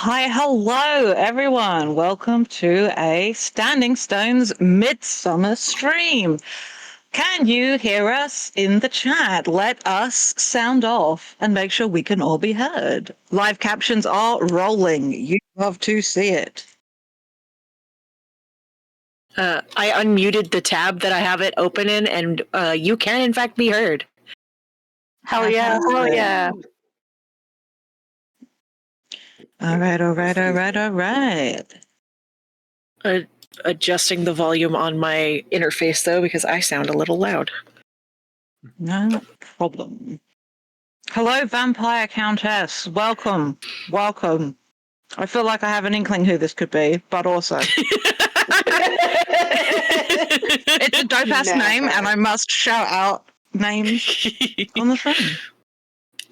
Hi, hello, everyone. Welcome to a Standing Stones Midsummer stream. Can you hear us in the chat? Let us sound off and make sure we can all be heard. Live captions are rolling. You love to see it. I unmuted the tab that I have it open in, and you can, in fact, be heard. Hell yeah, hell yeah. All right. Adjusting the volume on my interface, though, because I sound a little loud. No problem. Hello, Vampire Countess. Welcome. I feel like I have an inkling who this could be, but also. It's a dope-ass name, and I must shout out names on the stream.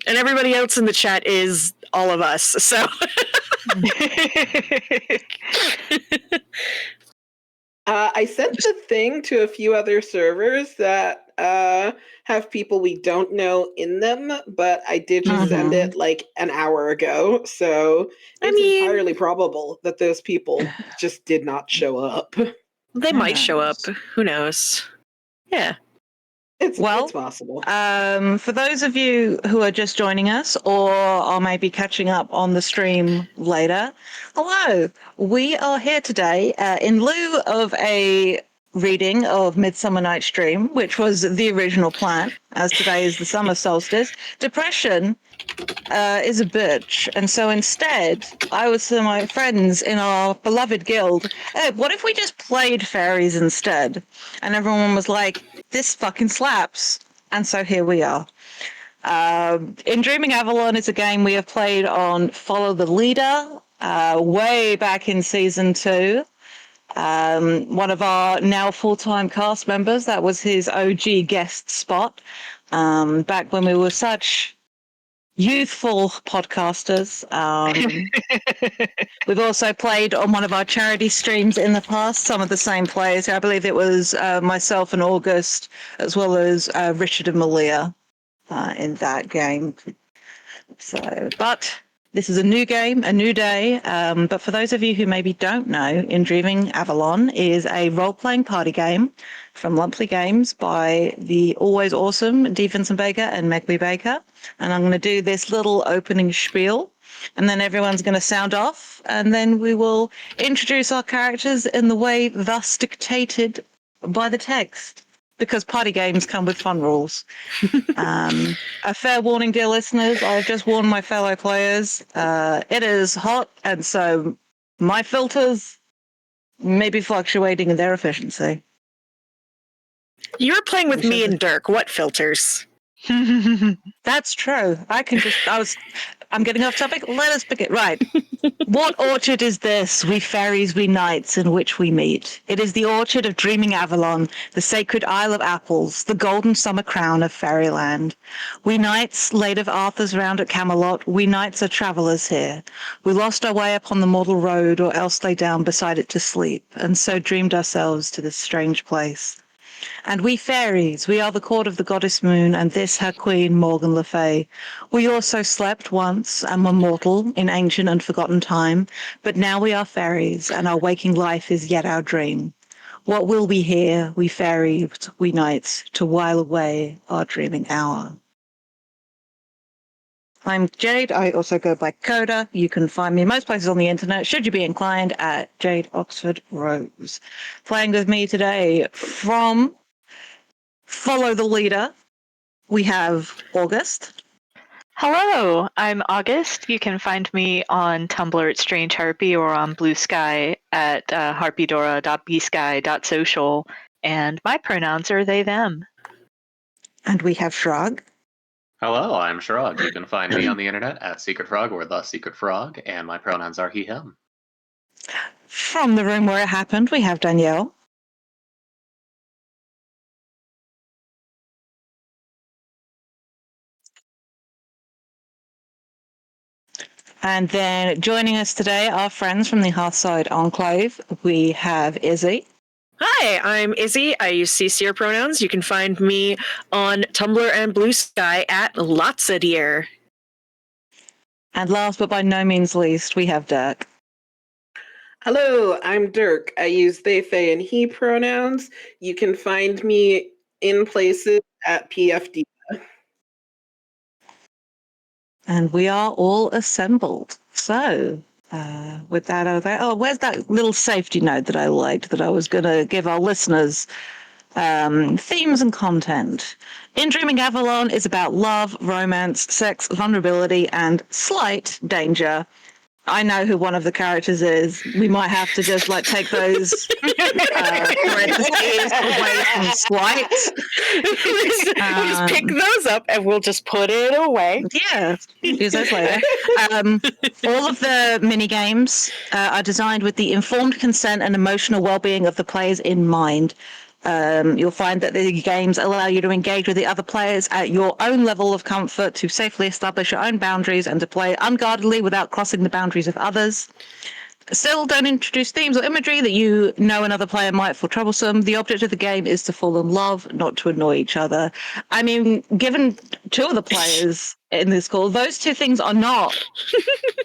And everybody else in the chat is all of us, so. I sent the thing to a few other servers that have people we don't know in them, but I did just send it like an hour ago, so it's entirely probable that those people just did not show up. They might show up. Who knows? Yeah. It's possible. For those of you who are just joining us or are maybe catching up on the stream later, hello. We are here today in lieu of a reading of Midsummer Night's Dream, which was the original plan, as today is the summer solstice. Depression is a bitch. And so instead, I was to my friends in our beloved guild, hey, what if we just played fairies instead? And everyone was like, this fucking slaps. And so here we are. In Dreaming Avalon is a game we have played on Follow the Leader way back in season 2. One of our now full-time cast members, that was his OG guest spot back when we were such youthful podcasters. We've also played on one of our charity streams in the past, some of the same players. I believe it was myself and August, as well as Richard and Malia in that game. But this is a new game, a new day. But for those of you who maybe don't know, In Dreaming Avalon is a role-playing party game from Lumpley Games by the always awesome D. Vincent Baker and Megby Baker. And I'm going to do this little opening spiel, and then everyone's going to sound off, and then we will introduce our characters in the way thus dictated by the text. Because party games come with fun rules. A fair warning, dear listeners, I've just warned my fellow players. It is hot, and so my filters may be fluctuating in their efficiency. You were playing with me and Dirk. What filters? That's true. I'm getting off topic. Let us begin. Right. What orchard is this, we fairies, we knights, in which we meet? It is the orchard of Dreaming Avalon, the sacred Isle of Apples, the golden summer crown of fairyland. We knights, late of Arthur's round at Camelot, we knights are travellers here. We lost our way upon the mortal road, or else lay down beside it to sleep, and so dreamed ourselves to this strange place. And we fairies, we are the court of the goddess moon, and this her queen, Morgan Le Fay. We also slept once, and were mortal, in ancient and forgotten time, but now we are fairies, and our waking life is yet our dream. What will we hear, we fairies, we knights, to while away our dreaming hour? I'm Jade. I also go by Coda. You can find me most places on the internet, should you be inclined, at Jade Oxford Rose. Playing with me today from Follow the Leader, we have August. Hello, I'm August. You can find me on Tumblr at Strange Harpy or on Blue Sky at harpydora.bsky.social, and my pronouns are they, them. And we have Shrug. Hello, I'm Shrug. You can find me on the internet at Secret Frog or The Secret Frog, and my pronouns are he, him. From the room where it happened, we have Danielle. And then joining us today, our friends from the Hearthside Enclave, we have Izzy. Hi, I'm Izzy. I use CCR pronouns. You can find me on Tumblr and Blue Sky at Lotsadeer. And last but by no means least, we have Dirk. Hello, I'm Dirk. I use they, they, and he pronouns. You can find me in places at PFD. And we are all assembled. So, with that out there, where's that little safety note that I liked that I was going to give our listeners? Themes and content. In Dreaming Avalon is about love, romance, sex, vulnerability, and slight danger. I know who one of the characters is. We might have to just take those parentheses away from slight. We'll just pick those up and we'll just put it away. Yeah, use those later. All of the mini games are designed with the informed consent and emotional well-being of the players in mind. You'll find that the games allow you to engage with the other players at your own level of comfort, to safely establish your own boundaries and to play unguardedly without crossing the boundaries of others. Still, don't introduce themes or imagery that you know another player might feel troublesome. The object of the game is to fall in love, not to annoy each other. I mean, given two of the players in this call, those two things are not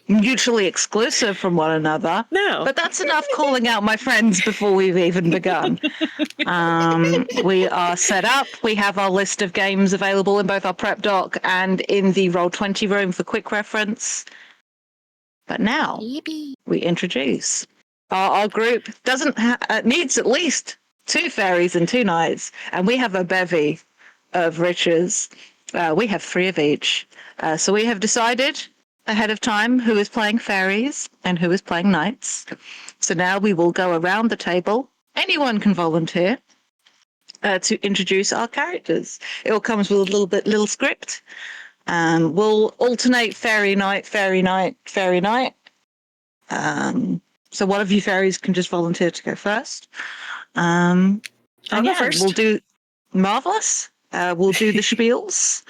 mutually exclusive from one another. No. But that's enough calling out my friends before we've even begun. We are set up. We have our list of games available in both our prep doc and in the Roll20 room for quick reference. But now we introduce our group needs at least 2 fairies and 2 knights, and we have a bevy of riches. We have 3 of each. So we have decided ahead of time who is playing fairies and who is playing knights. So now we will go around the table. Anyone can volunteer to introduce our characters. It all comes with a little script. We'll alternate fairy knight, fairy knight, fairy knight. So one of you fairies can just volunteer to go first. I'll go first. We'll do marvelous. We'll do the spiels,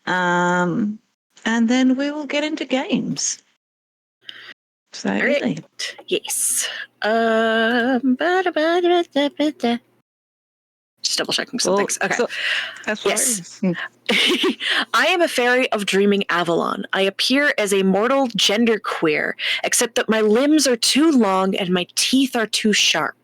and then we will get into games. So, All Ely. right. Yes. Just double checking some things. Okay. That's Yes. I am a fairy of Dreaming Avalon. I appear as a mortal genderqueer, except that my limbs are too long and my teeth are too sharp.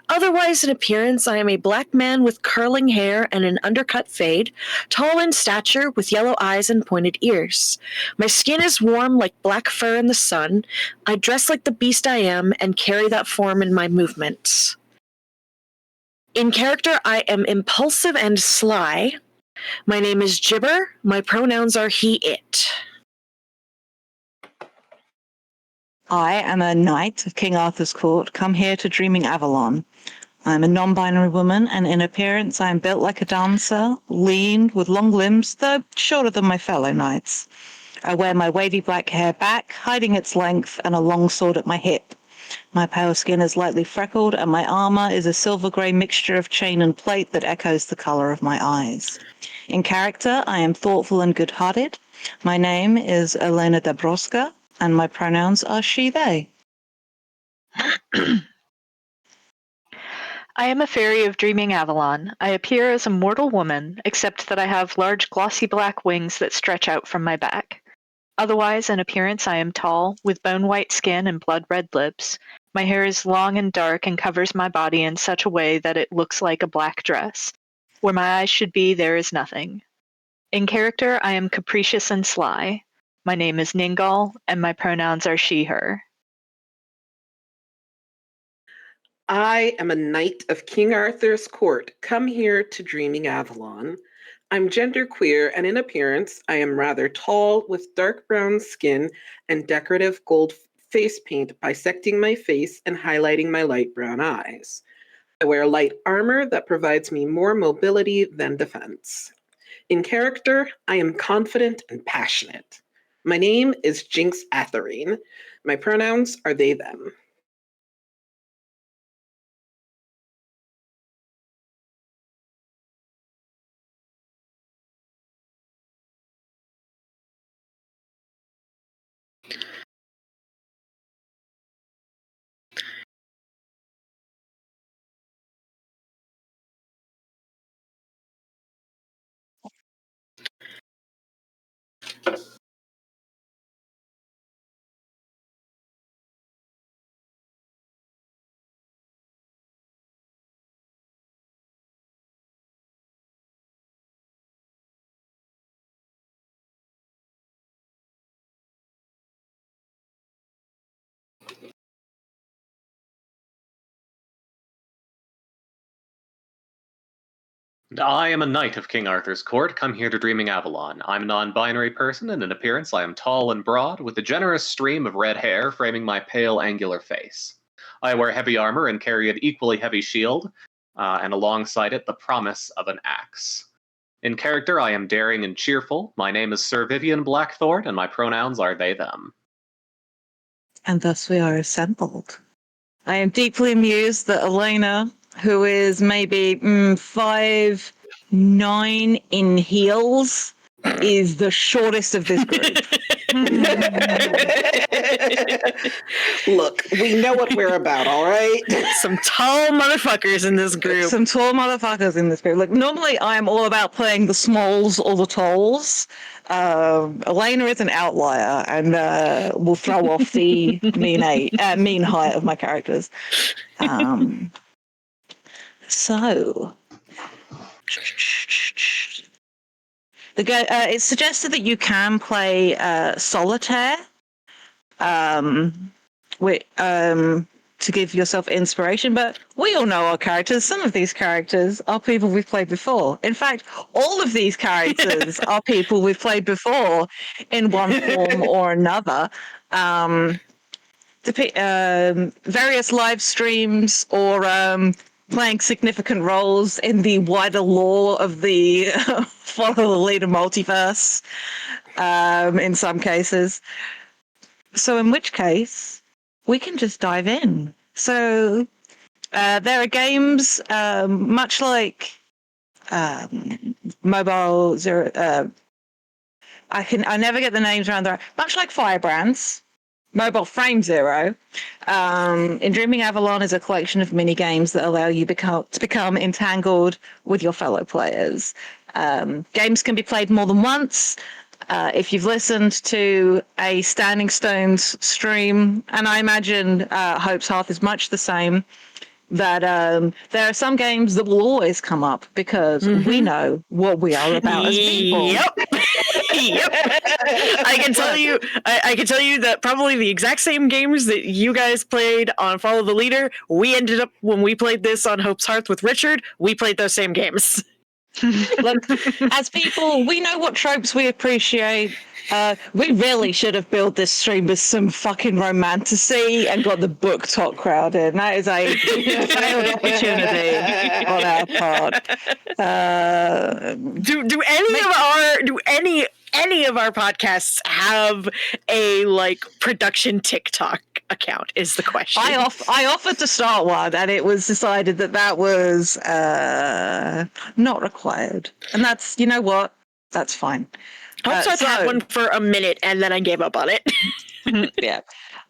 Otherwise, in appearance, I am a black man with curling hair and an undercut fade, tall in stature with yellow eyes and pointed ears. My skin is warm like black fur in the sun. I dress like the beast I am and carry that form in my movements. In character, I am impulsive and sly. My name is Gibber. My pronouns are he, it. I am a knight of King Arthur's court, come here to Dreaming Avalon. I'm a non-binary woman, and in appearance I am built like a dancer, lean, with long limbs, though shorter than my fellow knights. I wear my wavy black hair back, hiding its length, and a long sword at my hip. My pale skin is lightly freckled, and my armor is a silver-grey mixture of chain and plate that echoes the color of my eyes. In character, I am thoughtful and good-hearted. My name is Elena Dabrowska, and my pronouns are she, they. I am a fairy of Dreaming Avalon. I appear as a mortal woman, except that I have large glossy black wings that stretch out from my back. Otherwise, in appearance, I am tall, with bone-white skin and blood-red lips. My hair is long and dark and covers my body in such a way that it looks like a black dress. Where my eyes should be, there is nothing. In character, I am capricious and sly. My name is Ningal, and my pronouns are she, her. I am a knight of King Arthur's court, come here to Dreaming Avalon. I'm genderqueer, and in appearance, I am rather tall, with dark brown skin and decorative gold face paint bisecting my face and highlighting my light brown eyes. I wear light armor that provides me more mobility than defense. In character, I am confident and passionate. My name is Jinx Atherine. My pronouns are they, them. I am a knight of King Arthur's court, come here to dreaming Avalon. I'm a non-binary person, and in appearance I am tall and broad, with a generous stream of red hair framing my pale, angular face. I wear heavy armor and carry an equally heavy shield, and alongside it the promise of an axe. In character, I am daring and cheerful. My name is Sir Vivian Blackthorn, and my pronouns are they, them. And thus we are assembled. I am deeply amused that Elena, who is maybe 5'9" in heels, is the shortest of this group. Look, we know what we're about, all right? Some tall motherfuckers in this group. Some tall motherfuckers in this group. Like, normally I am all about playing the smalls or the talls. Elena is an outlier and will throw off the mean height of my characters. So, it's suggested that you can play solitaire, to give yourself inspiration. But we all know our characters. Some of these characters are people we've played before. In fact, all of these characters are people we've played before in one form or another. Various live streams or playing significant roles in the wider lore of the Follow the Leader multiverse in some cases. So in which case, we can just dive in. So there are games much like Mobile Zero. I never get the names around there. Much like Firebrands, Mobile Frame Zero. In Dreaming Avalon is a collection of mini games that allow you to become entangled with your fellow players. Games can be played more than once. If you've listened to a Standing Stones stream, and I imagine Hope's Hearth is much the same, that there are some games that will always come up because we know what we are about as people. Yep. I can tell you that probably the exact same games that you guys played on Follow the Leader, we ended up, when we played this on Hope's Hearth with Richard, we played those same games. Look, as people, we know what tropes we appreciate. We really should have built this stream with some fucking romanticy and got the book talk crowd in. That is a failed opportunity on our part. Do any of our podcasts have a like production TikTok account is the question. I offered to start one, and it was decided that was not required. And that's, you know what? That's fine. I had one for a minute, and then I gave up on it. Yeah.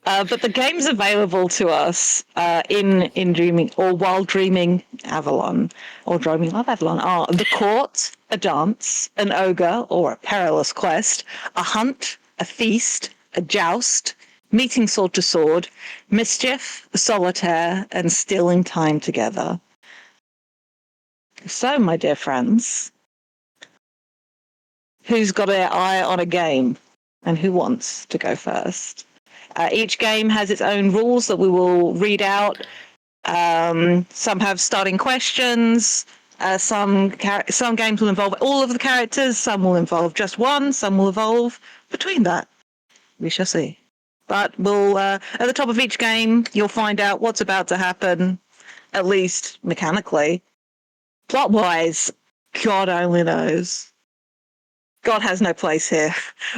But the games available to us in Dreaming or while Dreaming Avalon or Dreaming of Avalon are The Court, a dance, an ogre or a perilous quest, a hunt, a feast, a joust, meeting sword to sword, mischief, solitaire, and stealing time together. So, my dear friends, who's got their eye on a game and who wants to go first? Each game has its own rules that we will read out. Some have starting questions. Some games will involve all of the characters. Some will involve just one. Some will evolve between that. We shall see. But we'll at the top of each game, you'll find out what's about to happen, at least mechanically. Plot-wise, God only knows. God has no place here.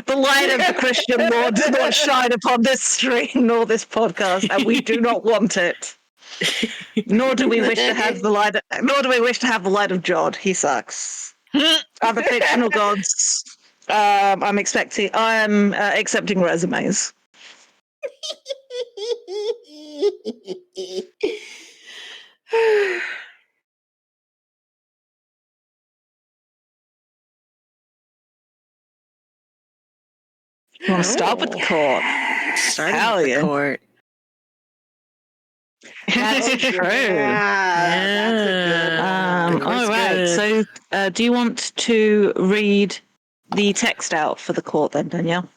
The light of the Christian Lord does not shine upon this stream nor this podcast, and we do not want it. Nor do we wish to have the light. Nor do we wish to have the light of Jod. He sucks. Other fictional gods. I am accepting resumes. You want to start with the court? Starting Hell with the yeah. court. That's true. That's a good one. All right. So, do you want to read the text out for the court then, Danielle?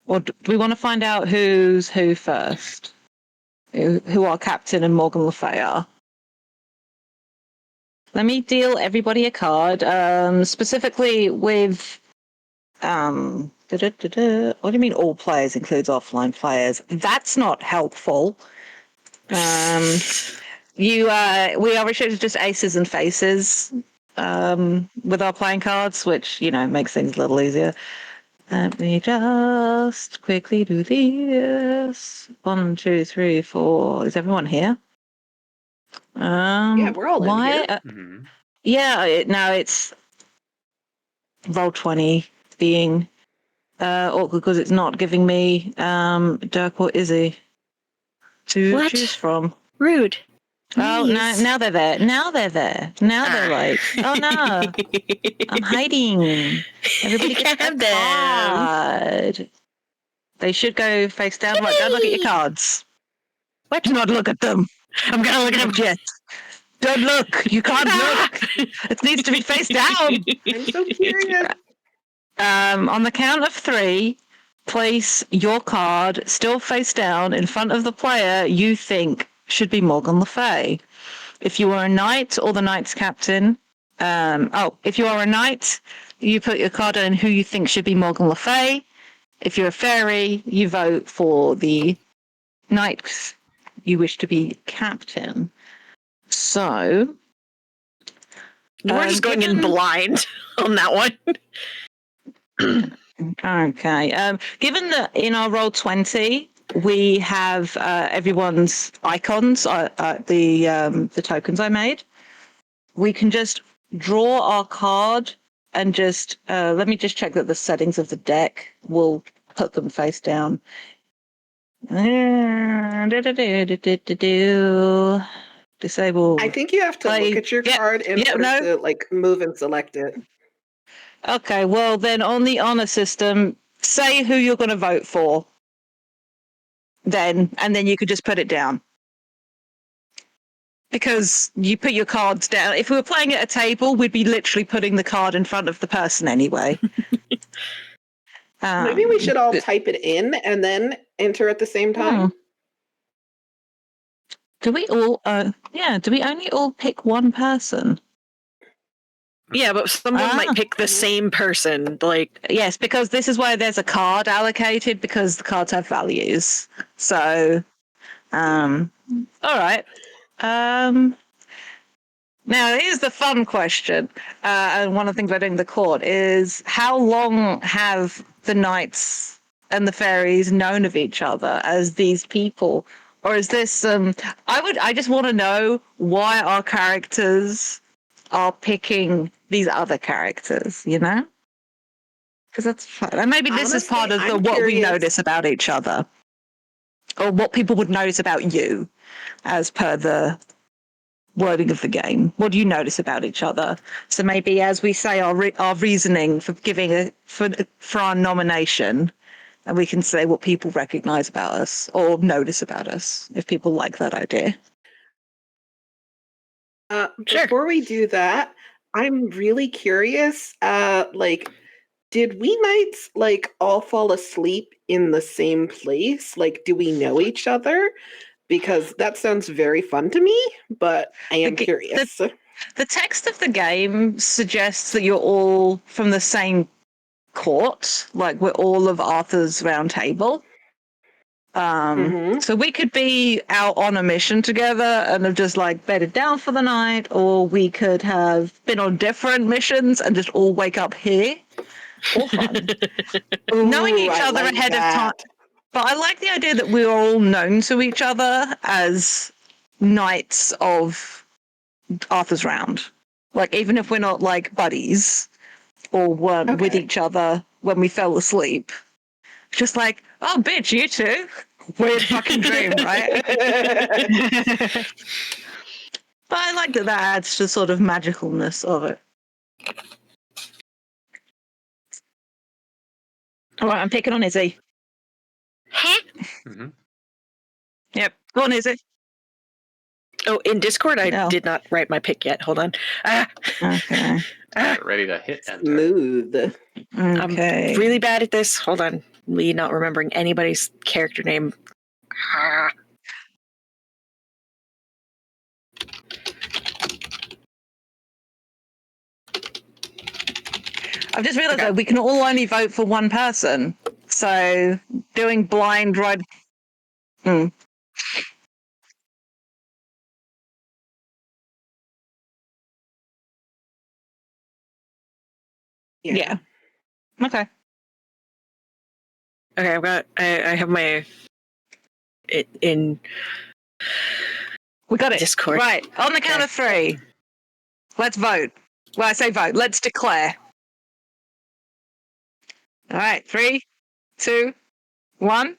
Or do we want to find out who's who first? Who our captain and Morgan Le Fay are? Let me deal everybody a card, specifically with what do you mean all players includes offline players? That's not helpful. We are restricted to just aces and faces with our playing cards, which makes things a little easier. Let me just quickly do this. 1, 2, 3, 4. Is everyone here? Yeah, we're all in why? here. Mhm. Yeah, no, it's Roll20 being awkward because it's not giving me Dirk or Izzy to What? choose from. Rude. Oh, no, Nice. now they're there. Now they're there. Now they're like, oh no, I'm hiding. Everybody You gets can't a have them. card. They should go face down. Right, don't look at your cards. What? Do not look at them. I'm gonna look at Not him. yet. Don't look. You can't look. It needs to be face down. I'm so curious. On the count of 3, place your card still face down in front of the player you think should be Morgan Le Fay. If you are a knight or the knight's captain, if you are a knight, you put your card in who you think should be Morgan Le Fay. If you're a fairy, you vote for the knight you wish to be captain. So, We're just going in blind on that one. okay. Given that in our Roll20 we have everyone's icons, the tokens I made, we can just draw our card and just let me just check that the settings of the deck will put them face down. Disable. I think you have to look at your card in order to move and select it. Okay, well then on the honor system, say who you're going to vote for. And then you could just put it down. Because you put your cards down. If we were playing at a table, we'd be literally putting the card in front of the person anyway. Maybe we should all type it in and then enter at the same time. Do we all? Do we only all pick one person? Yeah, but someone might pick the same person. Yes, because this is why there's a card allocated because the cards have values. So, all right. Now here's the fun question, and one of the things we're doing in the court is how long have the knights and the fairies known of each other as these people, or is this? I just want to know why our characters are picking these other characters, because that's fun. And maybe this is part of what we notice about each other, or what people would notice about you, as per the wording of the game. What do you notice about each other? So maybe as we say our reasoning for giving for our nomination, and we can say what people recognize about us or notice about us if people like that idea. Before we do that, I'm really curious. Did we knights all fall asleep in the same place? Do we know each other? Because that sounds very fun to me, but I am curious. The text of the game suggests that you're all from the same court, we're all of Arthur's Round Table. So we could be out on a mission together and have just bedded down for the night, or we could have been on different missions and just all wake up here. All fun. Knowing each other ahead of time. But I like the idea that we're all known to each other as knights of Arthur's Round. Even if we're not buddies or weren't with each other when we fell asleep. Just oh, bitch, you two. Weird fucking dream, right? But I like that adds to sort of magicalness of it. All right, I'm picking on Izzy. Mm-hmm. Yep, go on, Izzy. Oh, in Discord, I No. did not write my pick yet. Hold on. Okay. Get ready to hit enter. Smooth. Okay. I'm really bad at this. Hold on. Me not remembering anybody's character name. I've just realised Okay. that we can all only vote for one person. So doing blind right. Yeah. Okay. Okay, I've got. I have my. It in We got it. Discord. Right. On the count of 3. Let's vote. Well, I say vote. Let's declare. All right. 3, 2, 1.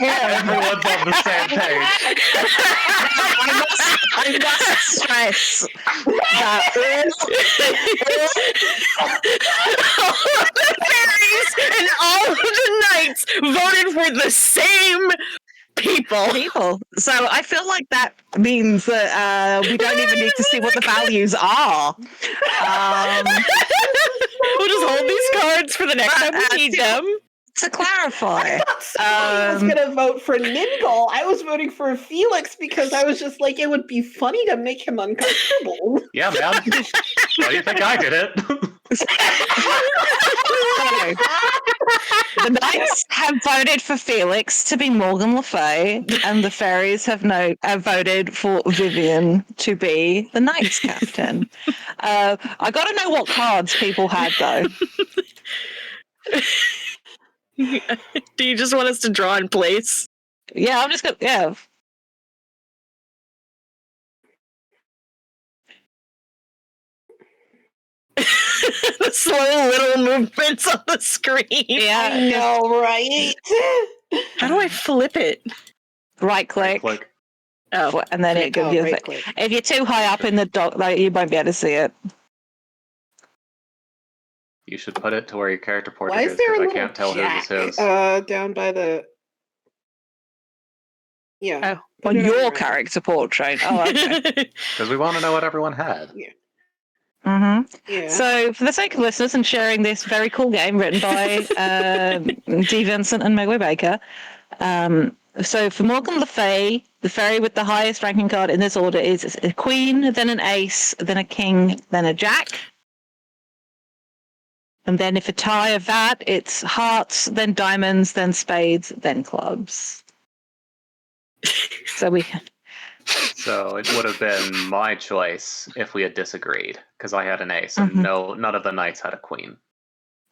Everyone's on the same page. I must stress that all of the fairies and all of the knights voted for the same people. So I feel like that means that we don't even need to see what the values are. We'll just hold these cards for the next time we need them. To clarify, I was gonna vote for Nimble. I was voting for Felix because I was just like, it would be funny to make him uncomfortable. Yeah, man. Why do you think I did it? the knights have voted for Felix to be Morgan Le Fay, and the fairies have voted for Vivian to be the knights captain. I got to know what cards people had, though. Do you just want us to draw in place? Yeah, I'm just gonna. Yeah. The slow little movements on the screen. Yeah. I know, right? How do I flip it? Right click. Click. Oh, And then it gives you. right click. If you're too high up in the dock, like you won't be able to see it. You should put it to where your character portrait Why is there a because I little can't tell jack, whose is his. down by the... Yeah. Oh, Put on it your your end. character portrait. Oh, okay. Because we want to know what everyone had. Mm-hmm. Yeah. So, for the sake of listeners and sharing this very cool game written by D. Vincent and Megway Baker, so for Morgan Le Fay, the fairy with the highest ranking card in this order is a queen, then an ace, then a king, then a jack. And then if a tie of that, it's hearts, then diamonds, then spades, then clubs. So So it would have been my choice if we had disagreed, because I had an ace and none of the knights had a queen.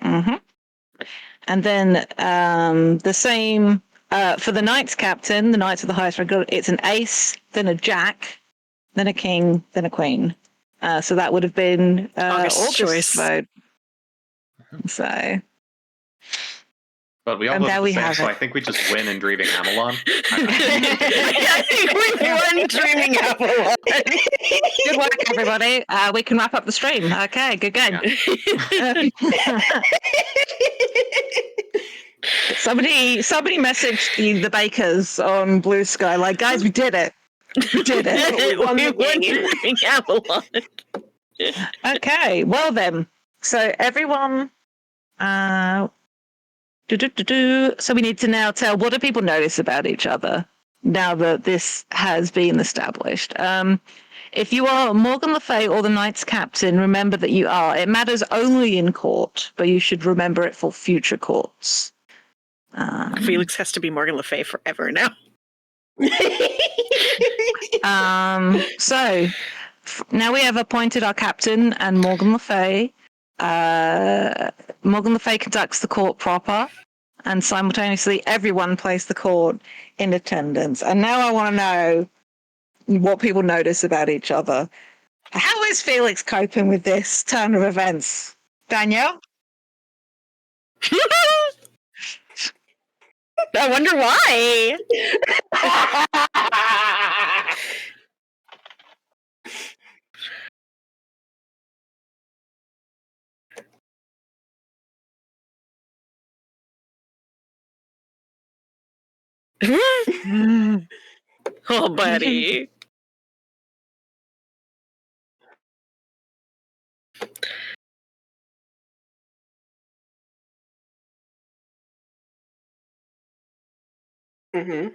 Mm-hmm. And then the same for the knights captain, the knights with the highest rank, it's an ace, then a jack, then a king, then a queen. So that would have been August's choice. vote. So, But we all And voted there the we same, have so it. I think we just win in Dreaming Avalon. I think we won Dreaming Avalon. good work, everybody. We can wrap up the stream. Okay, good. Somebody messaged the Bakers on Blue Sky, like, guys, we did it. We did it. We won Dreaming Avalon. Okay, well then. So everyone, so we need to now tell, what do people notice about each other now that this has been established? If you are Morgan Le Fay or the Knights Captain, remember that you are. It matters only in court, but you should remember it for future courts. Felix has to be Morgan Le Fay forever now. So now we have appointed our captain and Morgan Le Fay. Morgan Le Fay conducts the court proper, and simultaneously everyone plays the court in attendance. And now I want to know what people notice about each other. How is Felix coping with this turn of events? Danielle? I wonder why. Oh, buddy. Mm-hmm.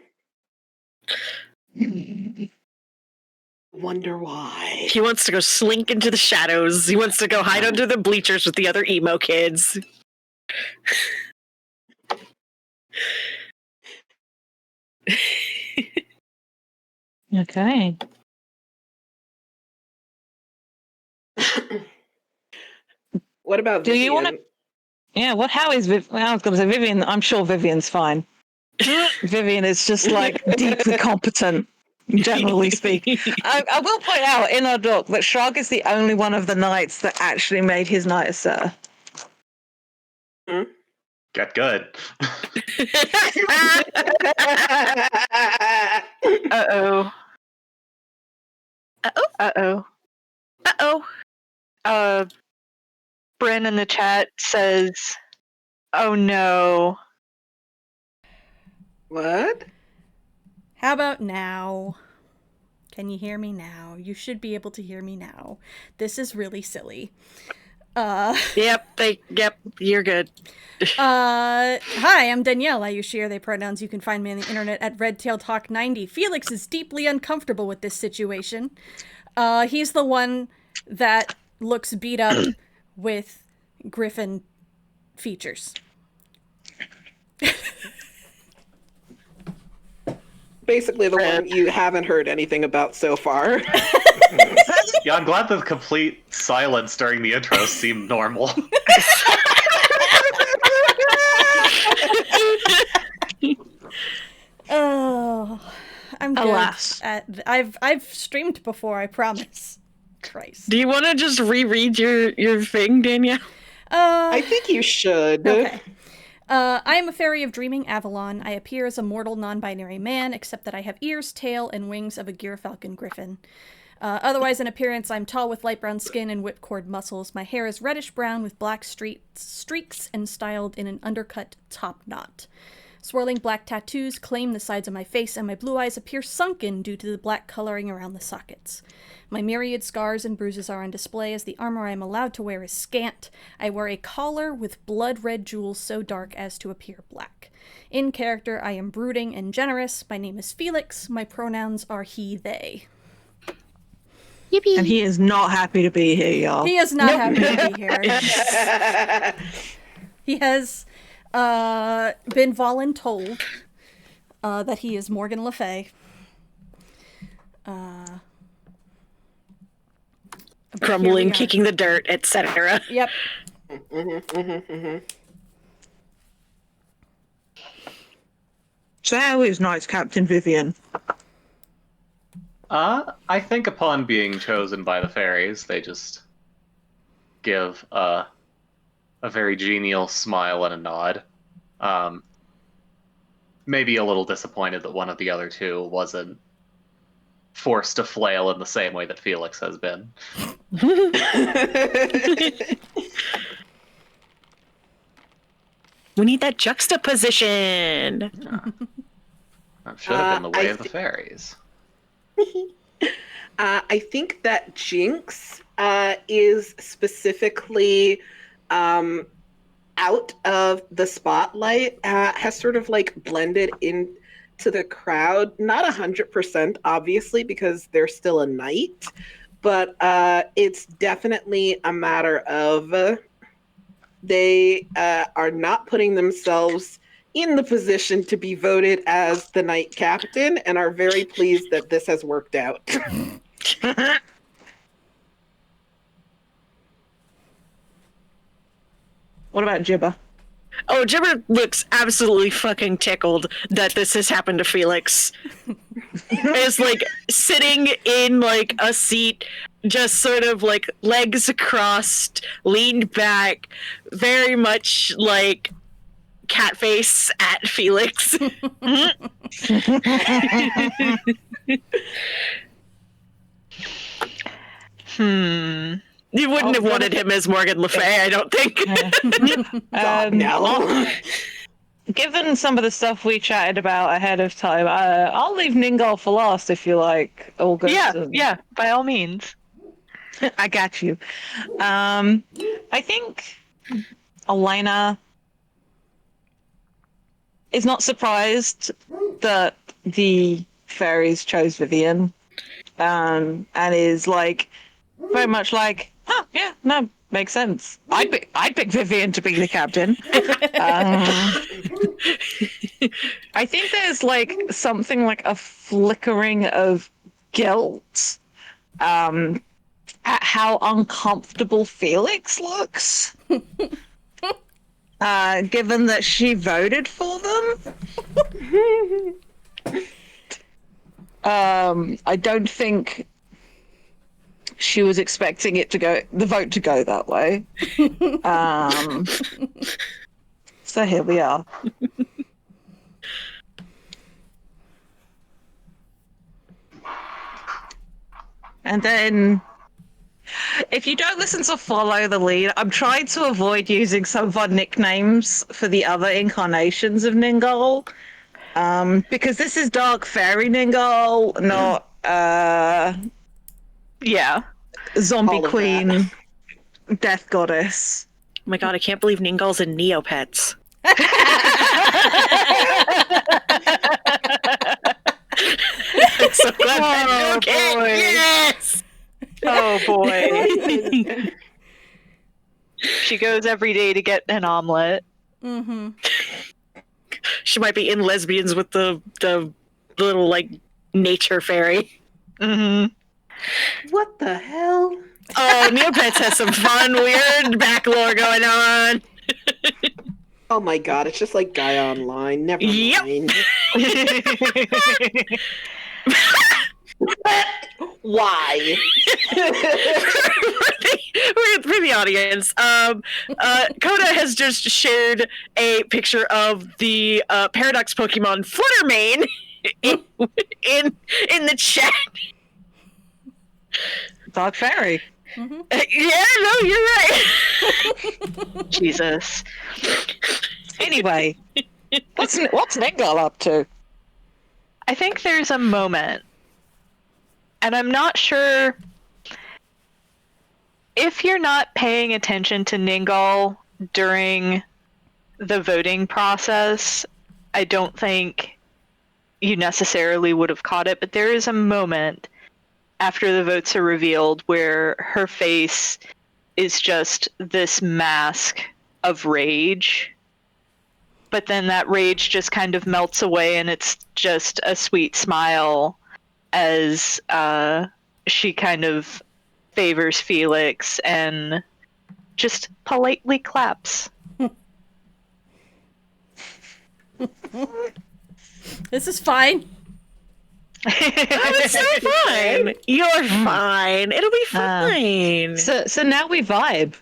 Wonder why. He wants to go slink into the shadows. He wants to go hide under the bleachers with the other emo kids. Okay. What about Do Vivian? you want to? Yeah. What? How is Viv? Well, I was going to say Vivian. I'm sure Vivian's fine. Vivian is just like deeply competent, generally speaking. I will point out in our doc that Shrug is the only one of the knights that actually made his knight a sir. Get good. Uh-oh. Uh-oh. Uh-oh. Uh-oh. Bryn in the chat says, "Oh no." What? How about now? Can you hear me now? You should be able to hear me now. This is really silly. Yep, you're good. Hi, I'm Danielle. I use she, her, they pronouns. You can find me on the internet at RedTailTalk90. Felix is deeply uncomfortable with this situation. He's the one that looks beat up with Griffin features. Basically the one you haven't heard anything about so far. Yeah, I'm glad the complete silence during the intro seemed normal. Oh, I'm good. Alas. I've streamed before, I promise. Christ. Do you want to just reread your thing, Danielle? I think you should. Okay. I am a fairy of dreaming Avalon. I appear as a mortal non-binary man, except that I have ears, tail, and wings of a gyrfalcon griffin. Otherwise, in appearance, I'm tall with light brown skin and whipcord muscles. My hair is reddish-brown with black streaks and styled in an undercut top knot. Swirling black tattoos claim the sides of my face, and my blue eyes appear sunken due to the black coloring around the sockets. My myriad scars and bruises are on display as the armor I am allowed to wear is scant. I wear a collar with blood-red jewels so dark as to appear black. In character, I am brooding and generous. My name is Felix. My pronouns are he, they. Yippee. And he is not happy to be here, y'all. He is not happy to be here. He has been voluntold that he is Morgan Le Fay. Crumbling, kicking the dirt, etc. Yep. So how is Knights Captain Vivian? I think upon being chosen by the fairies, they just give a very genial smile and a nod. Maybe a little disappointed that one of the other two wasn't forced to flail in the same way that Felix has been. We need that juxtaposition. That should have been the way of the fairies. I think that Jinx is specifically out of the spotlight, has sort of like blended into the crowd. Not 100%, obviously, because they're still a knight, but it's definitely a matter of they are not putting themselves in the position to be voted as the knight captain and are very pleased that this has worked out. What about Jibber? Oh, Jibber looks absolutely fucking tickled that this has happened to Felix. Is like sitting in like a seat, just sort of like legs crossed, leaned back, very much like cat face at Felix. You wouldn't have wanted him as Morgan Le Fay, I don't think. No. given some of the stuff we chatted about ahead of time, I'll leave Ningol for last if you like, August. Yeah, by all means. I got you. I think Elena is not surprised that the fairies chose Vivian, and is like very much like, oh yeah, no, makes sense. I'd pick Vivian to be the captain. I think there's like something like a flickering of guilt at how uncomfortable Felix looks. Given that she voted for them. I don't think she was expecting the vote to go that way. So here we are. And then, if you don't listen to Follow the Lead, I'm trying to avoid using some of our nicknames for the other incarnations of Ningol. Because this is Dark Fairy Ningol, not Yeah. Zombie All of Queen, Death Goddess. Oh my god, I can't believe Ningol's in Neopets. I'm so glad that boy. Yes! Oh boy. She goes every day to get an omelet. Mm-hmm. She might be in Lesbians with the little, like, nature fairy. Mm-hmm. What the hell? Oh, Neopets has some fun, weird backlore going on. Oh my god, it's just like Gaia Online. Never Yep. mind. Why? For the audience, Coda has just shared a picture of the Paradox Pokemon Fluttermane in the chat. Dark Fairy. Mm-hmm. Yeah, no, you're right. Jesus. Anyway, what's Ningol up to? I think there's a moment, and I'm not sure if you're not paying attention to Ningol during the voting process. I don't think you necessarily would have caught it, but there is a moment after the votes are revealed where her face is just this mask of rage. But then that rage just kind of melts away, and it's just a sweet smile as she kind of favors Felix and just politely claps. This is fine. Oh, it's so fine. You're fine. It'll be fine. So now we vibe.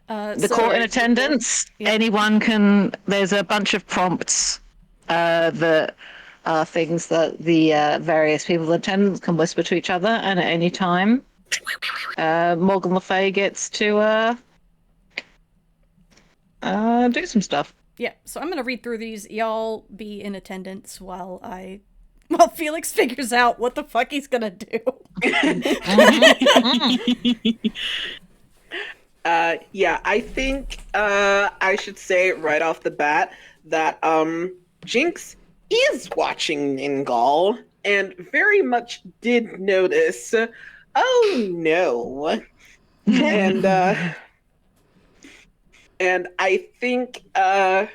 The court in attendance. Yeah. Anyone can. There's a bunch of prompts that are things that the various people in attendance can whisper to each other, and at any time, Morgan Le Fay gets to do some stuff. Yeah, so I'm gonna read through these. Y'all be in attendance while Felix figures out what the fuck he's gonna do. Yeah, I think I should say right off the bat that Jinx is watching Ningol and very much did notice. Oh no, and I think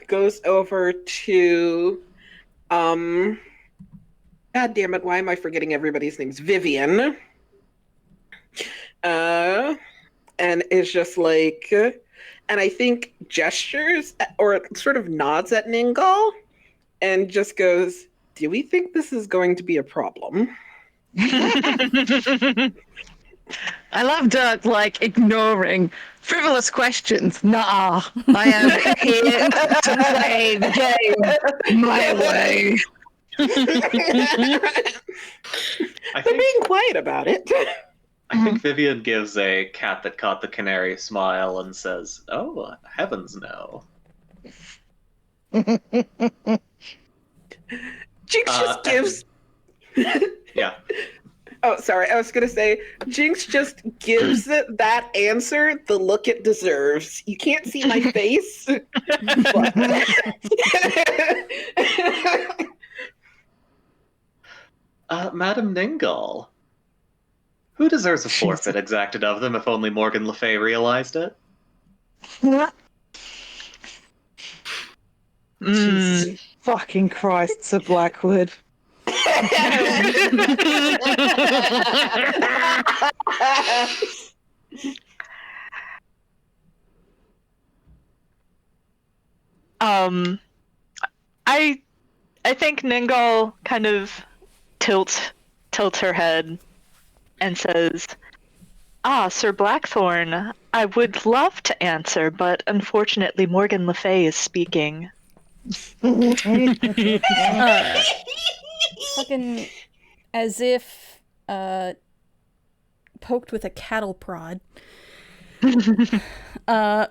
goes over to God damn it, why am I forgetting everybody's names? Vivian. And is just like, and I think gestures or sort of nods at Ningol and just goes, do we think this is going to be a problem? I love Dirk, like, ignoring frivolous questions. Nah, I am here to play the game my way. They're being quiet about it. I think Vivian gives a cat that caught the canary smile and says, "Oh, heavens no." Jinx just gives. Yeah. Oh, sorry. I was going to say, Jinx just gives that answer the look it deserves. You can't see my face, but. Madam Ningle, who deserves a forfeit exacted of them if only Morgan Le Fay realized it? Jesus fucking Christ, Sir Blackwood. I think Ningal kind of tilts her head and says, "Ah, Sir Blackthorn, I would love to answer, but unfortunately Morgan Le Fay is speaking." Fucking as if poked with a cattle prod.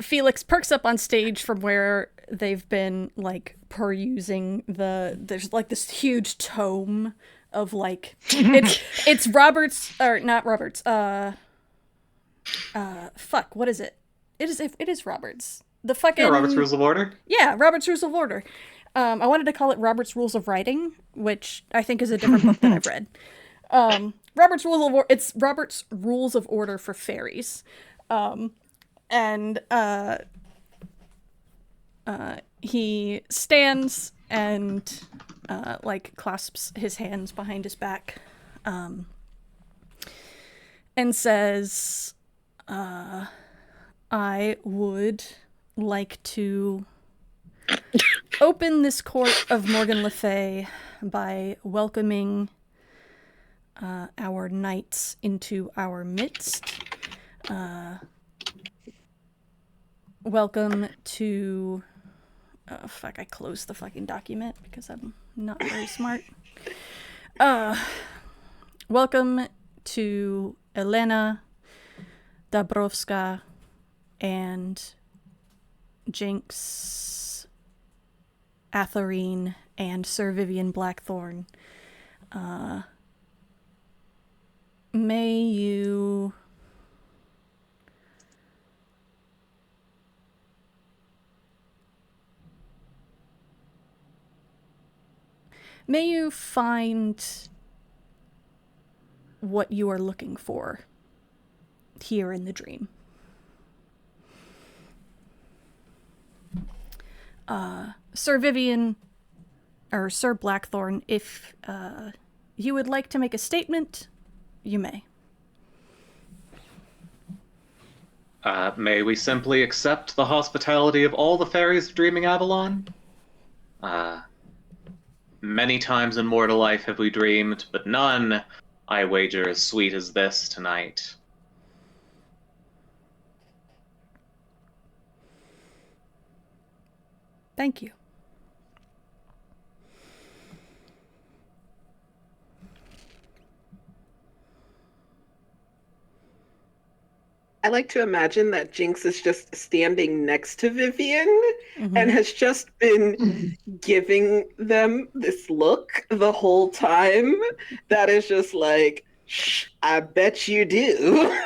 Felix perks up on stage from where they've been like perusing there's like this huge tome of like it's Robert's or not Robert's fuck, what is it? It is Robert's. The fucking Robert's Rules of Order? Yeah, Robert's Rules of Order. I wanted to call it Robert's Rules of Writing, which I think is a different book that I've read. Robert's Rules of Order for fairies. And he stands and like clasps his hands behind his back and says, I would like to open this court of Morgan Le Fay by welcoming our knights into our midst. Welcome to... Oh, fuck, I closed the fucking document because I'm not very smart. Welcome to Elena Dabrowska and Jinx Atharine and Sir Vivian Blackthorn. May you find what you are looking for here in the dream. Sir Vivian, or Sir Blackthorn, if you would like to make a statement, you may. May we simply accept the hospitality of all the fairies of Dreaming Avalon? Many times in mortal life have we dreamed, but none, I wager, as sweet as this tonight. Thank you. I like to imagine that Jinx is just standing next to Vivian and has just been giving them this look the whole time that is just like, shh, I bet you do.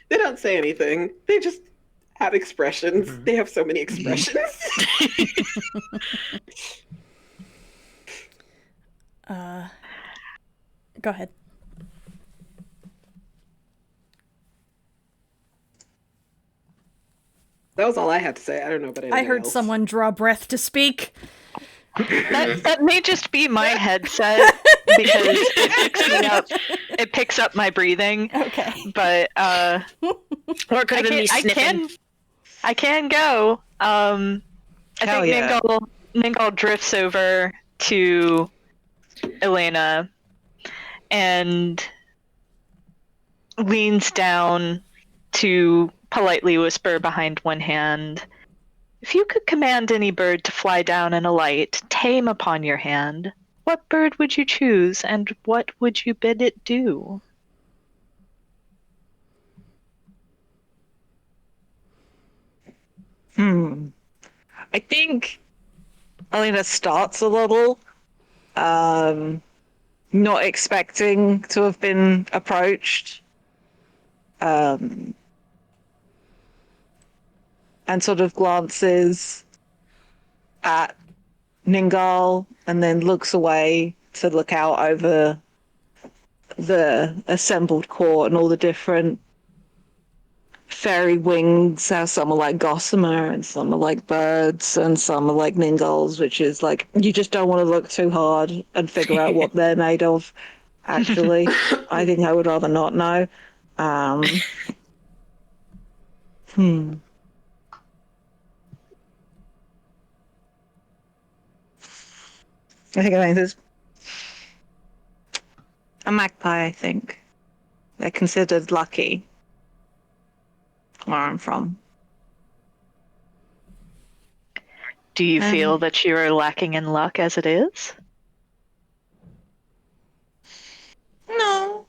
They don't say anything. They just have expressions. They have so many expressions. Go ahead. That was all I had to say. I don't know about anything I heard else. someone draw breath to speak. That may just be my headset because it picks up my breathing. Okay. But Or it could have been me sniffing. I can go. I Hell think yeah. Ningal drifts over to Elena and leans down to politely whisper behind one hand, "If you could command any bird to fly down and alight, tame upon your hand, what bird would you choose, and what would you bid it do?" I think Alina starts a little, not expecting to have been approached, and sort of glances at Ningal and then looks away to look out over the assembled court and all the different fairy wings, how some are like gossamer and some are like birds and some are like Ningals, which is like you just don't want to look too hard and figure out what they're made of. Actually, I think I would rather not know. Um, hmm. I think it's a magpie. I think they're considered lucky where I'm from. Do you feel that you are lacking in luck as it is? No,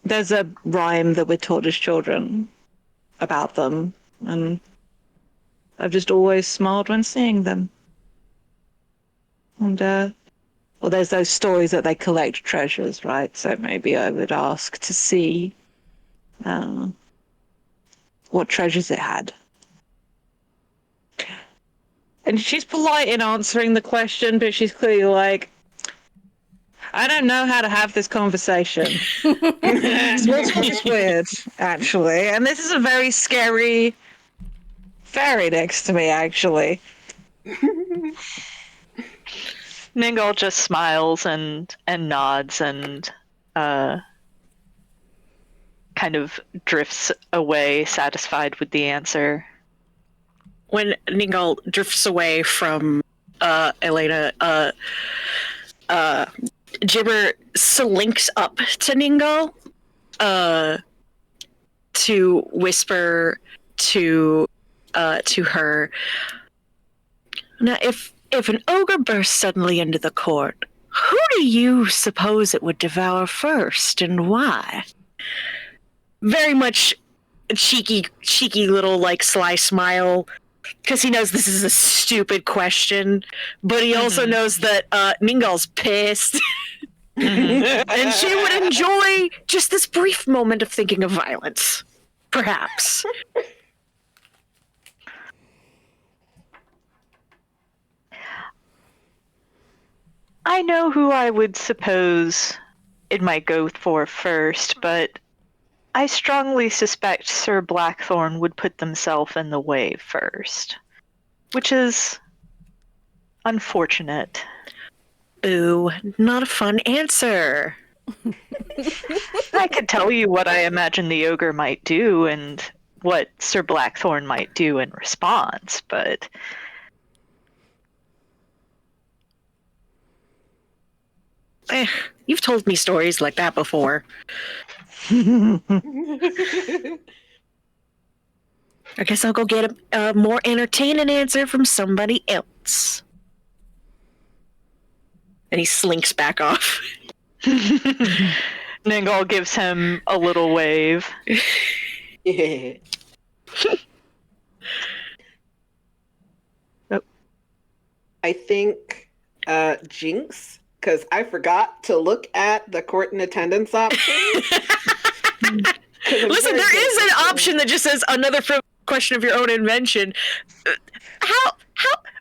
there's a rhyme that we're taught as children about them, and I've just always smiled when seeing them. And well, there's those stories that they collect treasures, right? So maybe I would ask to see what treasures it had. And she's polite in answering the question, but she's clearly like, I don't know how to have this conversation. It's weird, actually. And this is a very scary fairy next to me, actually. Ningal just smiles and nods and kind of drifts away, satisfied with the answer. When Ningal drifts away from Elena, Jibber slinks up to Ningal to whisper to her. Now, if an ogre burst suddenly into the court, who do you suppose it would devour first, and why? Very much cheeky little like sly smile, because he knows this is a stupid question, but he also knows that Ningal's pissed. And she would enjoy just this brief moment of thinking of violence, perhaps. I know who I would suppose it might go for first, but I strongly suspect Sir Blackthorn would put themselves in the way first, which is unfortunate. Ooh, not a fun answer. I could tell you what I imagine the ogre might do and what Sir Blackthorn might do in response, but You've told me stories like that before. I guess I'll go get a more entertaining answer from somebody else. And he slinks back off. Ningal gives him a little wave. Yeah. I think Jinx, because I forgot to look at the court and attendance option. Listen, there is an option that just says another question of your own invention. How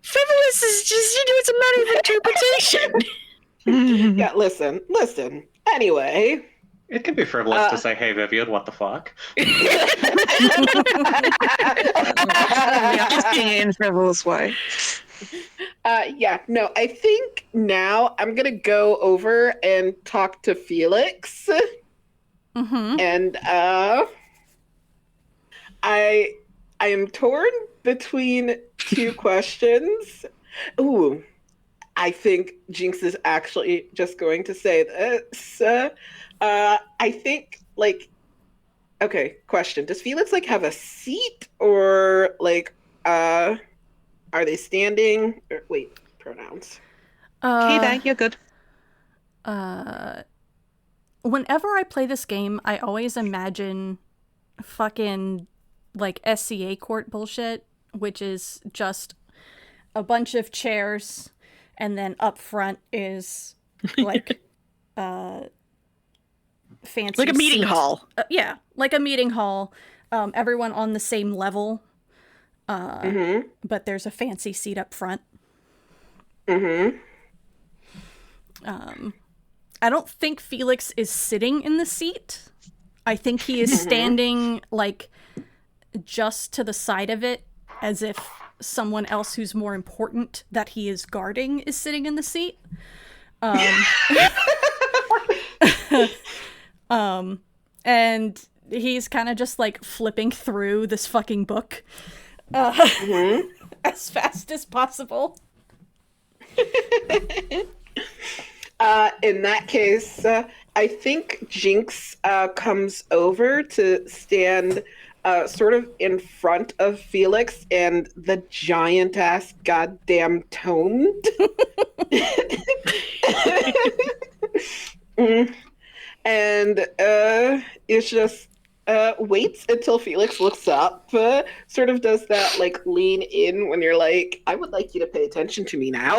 frivolous is just, it's a matter of interpretation. Yeah, listen. Anyway. It can be frivolous to say, hey, Vivian, what the fuck? Just being in a frivolous way. Yeah, no, I think now I'm going to go over and talk to Felix. Mm-hmm. And I am torn between two questions. Ooh, I think Jinx is actually just going to say this. I think, like, okay, question. Does Felix, like, have a seat or, like, are they standing? Or, wait, pronouns. Hey there, you're good. Whenever I play this game, I always imagine fucking like SCA court bullshit, which is just a bunch of chairs, and then up front is like fancy Like a meeting seat. hall. Yeah, like a meeting hall. Everyone on the same level, but there's a fancy seat up front. Mm-hmm. I don't think Felix is sitting in the seat. I think he is standing like just to the side of it, as if someone else who's more important that he is guarding is sitting in the seat. And he's kind of just like flipping through this fucking book as fast as possible. In that case, I think Jinx comes over to stand sort of in front of Felix and the giant ass goddamn tome. And it's just waits until Felix looks up, sort of does that like lean in when you're like, I would like you to pay attention to me now.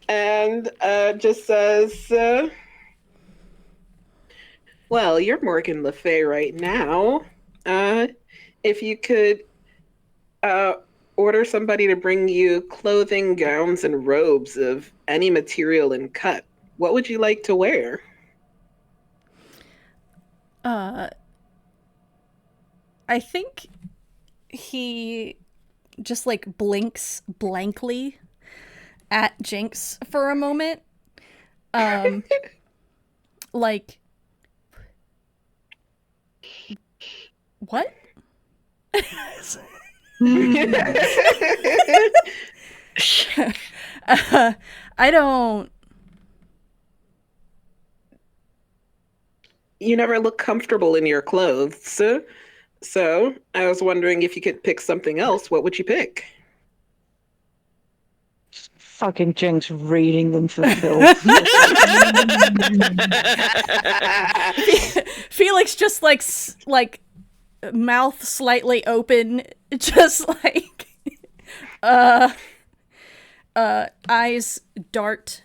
And just says, well, you're Morgan Le Fay right now. If you could order somebody to bring you clothing, gowns, and robes of any material and cut, what would you like to wear? I think he just like blinks blankly at Jinx for a moment. Like, what? I don't. You never look comfortable in your clothes. So I was wondering if you could pick something else, what would you pick? Fucking Jinx reading them for Phil. Felix just like mouth slightly open, just like eyes dart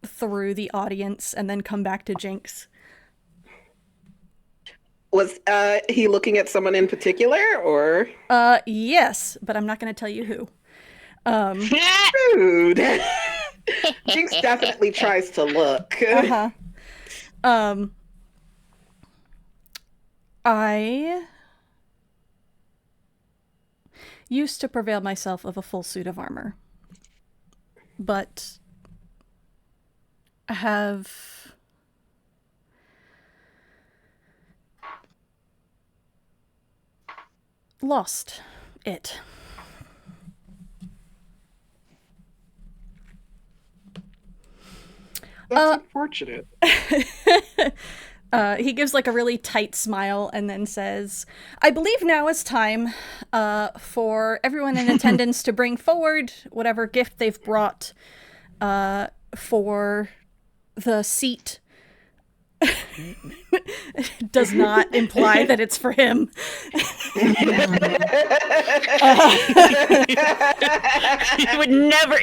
through the audience and then come back to Jinx. Was he looking at someone in particular, or? Yes, but I'm not going to tell you who. Rude. Jinx definitely tries to look. I used to prevail myself of a full suit of armor, but I have lost it. That's unfortunate. He gives like a really tight smile and then says, I believe now is time for everyone in attendance to bring forward whatever gift they've brought for the seat. Does not imply that it's for him.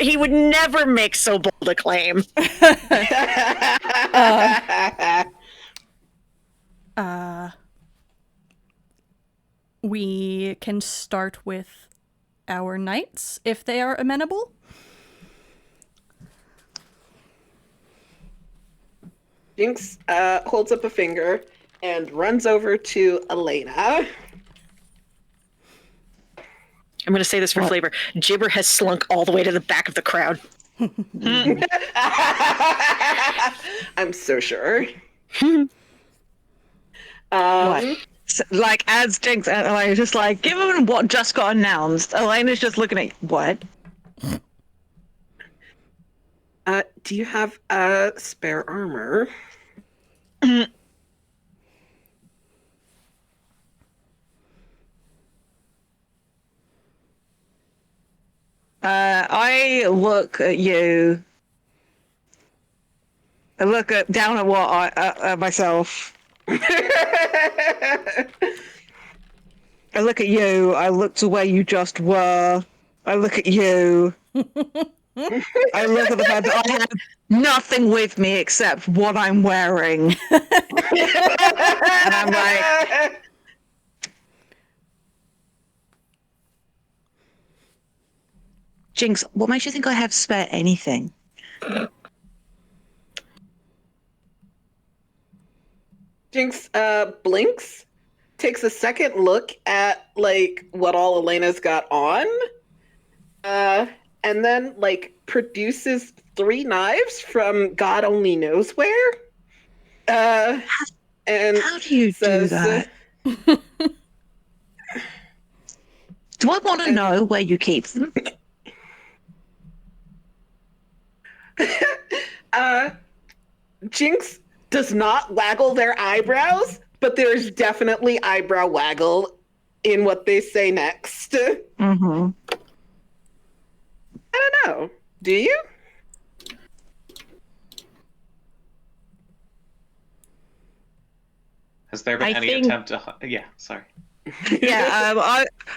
He would never make so bold a claim. We can start with our knights if they are amenable. Jinx holds up a finger and runs over to Elena. I'm going to say this for flavor. Jibber has slunk all the way to the back of the crowd. I'm so sure. What? So, like, as Jinx and Elena's just like, given what just got announced, Elena's just looking at, what? Do you have spare armor? I look at you. I look down at what myself, I look at you. I look to where you just were. I look at you. I look at the fact that I have nothing with me except what I'm wearing. And I'm like, Jinx, what makes you think I have spare anything? Jinx blinks, takes a second look at like what all Elena's got on, and then like produces 3 knives from God only knows where. And How do you do says, that? Do I want to know where you keep them? Jinx does not waggle their eyebrows, but there's definitely eyebrow waggle in what they say next. Mm-hmm. I don't know. Do you? Has there been any attempt to? Yeah, sorry. Yeah.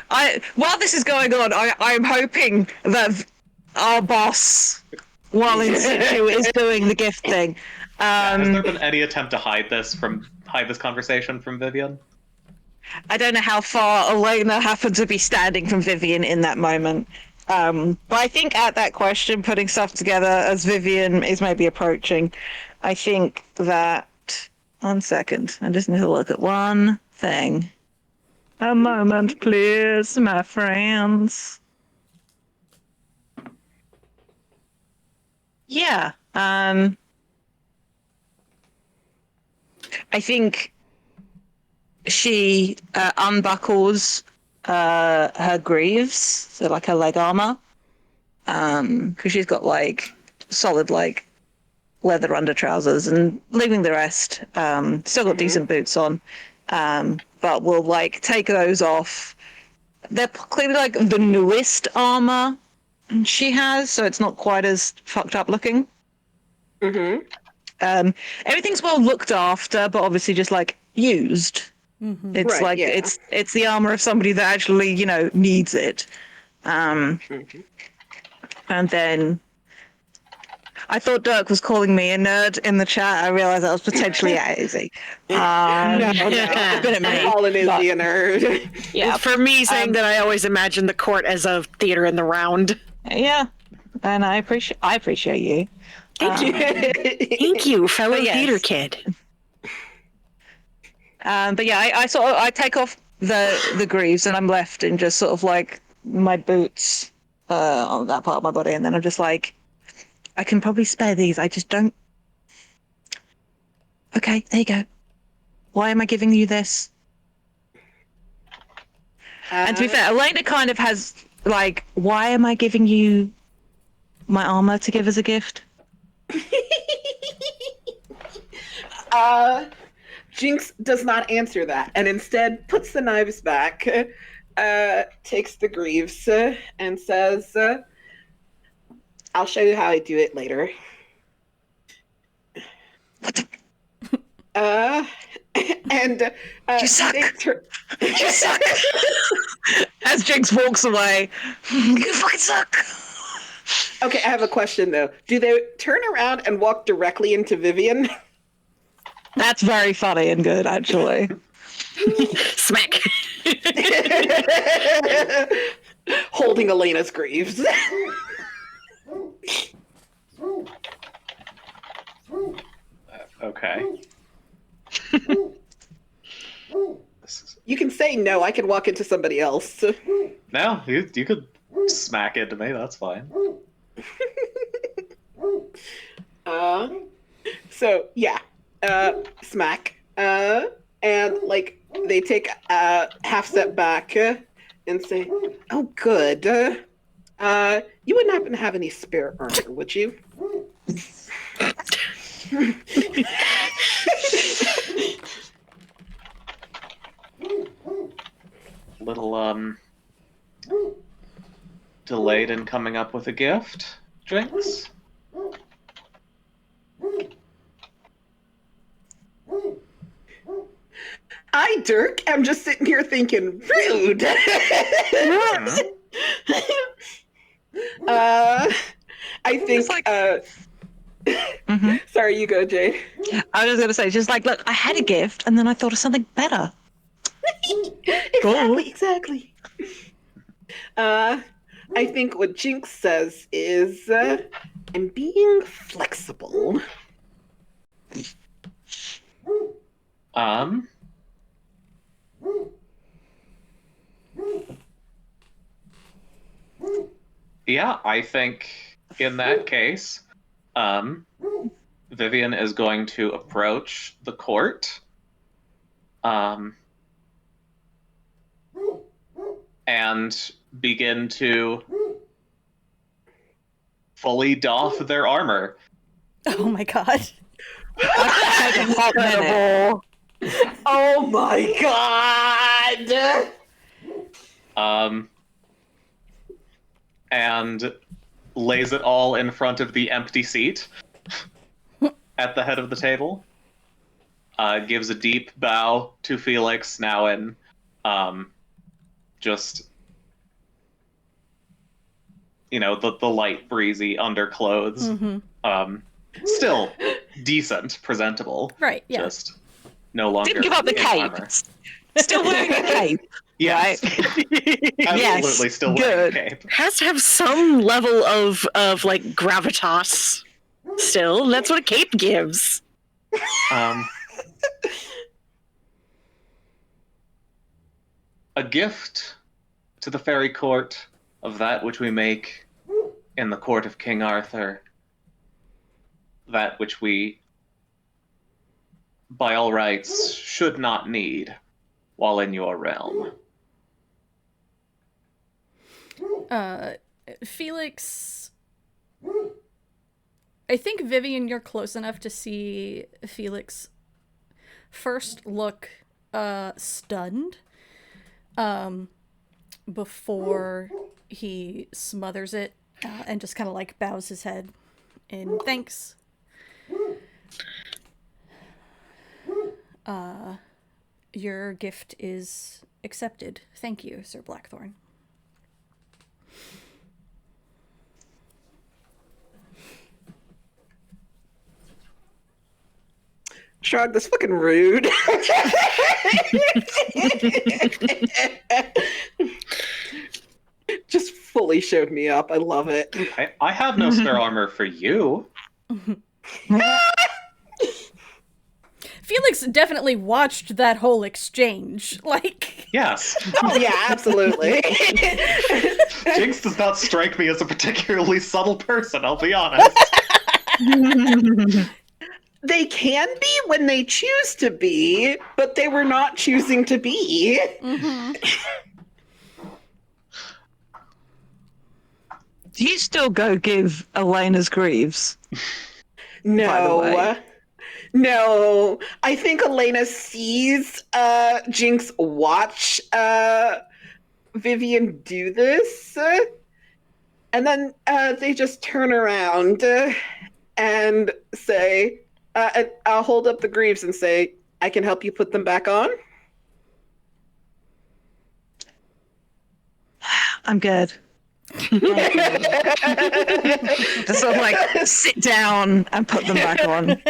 I. While this is going on, I'm hoping that our boss, while in situ, is doing the gift thing. Has there been any attempt to hide this conversation from Vivian? I don't know how far Elena happened to be standing from Vivian in that moment. But I think at that question, putting stuff together as Vivian is maybe approaching, I think that... 1 second. I just need to look at one thing. A moment, please, my friends. Yeah. I think she unbuckles her greaves, so like her leg armor, because she's got like solid like leather under trousers, and leaving the rest. Still got decent boots on, but we'll like take those off. They're clearly like the newest armor she has, so it's not quite as fucked up looking. Everything's well looked after, but obviously just like used. It's Right, like yeah. it's the armor of somebody that actually needs it. And then I thought Dirk was calling me a nerd in the chat. I realized that was potentially easy. No, Colin is the nerd. Yeah, For me, saying that I always imagined the court as a theater in the round. yeah, and I appreciate you. Thank you, fellow But yes. theater kid. But yeah, I take off the greaves and I'm left in just sort of like my boots on that part of my body, and then I'm just like, I can probably spare these. I just don't. Okay, there you go. Why am I giving you this? And to be fair, Elena kind of has like, why am I giving you my armor to give as a gift? Jinx does not answer that, and instead puts the knives back, takes the greaves, and says, I'll show you how I do it later. And You suck. You suck. As Jinx walks away, you fucking suck. Okay, I have a question though. Do they turn around and walk directly into Vivian? That's very funny and good, actually. Smack. Holding Elena's greaves. Okay. You can say no, I can walk into somebody else. No, you could smack into me, that's fine. So yeah, smack. And like they take a half step back and say, "Oh, good. You wouldn't happen to have any spare armor, would you?" Little delayed in coming up with a gift, Jinx. Dirk. I'm just sitting here thinking, rude. I think. Sorry, you go, Jade. I was going to say, just like, look, I had a gift, and then I thought of something better. Exactly. I think what Jinx says is, I'm being flexible. Yeah, I think in that case, Vivian is going to approach the court, and begin to fully doff their armor. Oh my god. Incredible. Oh my god! And lays it all in front of the empty seat at the head of the table. Gives a deep bow to Felix, now in just, the light breezy underclothes. Still decent, presentable. Right, yeah. Just no longer. Didn't give up the in cape. armor. Still wearing a cape. Yes. Absolutely still wearing a cape. Has to have some level of like gravitas. Still, that's what a cape gives. A gift to the fairy court of that which we make in the court of King Arthur, that which we, by all rights, should not need while in your realm. Felix, I think, Vivian, you're close enough to see Felix first look stunned before he smothers it and just kind of like bows his head in thanks. Your gift is accepted. Thank you, Sir Blackthorn. Shrug, that's fucking rude. Just fully showed me up. I love it. I have no spare armor for you. Felix definitely watched that whole exchange. Like, Yes. Oh yeah, absolutely. Jinx does not strike me as a particularly subtle person, I'll be honest. They can be when they choose to be, but they were not choosing to be. Do you still go give Elena's greaves? No. No. I think Elena sees Jinx watch Vivian do this. And then they just turn around and say, I'll hold up the greaves and say, I can help you put them back on. I'm good. Just sort of like sit down and put them back on.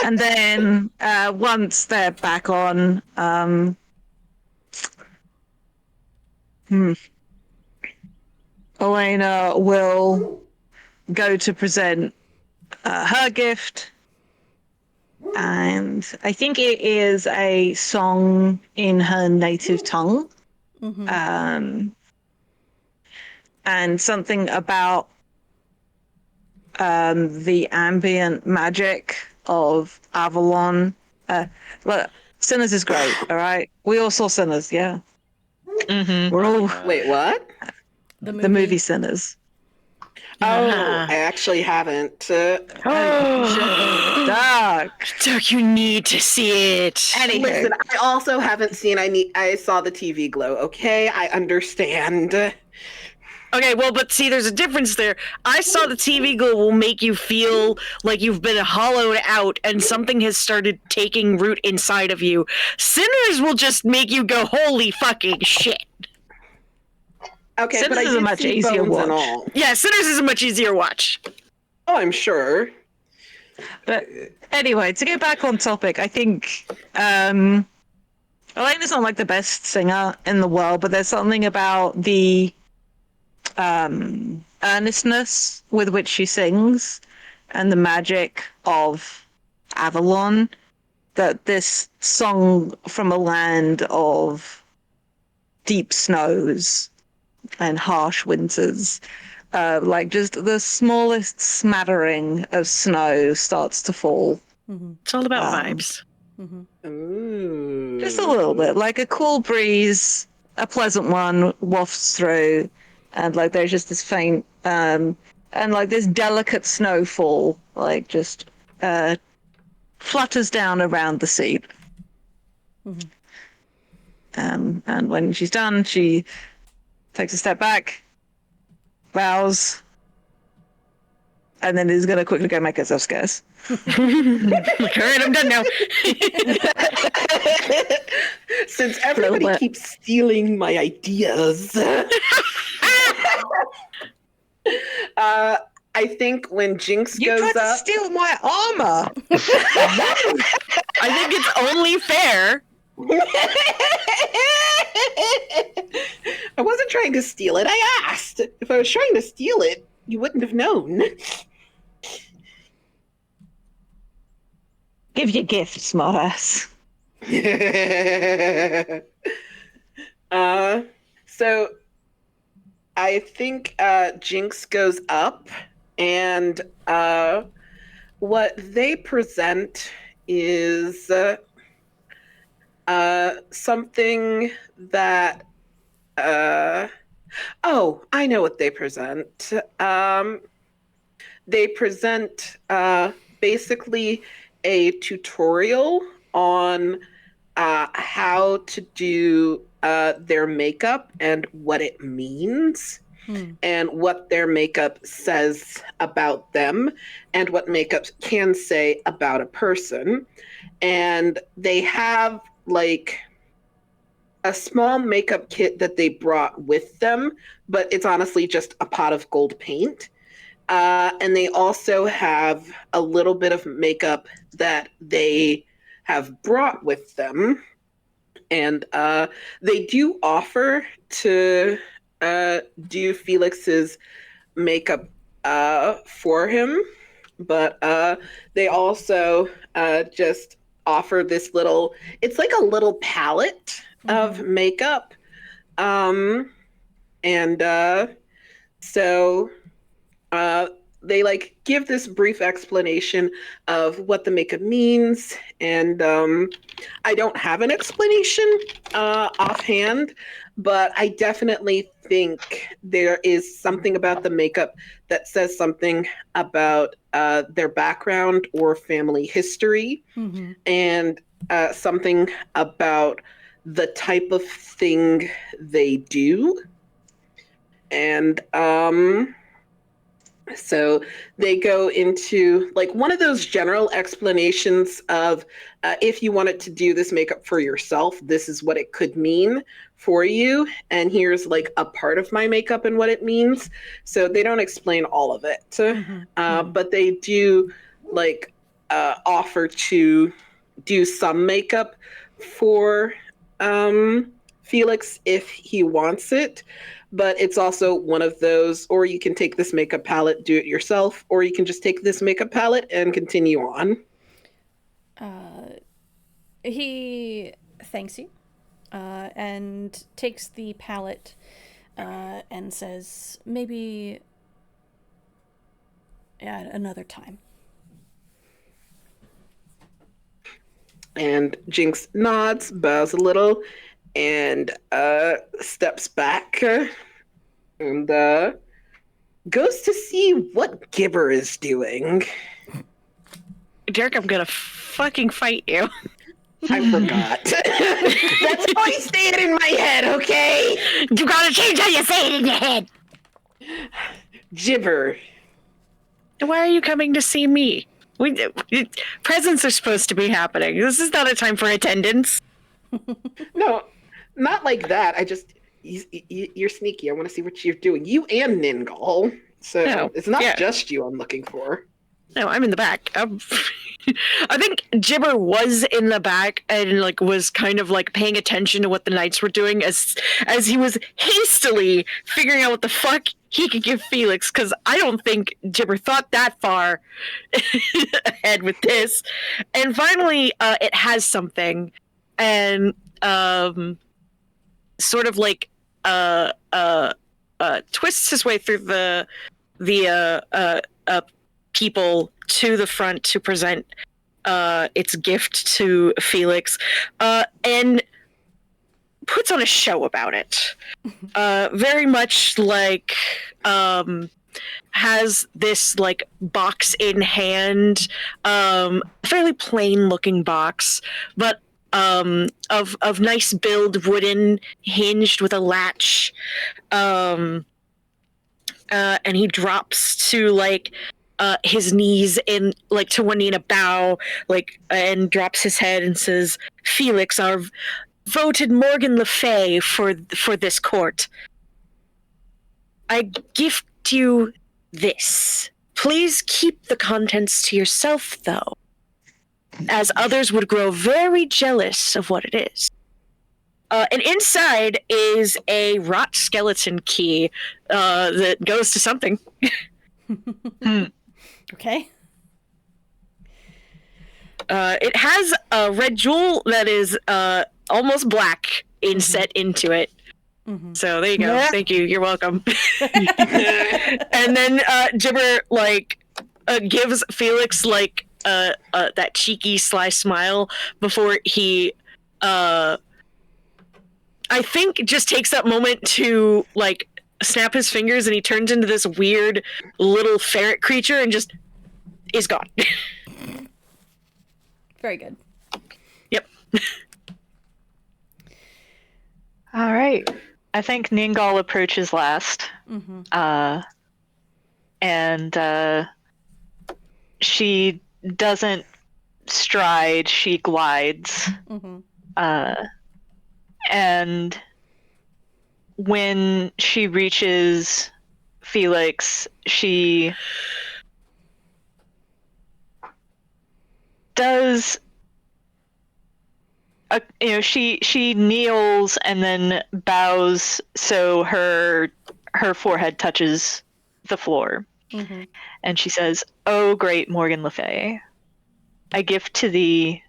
And then once they're back on, Elena will go to present her gift. And I think it is a song in her native tongue. And something about the ambient magic of Avalon. Look, Sinners is great, all right? We all saw Sinners, yeah. We're all Wait, what? the movie Sinners. Oh, I actually haven't. Dark. Dark, you need to see it. Anywho. Listen, I also haven't seen. I saw the TV glow. Okay, I understand. Okay, well, but see, there's a difference there. I saw the TV glow will make you feel like you've been hollowed out and something has started taking root inside of you. Sinners will just make you go, holy fucking shit. Okay, Sinners but I is a did much see easier bones and watch. all. Yeah, Sinners is a much easier watch. Oh, I'm sure. But anyway, to get back on topic, I think Elena's not like the best singer in the world, but there's something about the earnestness with which she sings and the magic of Avalon that this song from a land of deep snows and harsh winters, like just the smallest smattering of snow starts to fall. It's all about Um, vibes. Ooh. Just a little bit, like a cool breeze, a pleasant one wafts through, and like there's just this faint, and like this delicate snowfall, like just flutters down around the seat. And when she's done, she takes a step back, bows, and then is going to quickly go make herself scarce. Like, all right, I'm done now. Since everybody bit. keeps stealing my ideas, I think when Jinx You goes tried to up, steal my armor. I think it's only fair. I wasn't trying to steal it. I asked. If I was trying to steal it, you wouldn't have known. Give your gift, smartass. So I think Jinx goes up, and what they present is something that oh, I know what they present. They present basically a tutorial on how to do their makeup and what it means, and what their makeup says about them, and what makeup can say about a person. And they have like a small makeup kit that they brought with them, but it's honestly just a pot of gold paint. And they also have a little bit of makeup that they have brought with them. And they do offer to do Felix's makeup for him, but they also just offer this little, it's like a little palette of makeup. So they like give this brief explanation of what the makeup means, and I don't have an explanation offhand, but I definitely think there is something about the makeup that says something about their background or family history, and something about the type of thing they do. And so they go into like one of those general explanations of if you wanted to do this makeup for yourself, this is what it could mean for you. And here's like a part of my makeup and what it means. So they don't explain all of it, but they do like offer to do some makeup for Felix if he wants it. But it's also one of those, or you can take this makeup palette, do it yourself, or you can just take this makeup palette and continue on. He thanks you and takes the palette and says, maybe at another time. And Jinx nods, bows a little, and steps back and goes to see what Gibber is doing. Derek, I'm gonna fucking fight you. I forgot. That's always staying in my head, okay? You gotta change how you say it in your head. Gibber. Why are you coming to see me? Presents are supposed to be happening. This is not a time for attendance. No, not like that. You're sneaky. I want to see what you're doing. You and Ningal. So No, it's not yeah. just you I'm looking for. No, I'm in the back. I think Gibber was in the back and like was kind of like paying attention to what the knights were doing as he was hastily figuring out what the fuck he could give Felix, because I don't think Gibber thought that far ahead with this. And finally, it has something, and sort of like twists his way through the people to the front to present its gift to Felix, and puts on a show about it. Very much like has this like box in hand, fairly plain looking box, but of nice build, wooden, hinged with a latch. And he drops to like his knees in like to one knee in a bow, like, and drops his head and says, "Felix, our voted Morgan Le Fay for this court. I gift you this. Please keep the contents to yourself, though, as others would grow very jealous of what it is." And inside is a rot skeleton key that goes to something. Okay. It has a red jewel that is almost black inset into it. Mm-hmm. So there you go. Yeah. Thank you. You're welcome. And then Gibber like gives Felix like that cheeky sly smile before he I think just takes that moment to like snap his fingers, and he turns into this weird little ferret creature and just is gone. Very good. Yep. All right. I think Ningal approaches last. Mm-hmm. And she doesn't stride, she glides. Mm-hmm. And when she reaches Felix, she does she kneels and then bows so her forehead touches the floor. Mm-hmm. And she says, "Oh, great Morgan Le Fay, I gift to thee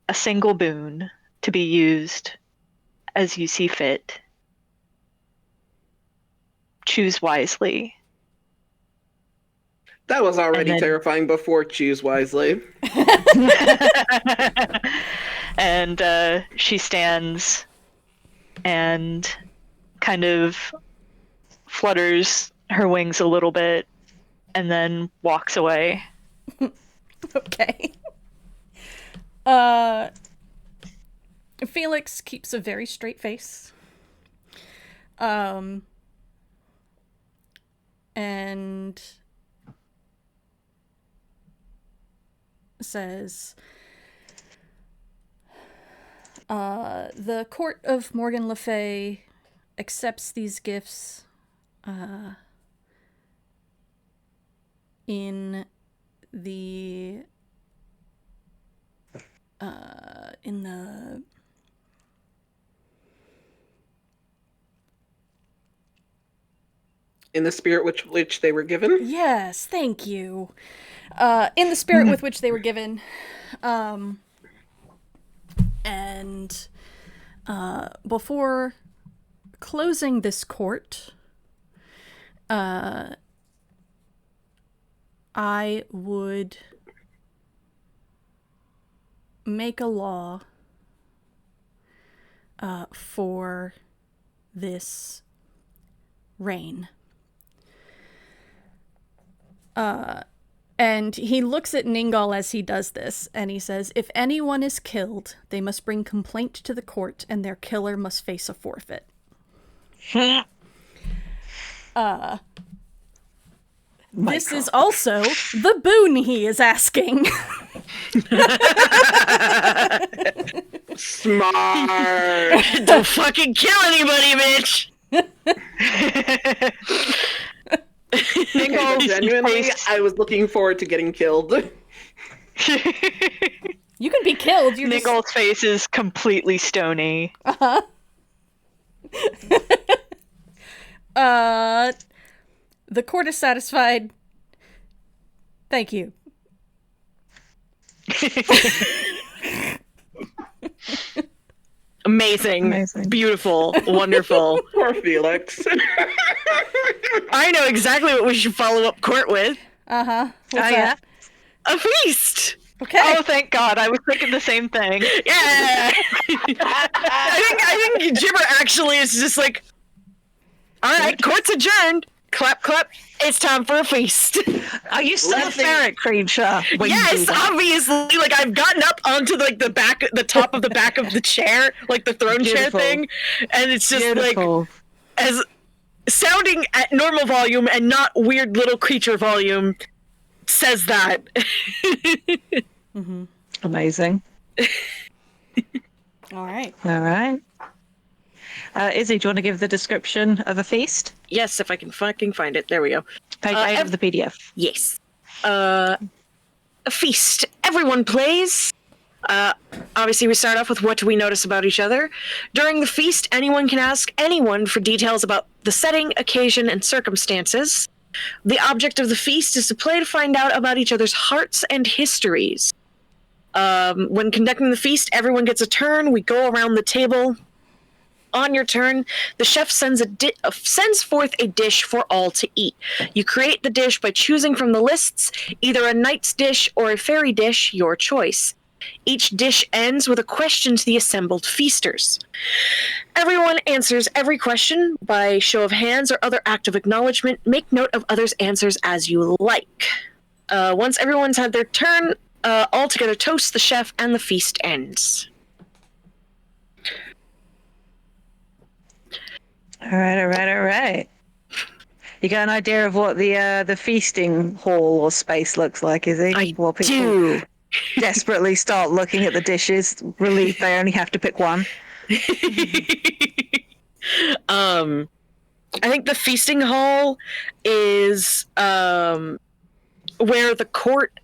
a single boon to be used as you see fit. Choose wisely." That was already then- terrifying before choose wisely. And she stands and kind of flutters her wings a little bit and then walks away. Okay. Felix keeps a very straight face. And says, the court of Morgan Le Fay accepts these gifts in the In the spirit which they were given? Yes, thank you. In the spirit with which they were given. And before closing this court, I would make a law for this reign. And he looks at Ningal as he does this, and he says, "If anyone is killed, they must bring complaint to the court, and their killer must face a forfeit." This is also the boon he is asking. Smart. Don't fucking kill anybody, bitch. Okay, genuinely, I was looking forward to getting killed. You can be killed. You're just... Ningle's face is completely stony. The court is satisfied. Thank you. Amazing. Beautiful. Wonderful. Poor Felix. I know exactly what we should follow up court with. What's yeah. that? A feast. Okay. Oh, thank God. I was thinking the same thing. Yeah. I think Gibber actually is just like, all right, court's adjourned. Clap, clap. It's time for a feast. Are you still a ferret creature? when you do Yes, that? obviously. Like, I've gotten up onto like the top of the back of the chair, like the throne Beautiful. chair thing, and it's just Beautiful. like as sounding at normal volume and not weird little creature volume says that. Amazing. All right. All right. Izzy, do you want to give the description of a feast? Yes, if I can fucking find it. There we go. Page 8 of the PDF. Yes. A feast. Everyone plays. Obviously, we start off with what do we notice about each other. During the feast, anyone can ask anyone for details about the setting, occasion, and circumstances. The object of the feast is to play to find out about each other's hearts and histories. When conducting the feast, everyone gets a turn. We go around the table. On your turn, the chef sends forth a dish for all to eat. You create the dish by choosing from the lists, either a knight's dish or a fairy dish, your choice. Each dish ends with a question to the assembled feasters. Everyone answers every question by show of hands or other act of acknowledgement. Make note of others' answers as you like. Once everyone's had their turn, all together toast the chef and the feast ends. All right. You got an idea of what the feasting hall or space looks like, is it? I While people do. desperately start looking at the dishes, relieved they only have to pick one. I think the feasting hall is where the court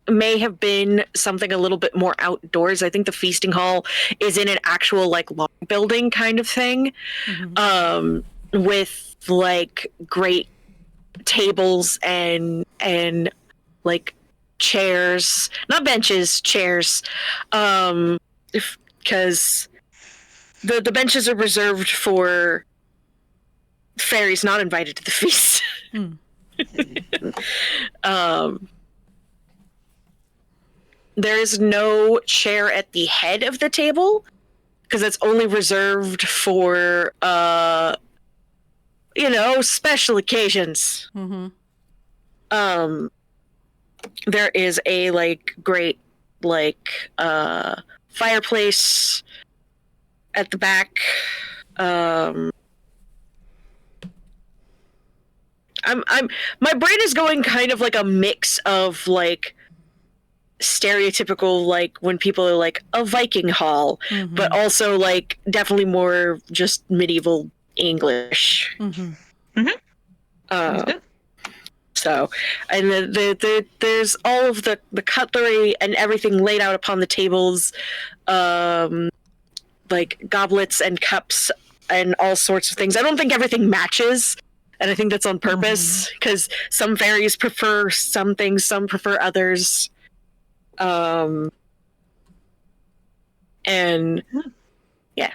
may have been something a little bit more outdoors. I think the feasting hall is in an actual like long building kind of thing, with like great tables and like chairs, not benches, chairs, because the benches are reserved for fairies not invited to the feast. There is no chair at the head of the table because it's only reserved for special occasions. There is a great fireplace at the back. My brain is going kind of like a mix of like stereotypical, like when people are like a Viking hall, but also like definitely more just medieval English. So, and there's all of the cutlery and everything laid out upon the tables, like goblets and cups and all sorts of things. I don't think everything matches, and I think that's on purpose because some fairies prefer some things, some prefer others. And yeah.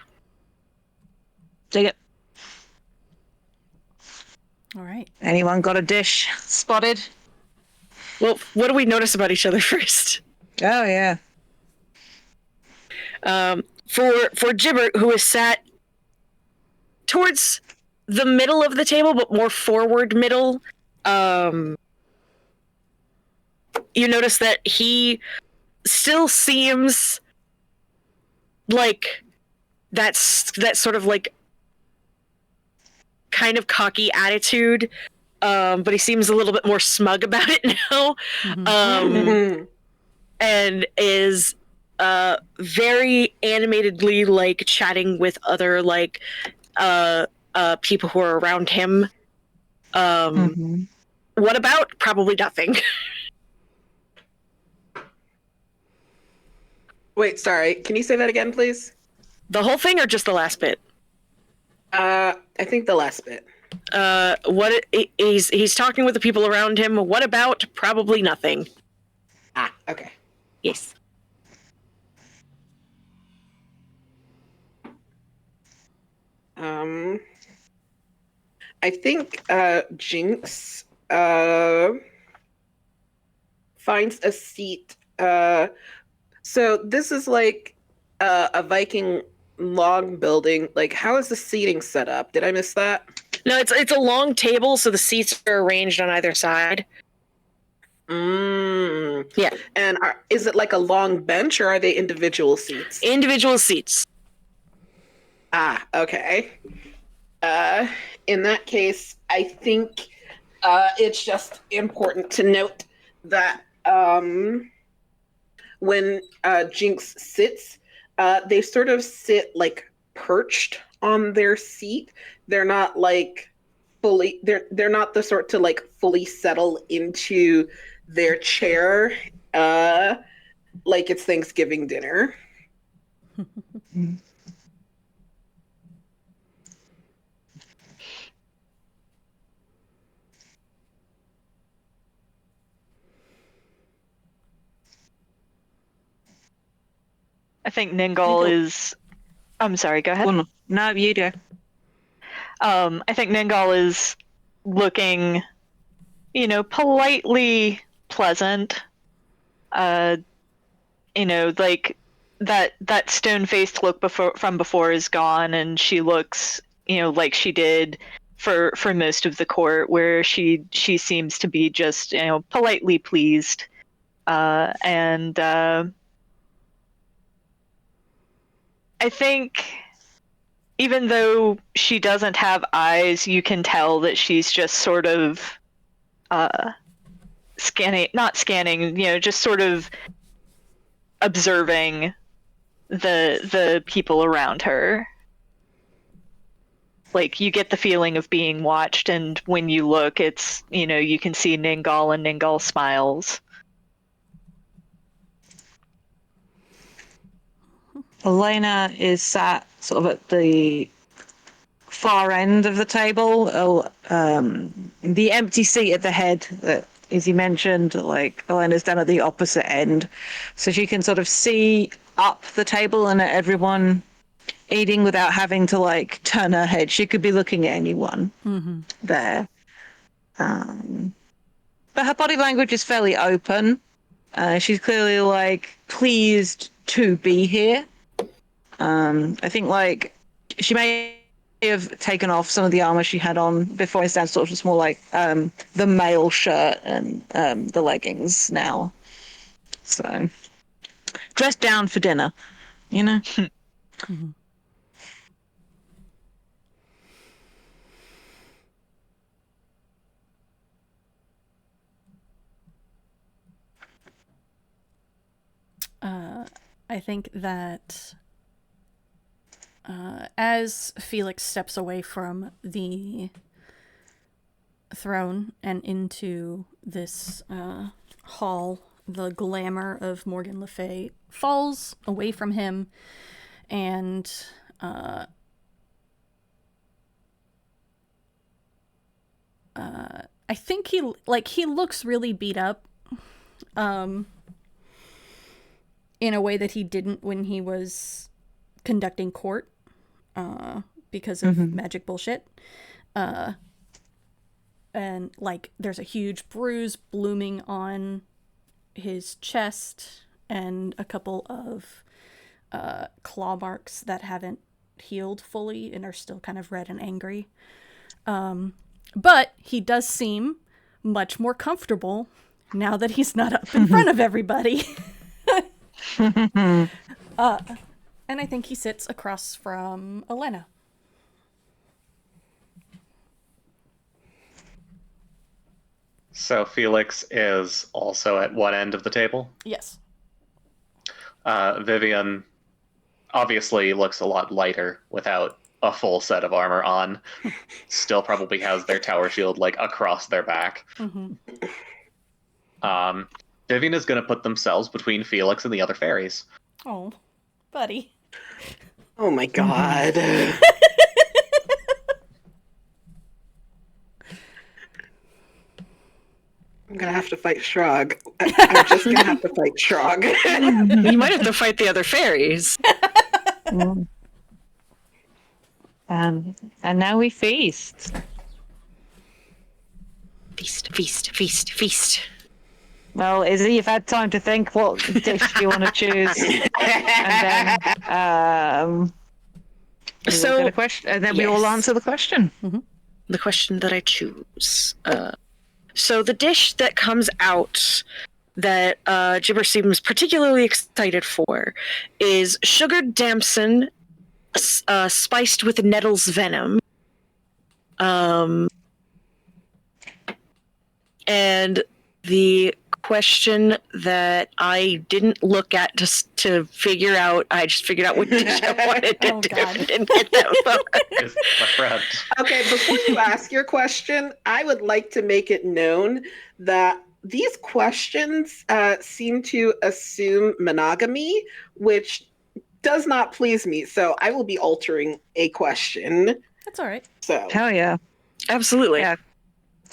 Dig it. All right. Anyone got a dish spotted? Well, what do we notice about each other first? Oh yeah. For Gibber, who is sat towards the middle of the table, but more forward middle, you notice that he still seems like that sort of like kind of cocky attitude but he seems a little bit more smug about it now. And is very animatedly like chatting with other like people who are around him. What about? Probably nothing. Wait, sorry. Can you say that again, please? The whole thing or just the last bit? I think the last bit. He's talking with the people around him. What about? Probably nothing. Ah, okay. Yes. I think Jinx finds a seat. So this is like a Viking log building. Like, how is the seating set up? Did I miss that? No, it's a long table, so the seats are arranged on either side. Yeah. And is it like a long bench, or are they individual seats? Individual seats. Ah, okay. In that case, I think it's just important to note that when Jinx sits, they sort of sit like perched on their seat. They're not like fully. They're not the sort to like fully settle into their chair like it's Thanksgiving dinner. I think Ningal is. I'm sorry. Go ahead. Well, no, you do. I think Ningal is looking, politely pleasant. Like that stone-faced look from before is gone, and she looks, like she did for most of the court, where she seems to be just, politely pleased, and I think even though she doesn't have eyes, you can tell that she's just sort of not scanning, just sort of observing the people around her. Like, you get the feeling of being watched, and when you look, it's, you can see Ningal, and Ningal smiles. Elena is sat sort of at the far end of the table, the empty seat at the head that Izzy mentioned. Like, Elena's down at the opposite end, so she can sort of see up the table and at everyone eating without having to like turn her head. She could be looking at anyone there. But her body language is fairly open. She's clearly like pleased to be here. I think like she may have taken off some of the armor she had on before. It's down sort of just more like the male shirt and the leggings now. So dressed down for dinner, I think that as Felix steps away from the throne and into this hall, the glamour of Morgan Le Fay falls away from him, and I think he looks really beat up, in a way that he didn't when he was conducting court, because of magic bullshit. And like there's a huge bruise blooming on his chest and a couple of claw marks that haven't healed fully and are still kind of red and angry. But he does seem much more comfortable now that he's not up in front of everybody. And I think he sits across from Elena. So Felix is also at one end of the table. Yes. Vivian obviously looks a lot lighter without a full set of armor on. Still probably has their tower shield like across their back. Mm-hmm. Vivian is going to put themselves between Felix and the other fairies. Oh, buddy. Oh my god. I'm gonna have to fight Shrug. I'm just gonna have to fight Shrug. You might have to fight the other fairies. And now we feast. Feast, feast, feast, feast. Well, Izzy, you've had time to think what dish you want to choose, and then So- we'll get a question, and then we all yes. answer the question. The question that I choose. So the dish that comes out that Gibber seems particularly excited for is sugared damson spiced with nettle's venom. And the question that I didn't look at just to figure out, I just figured out what dish I wanted to Oh, do. God. Didn't get that far. Is my friend. Okay, before you ask your question, I would like to make it known that these questions seem to assume monogamy, which does not please me. So I will be altering a question. That's all right. So Hell yeah! Absolutely. Yeah.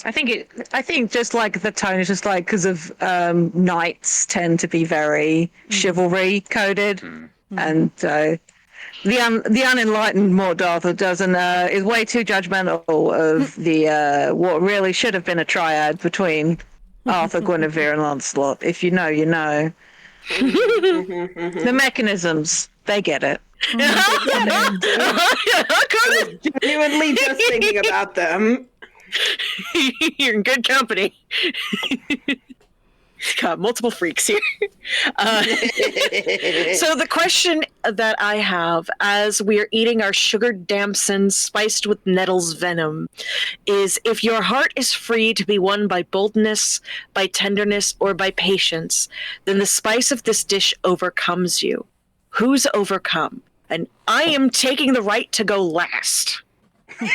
I think just like the tone is just like because of knights tend to be very chivalry coded, and the unenlightened Mort Arthur doesn't is way too judgmental of the what really should have been a triad between Arthur, Guinevere, and Lancelot. If you know, you know. The mechanisms, they get it. genuinely just thinking about them. You're in good company. Got multiple freaks here. So the question that I have as we're eating our sugared damson spiced with nettle's venom is, if your heart is free to be won by boldness, by tenderness, or by patience, then the spice of this dish overcomes you. Who's overcome? And I am taking the right to go last. You're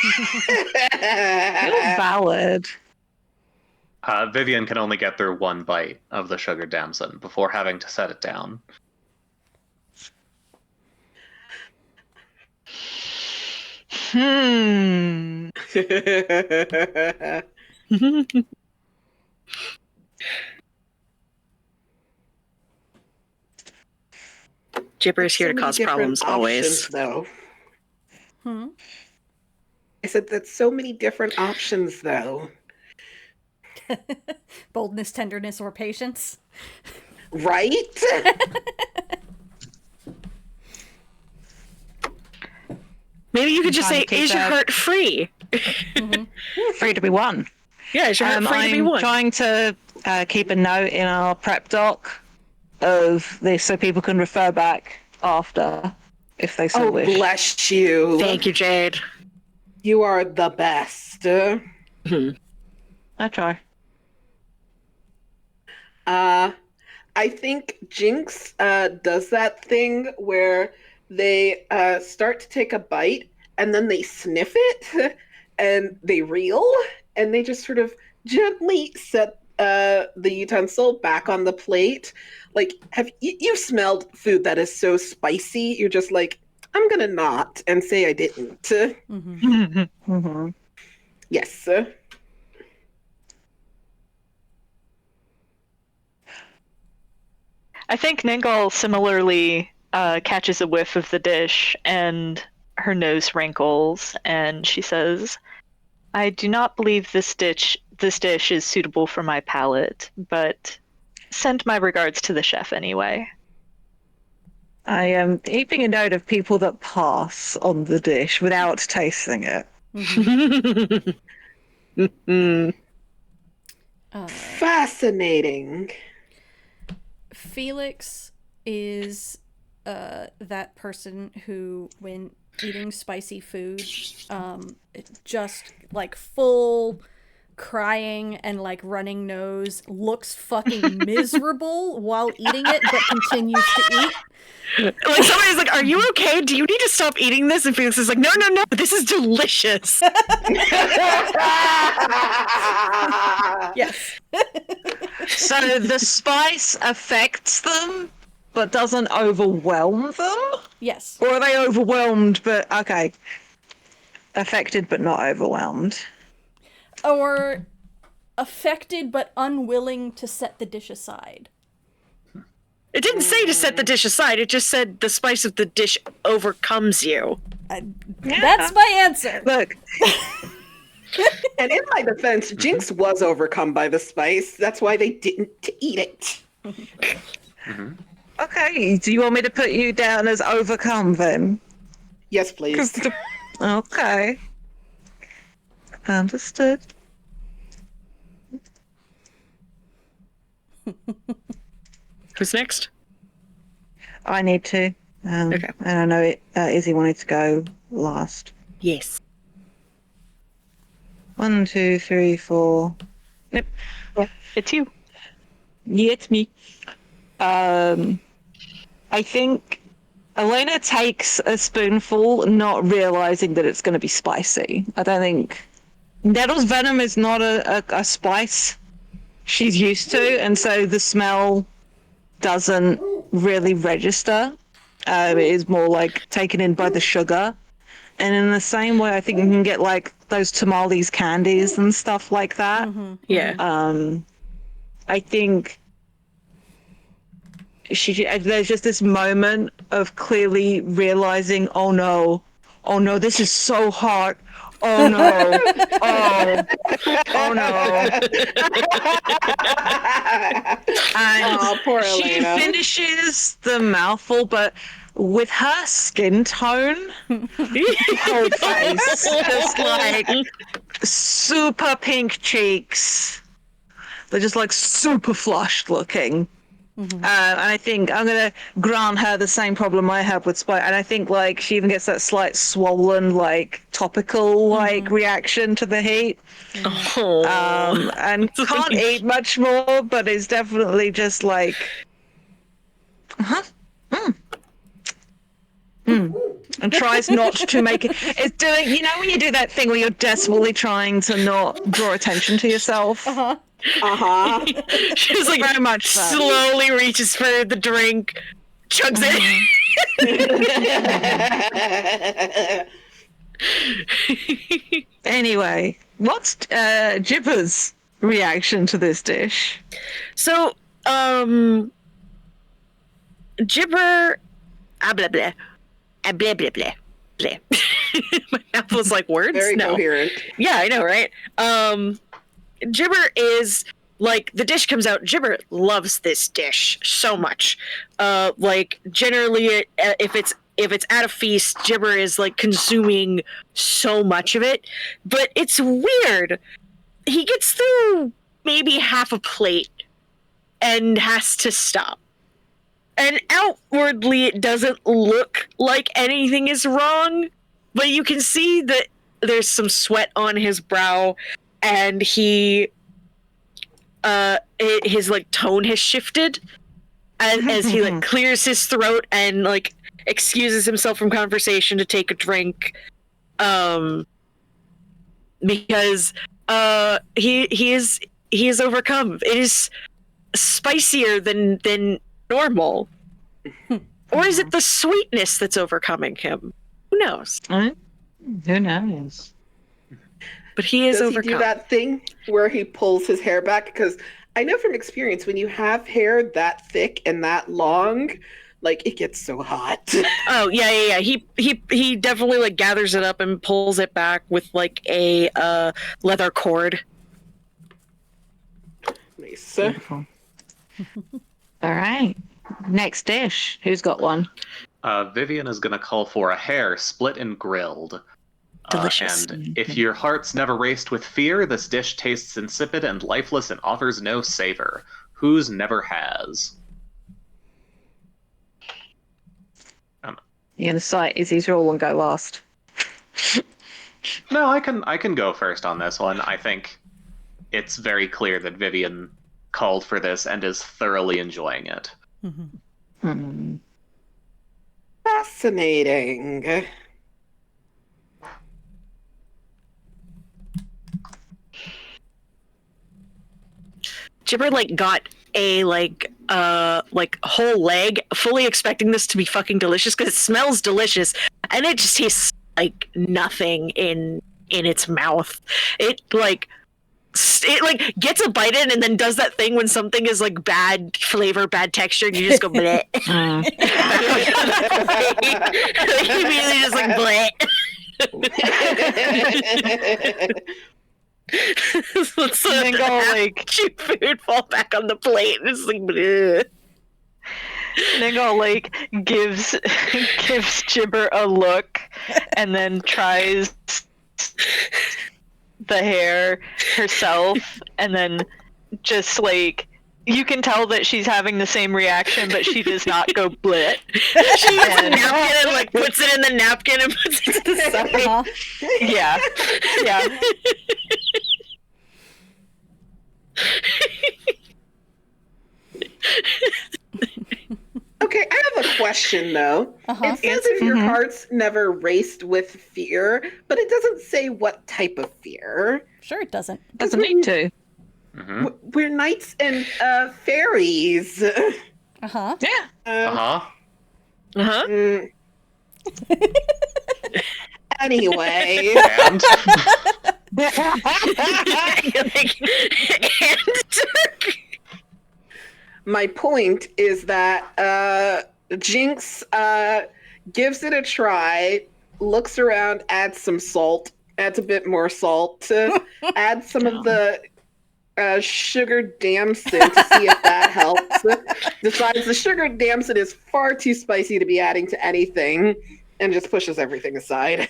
valid. Vivian can only get through one bite of the sugar damson before having to set it down. Gibber is here So to many cause different problems always. options, though. Hmm? I said that's so many different options, though. Boldness, tenderness, or patience. Right? Maybe you could just trying say, to keep is your that- heart free? Free to be won. Yeah, is your heart free to be I'm won? trying to keep a note in our prep doc of this so people can refer back after if they so Oh, wish. bless you. Thank you, Jade. You are the best. I try. I think Jinx does that thing where they start to take a bite and then they sniff it and they reel and they just sort of gently set the utensil back on the plate. Like, have you smelled food that is so spicy? You're just like, I'm gonna not and say I didn't. Mm-hmm. Mm-hmm. Yes. I think Ningal similarly catches a whiff of the dish and her nose wrinkles and she says, I do not believe this dish is suitable for my palate, but send my regards to the chef anyway. I am keeping a note of people that pass on the dish without tasting it. Fascinating. Felix is that person who, when eating spicy food, just like full crying and like running nose, looks fucking miserable while eating it, but continues to eat. Like somebody's like, "Are you okay? Do you need to stop eating this?" And Felix is like, "No, this is delicious." Yes. So the spice affects them, but doesn't overwhelm them? Yes. Or are they overwhelmed, but okay. Affected but not overwhelmed. Or affected but unwilling to set the dish aside. It didn't say to set the dish aside. It just said the spice of the dish overcomes you. That's my answer. Look, And in my defense, Jinx was overcome by the spice. That's why they didn't eat it. okay, do you want me to put you down as overcome then? Yes, please. Okay. Understood. Who's next? I need to. Okay. And I know Izzy wanted to go last. Yes. 1, 2, 3, 4. Yep. It's you. Yeah, it's me. I think Elena takes a spoonful, not realizing that it's going to be spicy. I don't think Nettle's venom is not a spice she's used to, and so the smell doesn't really register. It is more like taken in by the sugar. And in the same way, I think you can get like those tamales candies and stuff like that. Yeah. I think there's just this moment of clearly realizing, oh no, this is so hot. Oh no, oh no. And Aw, poor she Elena. finishes the mouthful, but with her skin tone, whole face, just like super pink cheeks. They're just like super flushed looking. And I think I'm going to grant her the same problem I have with Spike. And I think like she even gets that slight swollen, like topical like reaction to the heat. Oh. And can't eat much more, but is definitely just like, and tries not to make it. It's doing, you know, when you do that thing where you're desperately trying to not draw attention to yourself. She's like Very much so. slowly reaches for the drink, chugs it. Anyway, what's Jibber's reaction to this dish? So, Gibber, blah blah, blah blah blah. My mouth was like words. Very no. coherent. Yeah, I know, right? Gibber is like the dish comes out. Gibber loves this dish so much. Like generally, if it's at a feast, Gibber is like consuming so much of it. But it's weird. He gets through maybe half a plate and has to stop. And outwardly, it doesn't look like anything is wrong, but you can see that there's some sweat on his brow, and his like tone has shifted as he like clears his throat and like excuses himself from conversation to take a drink, because he is overcome. It is spicier than normal. Or is it the sweetness that's overcoming him? Who knows? Who knows? But he is Does overcome. he do that thing where he pulls his hair back? Because I know from experience, when you have hair that thick and that long, like it gets so hot. Oh yeah. He definitely like gathers it up and pulls it back with like a leather cord. Nice. Beautiful. All right. Next dish. Who's got one? Vivian is going to call for a hare split and grilled. Delicious. And if your heart's never raced with fear, this dish tastes insipid and lifeless and offers no savor. Whose never has? You're gonna cite Izzy's rule and go last. No, I can go first on this one. I think it's very clear that Vivian called for this and is thoroughly enjoying it. Hmm. Fascinating. Jibber got a whole leg, fully expecting this to be fucking delicious because it smells delicious, and it just tastes like nothing in its mouth. It gets a bite in and then does that thing when something is bad flavor, bad texture, and you just go bleh. Immediately just bleh. So then go cheap food fall back on the plate. It's bleh. Ningle gives Jibber a look and then tries the hair herself, and then just you can tell that she's having the same reaction, but she does not go blit. She gets a napkin and puts it in the napkin and puts it to the side. Yeah. Okay, I have a question though. It says if your heart's never raced with fear, but it doesn't say what type of fear. Sure, it doesn't. Doesn't need to. We're knights and fairies. Uh-huh. Yeah. Anyway. And My point is that Jinx gives it a try, looks around, adds some salt, adds a bit more salt, adds some of the sugar damson to see if that helps. Decides the sugar damson is far too spicy to be adding to anything, and just pushes everything aside.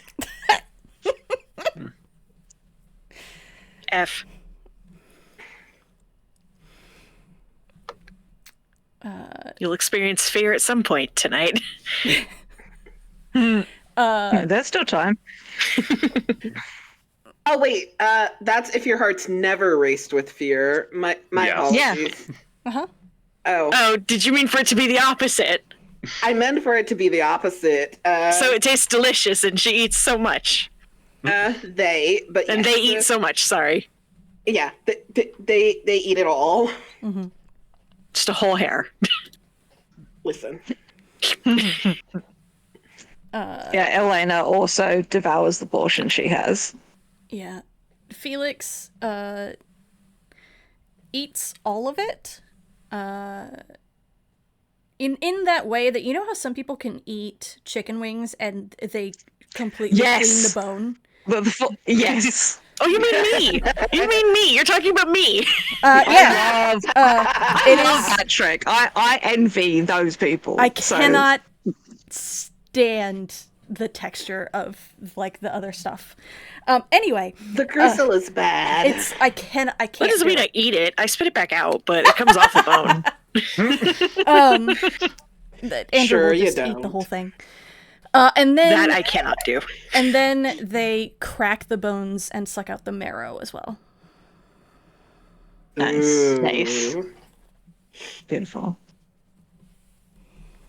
F. You'll experience fear at some point tonight. There's still time. Oh wait, that's if your heart's never raced with fear. My apologies. Uh-huh. Oh, did you mean for it to be the opposite? I meant for it to be the opposite. So it tastes delicious, and she eats so much. They eat so much. Sorry. Yeah, they eat it all. Mm-hmm. Just a whole hair. Listen. Yeah, Elena also devours the portion she has. Yeah. Felix eats all of it. In that way that, you know how some people can eat chicken wings and they completely clean the bone? But yes. Oh, you mean me? You mean me? You're talking about me. Yeah. I love that trick. I envy those people. I cannot stand the texture of the other stuff. Anyway, the gristle is bad. I can't. That doesn't mean I eat it. I spit it back out, but it comes off the bone. Andrew will just eat the whole thing. And then that I cannot do. And then they crack the bones and suck out the marrow as well. Nice. Beautiful.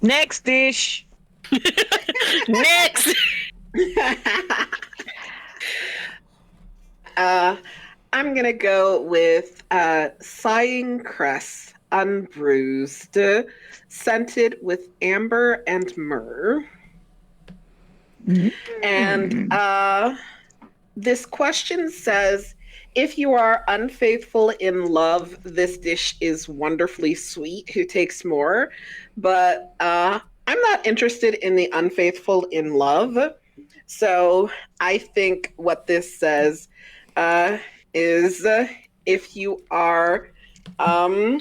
Next dish. Next. I'm gonna go with sighing cress, unbruised, scented with amber and myrrh. And this question says, if you are unfaithful in love, this dish is wonderfully sweet. Who takes more? But I'm not interested in the unfaithful in love. So I think what this says is if you are now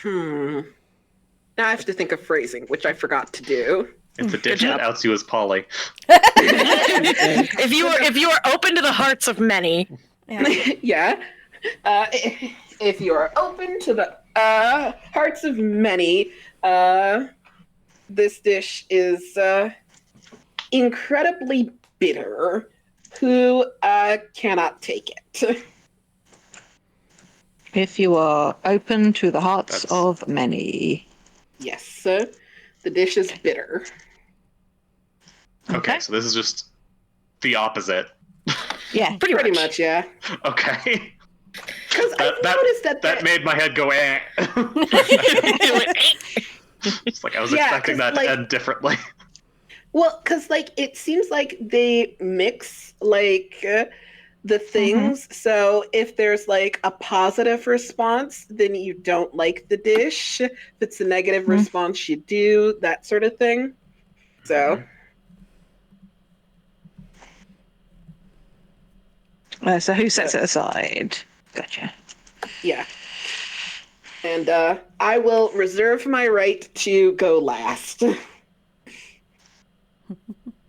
I have to think of phrasing, which I forgot to do. It's a dish that outs you as Polly. If you are open to the hearts of many. Yeah. If you are open to the hearts of many, this dish is incredibly bitter. who cannot take it. If you are open to the hearts That's- of many. Yes, the dish is bitter. Okay, so this is just the opposite. Yeah. Pretty much, yeah. Okay. Because I've noticed that made my head go eh. It's like I was expecting that to end differently. Well, because it seems like they mix the things. So if there's a positive response, then you don't like the dish. If it's a negative response, you do, that sort of thing. So. So who sets it aside? Gotcha. Yeah. And I will reserve my right to go last.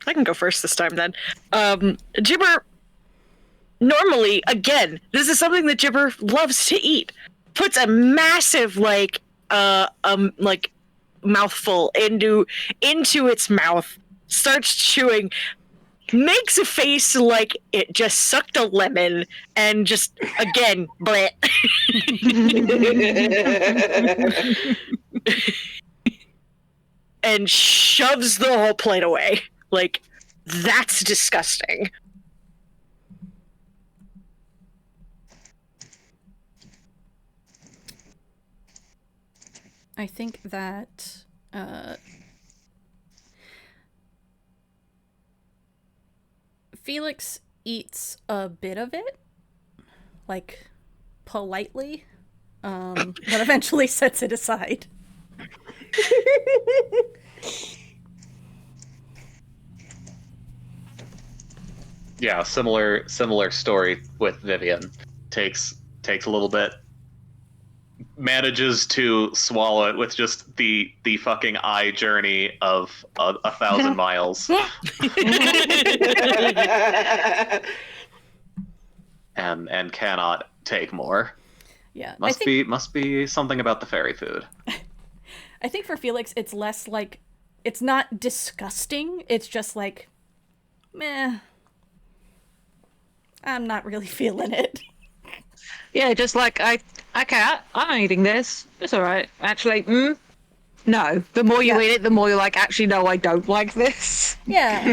I can go first this time then. Gibber, normally, again, this is something that Gibber loves to eat. Puts a massive mouthful into its mouth, starts chewing, makes a face like it just sucked a lemon, and just again, bleh. And shoves the whole plate away. Like, that's disgusting. I think that Felix eats a bit of it, politely, but eventually sets it aside. Yeah, similar story with Vivian. Takes a little bit, manages to swallow it with just the fucking eye journey of 1,000 miles, and cannot take more. Yeah, Must be something about the fairy food. I think for Felix, it's less it's not disgusting. It's just meh. I'm not really feeling it. Yeah, just I'm eating this. It's all right. Actually, no. The more you eat it, the more you're like, actually, no, I don't like this. Yeah.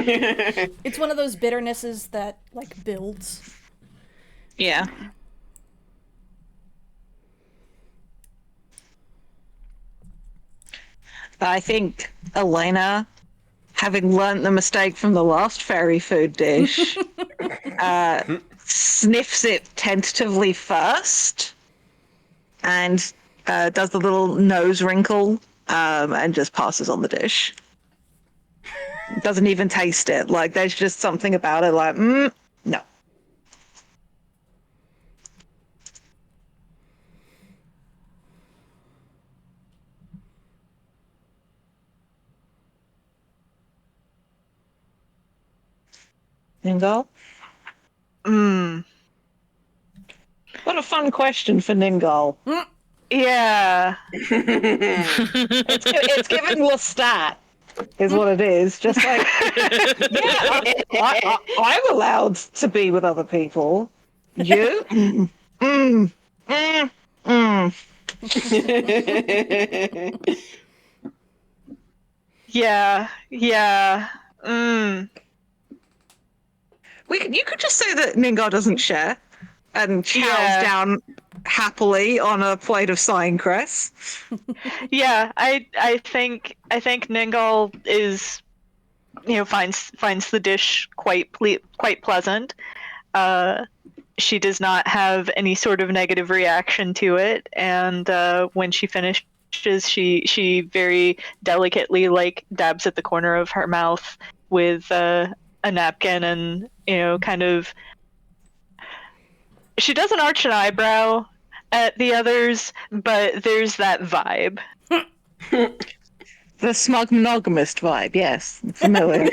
It's one of those bitternesses that builds. Yeah. But I think Elena, having learnt the mistake from the last fairy food dish, sniffs it tentatively first and does the little nose wrinkle and just passes on the dish. Doesn't even taste it. There's just something about it no. Ningal? What a fun question for Ningal. Yeah. It's giving Lestat, is what it is. Just I'm allowed to be with other people. You? Yeah. You could just say that Ningal doesn't share and chows down happily on a plate of sign cress. Yeah, I think Ningal is, finds the dish quite pleasant. She does not have any sort of negative reaction to it, and when she finishes, she very delicately dabs at the corner of her mouth with a napkin, and kind of. She doesn't arch an eyebrow at the others, but there's that vibe. The smug monogamist vibe, yes. Familiar.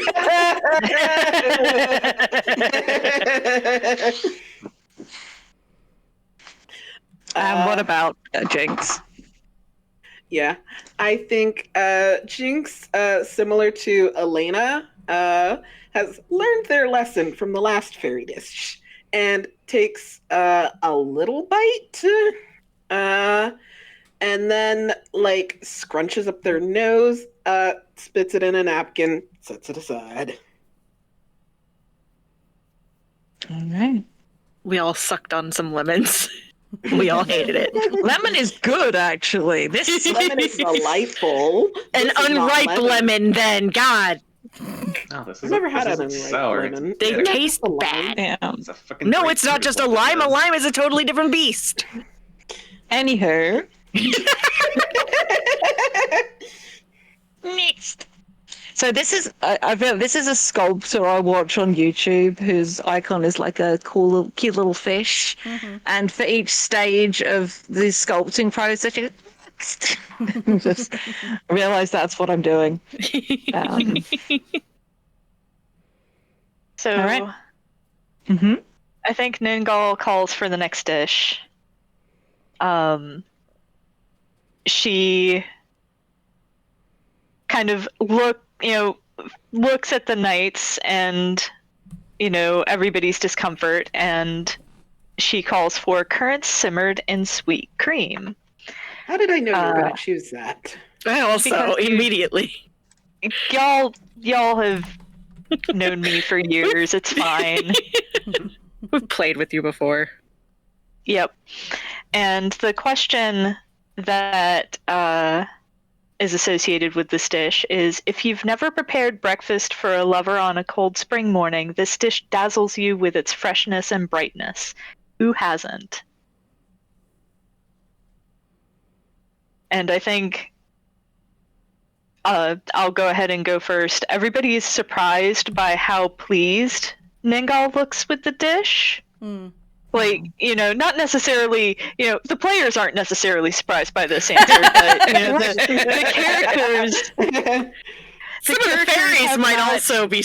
And what about Jinx? Yeah, I think Jinx, similar to Elena, has learned their lesson from the last fairy dish and takes a little bite, and then like scrunches up their nose, spits it in a napkin, sets it aside. All right. We all sucked on some lemons. We all hated it. Lemon is good, actually. This Lemon is delightful. An This is not unripe lemon, then. God, Oh, this I've is never this had an isn't unripe sour. lemon. they Isn't that taste just a lime? bad. Yeah. It's a fucking No, it's not grapefruit just is a what lime. this A is. lime is a totally different beast. Anywho. Next. So this is this is a sculptor I watch on YouTube whose icon is like a cool, cute little fish, and for each stage of the sculpting process, you just realize that's what I'm doing. So All right. Mm-hmm. I think Ningal calls for the next dish. She kind of looks at the knights and, everybody's discomfort, and she calls for currants simmered in sweet cream. How did I know you were going to choose that? I also Because you- immediately. Y'all have known me for years. It's fine. We've played with you before. Yep. And the question that is associated with this dish is, if you've never prepared breakfast for a lover on a cold spring morning, this dish dazzles you with its freshness and brightness. Who hasn't? And I think I'll go ahead and go first. Everybody is surprised by how pleased Ningal looks with the dish. Like, not necessarily, the players aren't necessarily surprised by this answer, but, the characters... Some of the fairies have might not- also be.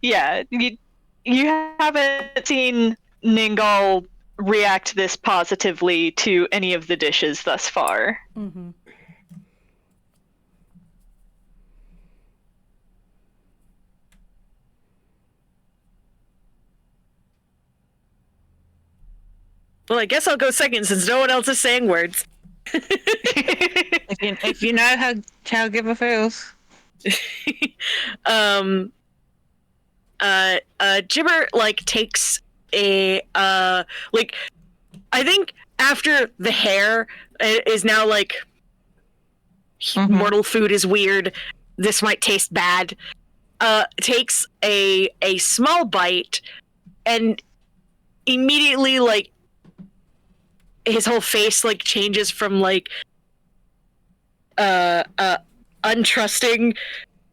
Yeah, you haven't seen Ningal react this positively to any of the dishes thus far. Mm-hmm. Well, I guess I'll go second since no one else is saying words. If you know how Chowgiver feels. Gibber takes a I think after the hair is now mortal food is weird, this might taste bad, takes a small bite and immediately his whole face changes from untrusting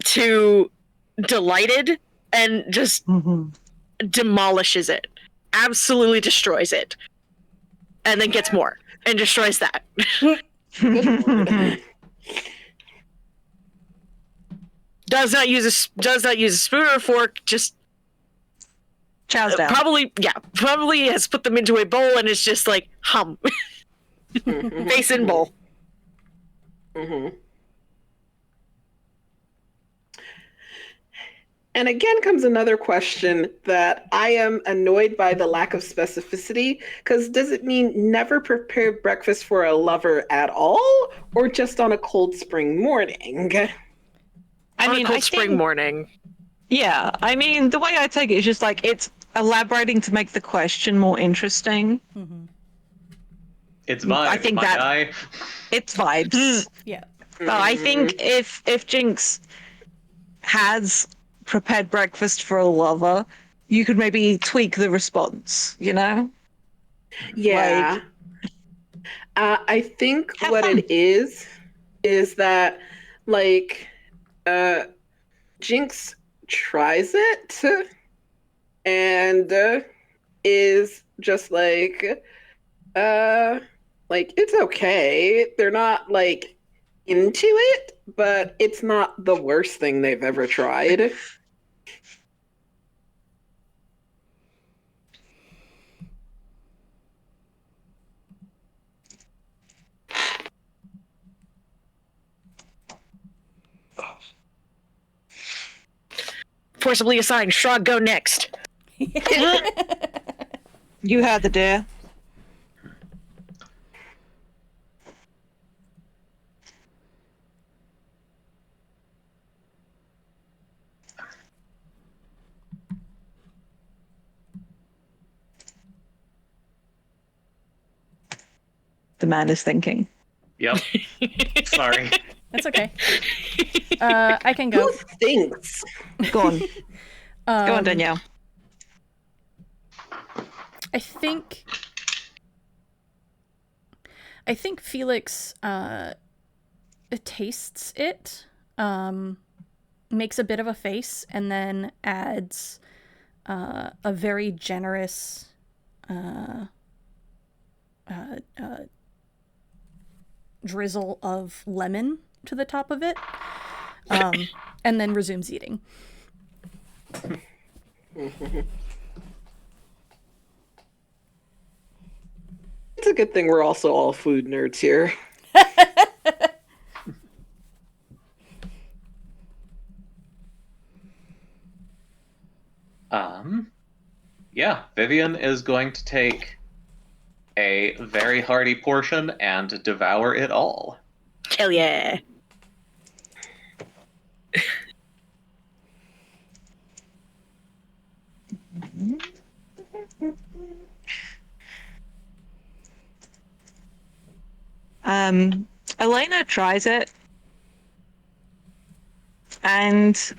to delighted and just demolishes it, absolutely destroys it, and then gets more and destroys that. Good lord. does not use a spoon or a fork, just Chow's down. probably has put them into a bowl and is just hum. Face in bowl. Mm-hmm. And again comes another question that I am annoyed by the lack of specificity, because does it mean never prepare breakfast for a lover at all, or just on a cold spring morning? On a cold spring morning. Yeah, I mean, the way I take it is just it's elaborating to make the question more interesting. Mm-hmm. It's vibes, I think my that- guy. It's vibes. Yeah. But I think if Jinx has prepared breakfast for a lover, you could maybe tweak the response, Yeah. I think Have what fun. it is that Jinx tries it and is just it's okay. They're not into it, but it's not the worst thing they've ever tried. Forcibly assigned. Shrog, go next. You heard the deer. The man is thinking. Yep. Sorry. That's okay. I can go. Who thinks? Go on. Go on, Danielle. I think Felix tastes it, makes a bit of a face, and then adds a very generous drizzle of lemon to the top of it, and then resumes eating. It's a good thing we're also all food nerds here. Yeah, Vivian is going to take a very hearty portion and devour it all. Hell yeah. Elena tries it and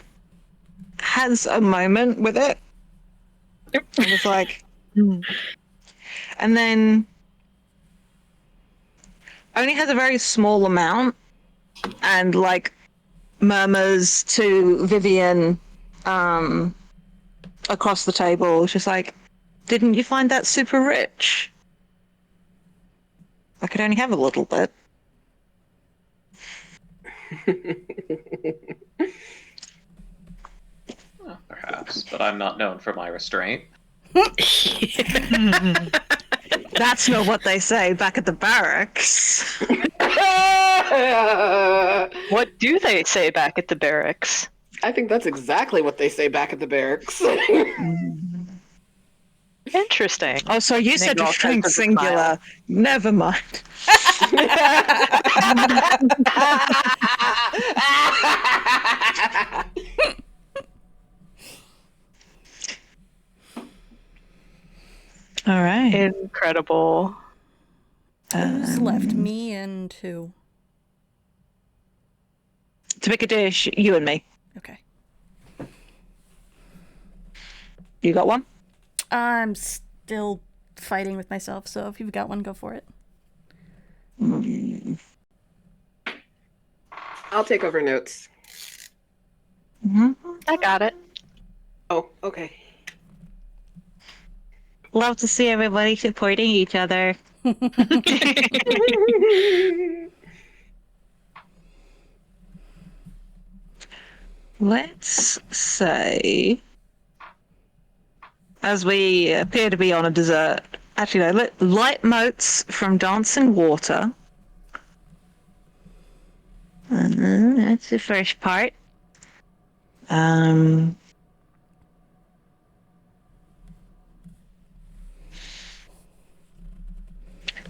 has a moment with it. And it's like, and then only has a very small amount and like murmurs to Vivian across the table. She's like, didn't you find that super rich? I could only have a little bit. Well, perhaps, but I'm not known for my restraint. That's not what they say back at the barracks. What do they say back at the barracks? I think that's exactly what they say back at the barracks. Interesting. Oh, so you said Maybe I'll restraint take the singular. Never mind. All right. Incredible. Who's left? Me and who? To make a dish, you and me. Okay. You got one? I'm still fighting with myself, so if you've got one, go for it. I'll take over notes. I got it. Oh, okay. Love to see everybody supporting each other. Let's say, as we appear to be on a dessert, actually, no, light motes from dancing water. That's the first part.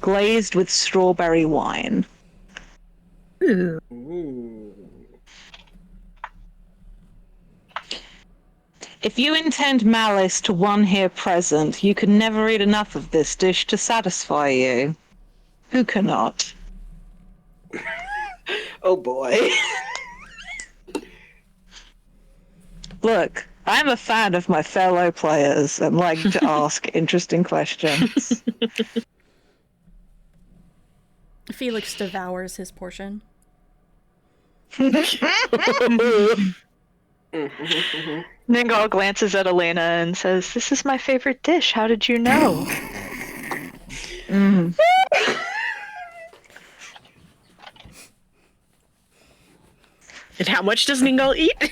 Glazed with strawberry wine. Ooh. If you intend malice to one here present, you can never eat enough of this dish to satisfy you. Who cannot? Oh boy. Look, I'm a fan of my fellow players and like to ask interesting questions. Felix devours his portion. Ningal glances at Elena and says, "This is my favorite dish. How did you know?" And how much does Ningal eat?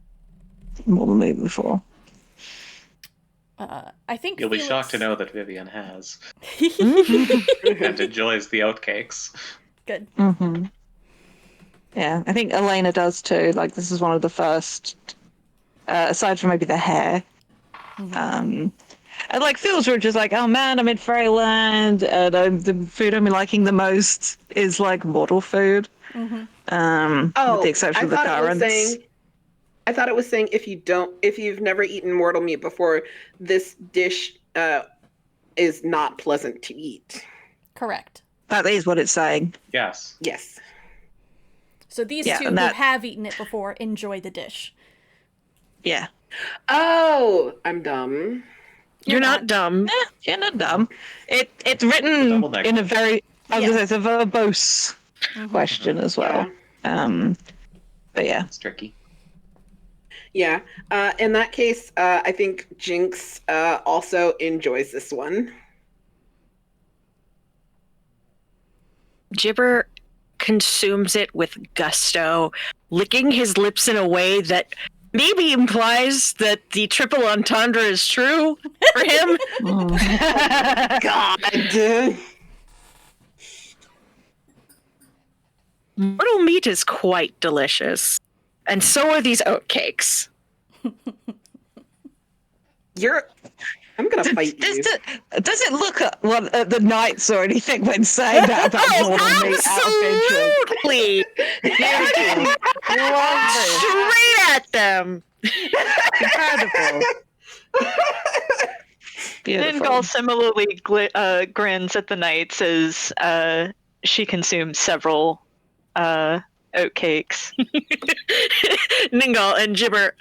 mortal meat before. I think You'll be Felix... shocked to know that Vivian has, Mm-hmm. and enjoys the oatcakes. Good. Mm-hmm. Yeah, I think Elena does too. Like, this is one of the first, aside from maybe the hair. And like feels were just like, oh man, I'm in Fairyland, and the food I'm liking the most is like mortal food. With the exception of the currants. I thought it was saying if you've never eaten mortal meat before, this dish is not pleasant to eat. Correct. That is what it's saying. Yes. Yes. So these Yeah, two and who that- have eaten it before enjoy the dish. Yeah. Oh, I'm dumb. You're not dumb. You're not dumb. It's The written double negative. in a very, I was Yeah. gonna say, it's a verbose question as well. But yeah. It's tricky. Yeah. In that case, I think Jinx also enjoys this one. Gibber consumes it with gusto, licking his lips in a way that maybe implies that the triple entendre is true for him. God. Mortal meat is quite delicious. And so are these oatcakes. I'm gonna fight you. Does it look at the knights or anything when saying that about mortal meat out of interest? Absolutely! Straight at them! Incredible. Beautiful. Ningal similarly grins at the knights as she consumes several oatcakes. Ningal and Gibber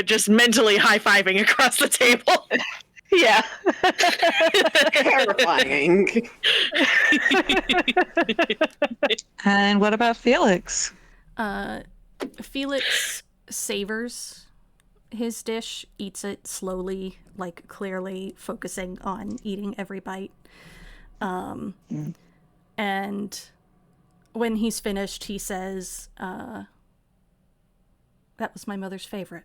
just mentally high-fiving across the table. Yeah. Terrifying. And what about Felix? Felix savors his dish, eats it slowly, like clearly focusing on eating every bite. And when he's finished, he says, that was my mother's favorite.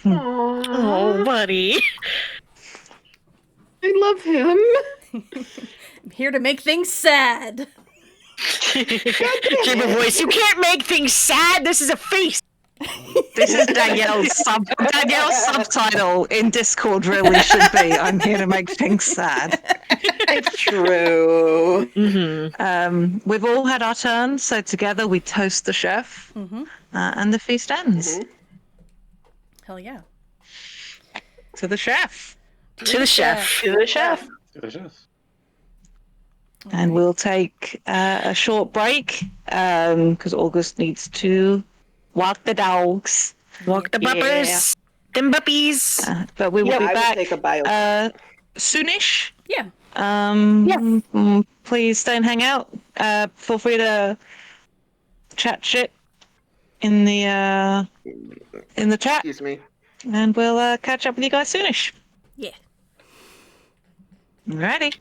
Oh, buddy. I love him. I'm here to make things sad. Gibber voice, you can't make things sad. This is a feast. This is Danielle's subtitle in Discord really should be, I'm here to make things sad. It's true. We've all had our turns, so together we toast the chef, and the feast ends. Hell yeah. To the chef. To the chef. To the chef. Delicious. And we'll take a short break, because August needs to walk the dogs. Walk the buppers. Them buppies. But we will Yeah, be I will back take a bio. soonish. Yeah. Please stay and hang out. Feel free to chat shit in the chat, Excuse me. and we'll catch up with you guys soonish. Yeah. Alrighty.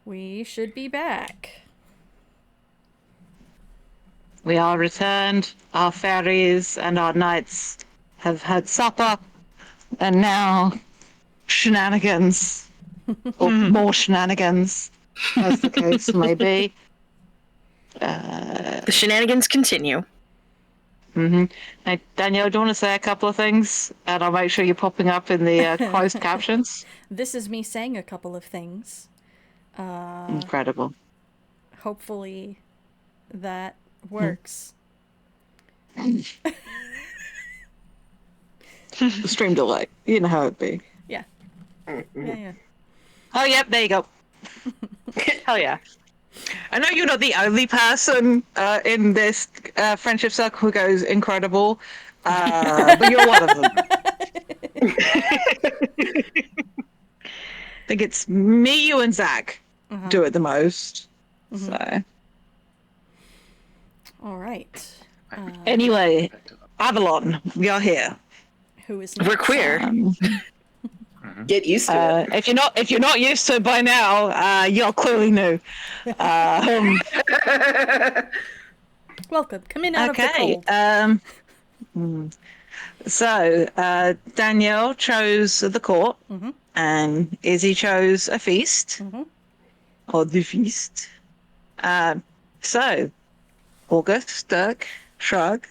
We should be back. We are returned. Our fairies and our knights have had supper, and now shenanigans, or more shenanigans, as the case may be. The shenanigans continue. Hey, Danielle, do you want to say a couple of things? And I'll make sure you're popping up in the closed captions. This is me saying a couple of things. Incredible. Hopefully that works. Stream delay. You know how it'd be. Yeah. Yeah. Oh, yep, there you go. Hell yeah. I know you're not the only person in this friendship circle who goes incredible, but you're one of them. I think it's me, you, and Zach do it the most. So All right. anyway, Avalon, we are here. Who is We're next? queer. Get used to it. If you're not used to it by now, you're clearly new. Welcome. Come in out of the Okay. cold. So Danielle chose the court, and Izzy chose a feast, or the feast. So, August, Dirk, Shrug.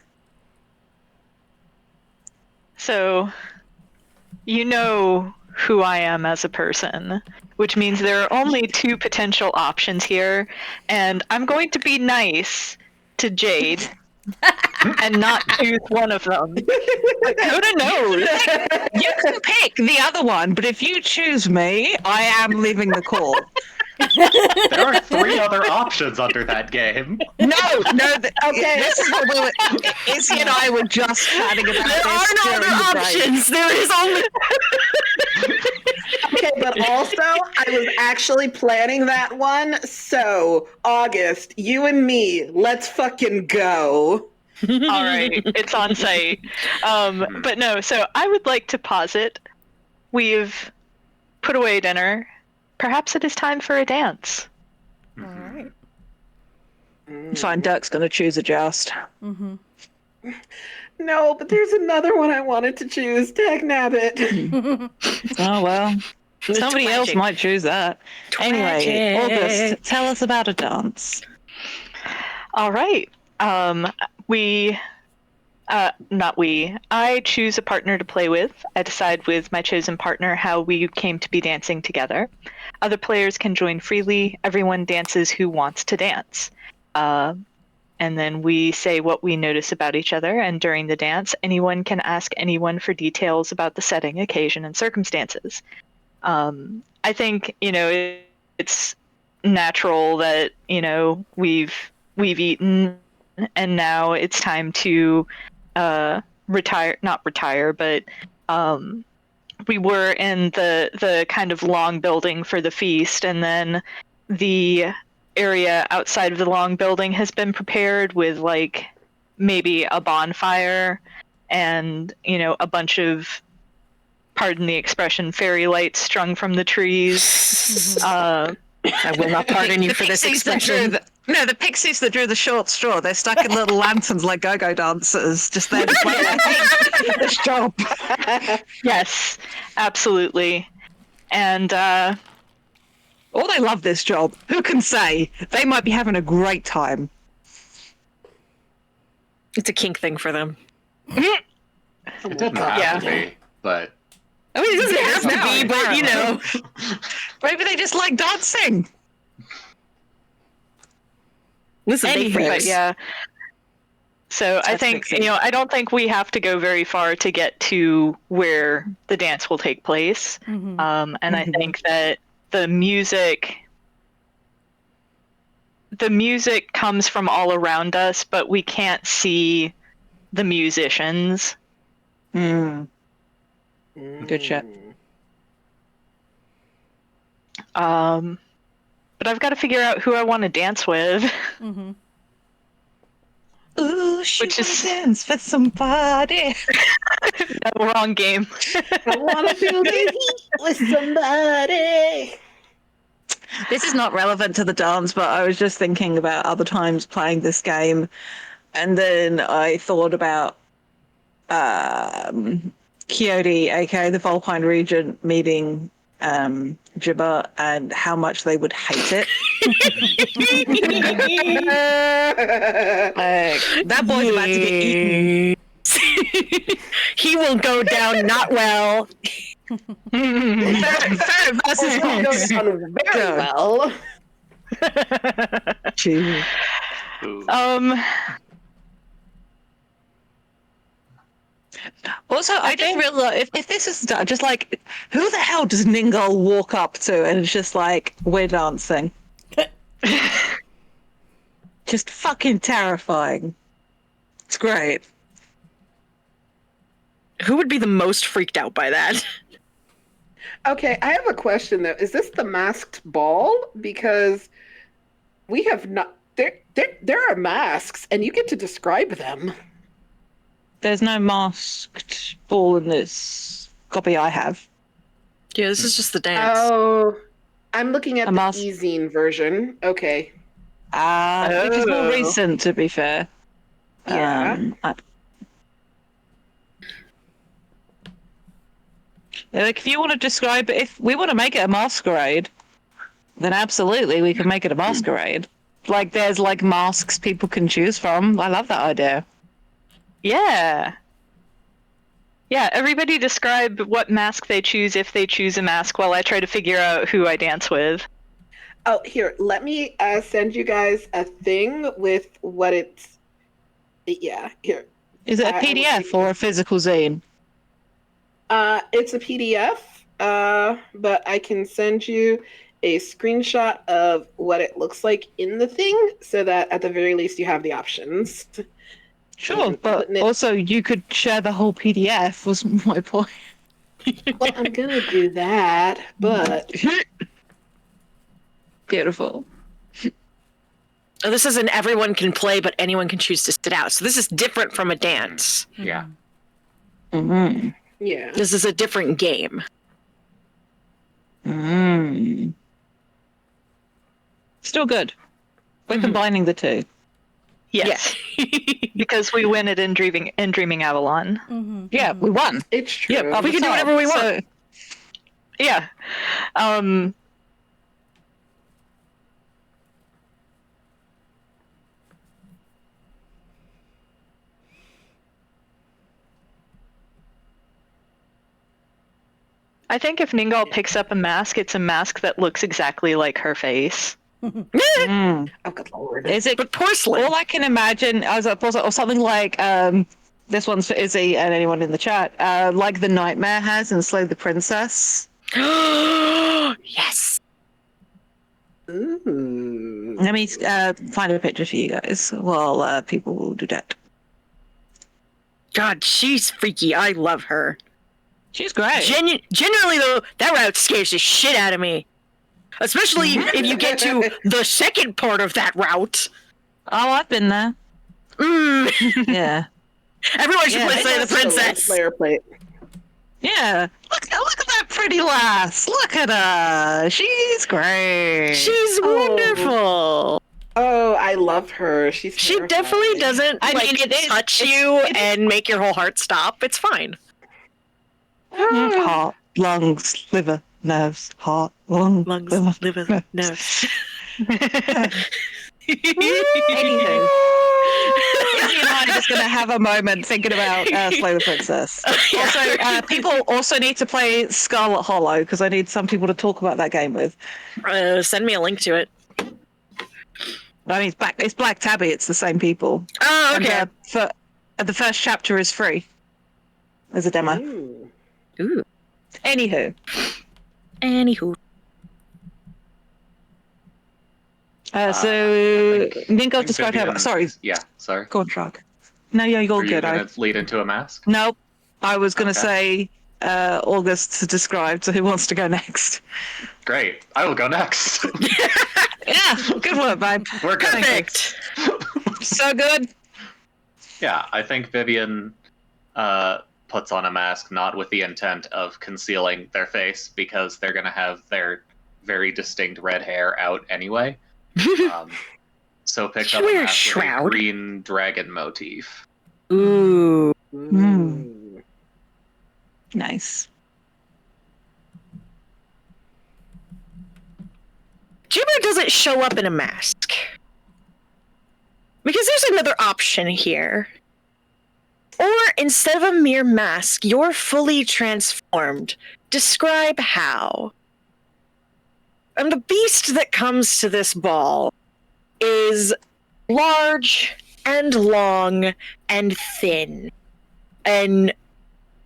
So, you know who I am as a person, which means there are only two potential options here, and I'm going to be nice to Jade and not choose one of them. But Coda knows. You can pick the other one, but if you choose me, I am leaving the court. There are 3 other options under that game. No, okay. This is what we were. Izzy and I were just chatting about There are this no during other the break. options. There is only. Okay, but also, I was actually planning that one. So, August, you and me, let's fucking go. All right, it's on site. But no, so I would like to posit we've put away dinner. Perhaps it is time for a dance. All right. Fine, Dirk's going to choose a joust. No, but there's another one I wanted to choose. Dag nabbit. Oh, well. It's Somebody else tragic. might choose that. Anyway, Tragic. August, tell us about a dance. All right. I choose a partner to play with. I decide with my chosen partner how we came to be dancing together. Other players can join freely. Everyone dances who wants to dance. And then we say what we notice about each other, and during the dance, anyone can ask anyone for details about the setting, occasion, and circumstances. I think, it's natural that, we've eaten, and now it's time to not retire, but we were in the kind of long building for the feast, and then the area outside of the long building has been prepared with like maybe a bonfire and a bunch of, pardon the expression, fairy lights strung from the trees. I will not pardon you for this expression. The pixies that drew the short straw, they're stuck in little lanterns like go-go dancers, just there to play this job. Yes, absolutely. And Oh, they love this job. Who can say? They might be having a great time. It's a kink thing for them. It didn't have to be, but I mean, it doesn't have to be, but Maybe they just like dancing. listen, they Anywho, but freaks. yeah. So I That's think, pixie. I don't think we have to go very far to get to where the dance will take place. And I think that the music comes from all around us, but we can't see the musicians. Good shit. But I've got to figure out who I want to dance with. Ooh, she Which is- dance for somebody. No, wrong game. I want to feel the heat with somebody. This is not relevant to the dance, but I was just thinking about other times playing this game, and then I thought about Quixote, aka the Volpine Regent, meeting Jibba and how much they would hate it. Like, that boy's about to get eaten. He will go down not well. Ferret versus Goes Fox. down very Go. well. Jeez. Ooh. Also, I just realized if this is just like, who the hell does Ningal walk up to and it's just like, we're dancing? Just fucking terrifying. It's great. Who would be the most freaked out by that? Okay, I have a question though. Is this the masked ball? Because we have not. There are masks, and you get to describe them. There's no masked ball in this copy I have. Yeah, this is just the dance. Oh, I'm looking at A the mask. e-zine version. Okay. Which is more Oh. recent, to be fair. Yeah. Like, if you want to describe it, if we want to make it a masquerade, then absolutely we can make it a masquerade. Like, there's like masks people can choose from. I love that idea. Yeah. Yeah, everybody describe what mask they choose if they choose a mask while I try to figure out who I dance with. Oh, here. Let me send you guys a thing with what it's. Yeah. Here. Is it a I will PDF take or a physical zine? It's a PDF. But I can send you a screenshot of what it looks like in the thing, so that at the very least you have the options. Sure, but Putting it- also you could share the whole PDF, was my point. Well, I'm gonna do that, but Beautiful. Oh, this isn't everyone can play, but anyone can choose to sit out. So this is different from a dance. Yeah. Mm-hmm. yeah. This is a different game. Mm. Still good. We're combining the two. Yes. Because we win it in Dreaming Avalon. Mm-hmm. Yeah, we won. It's true. Yep. We can do whatever we want. So, Yeah. I think if Ningal picks up a mask, it's a mask that looks exactly like her face. mm. Oh, good lord. Is it But porcelain. all I can imagine as a or something like this one's for Izzy and anyone in the chat, like the Nightmare has in Slay the Princess. Yes. Ooh. Let me find a picture for you guys while people will do that. God, she's freaky. I love her. She's great. Generally, though, that route scares the shit out of me. Especially if you get to the second part of that route. Oh, I've been there. Mm. Yeah. Everyone should Yeah, play it Slay the That's a Princess. player plate. Yeah. Look at that pretty lass. Look at her. She's great. She's wonderful. Oh, I love her. She's She terrifying. definitely doesn't I like mean, it is- touch it's- you it is- and make your whole heart stop. It's fine. Heart, lungs, liver, nerves, heart, lungs, Lungs, liver, liver, nerves. Anywho, Izzy and I are just going to have a moment thinking about Slay the Princess. Also, people also need to play Scarlet Hollow because I need some people to talk about that game with. Send me a link to it. I mean, it's Black Tabby. It's the same people. Oh, okay. And the first chapter is free as a demo. Ooh. Ooh. Anywho, Anywho. so Ningo described her. Vivian- Sorry, Yeah, sorry. go on, Shrug. No, yeah, you're Were you good. going to lead into a mask? Nope. I was going to Okay. say August described, so who wants to go next? Great. I will go next. Yeah, good work, babe. We're good. Perfect. So good. Yeah, I think Vivian puts on a mask not with the intent of concealing their face because they're going to have their very distinct red hair out anyway. So picked up a Wear a mask with a shroud. green dragon motif. Ooh. Nice. Jibber doesn't show up in a mask. Because there's another option here. Or instead of a mere mask, you're fully transformed. Describe how. And the beast that comes to this ball is large and long and thin. And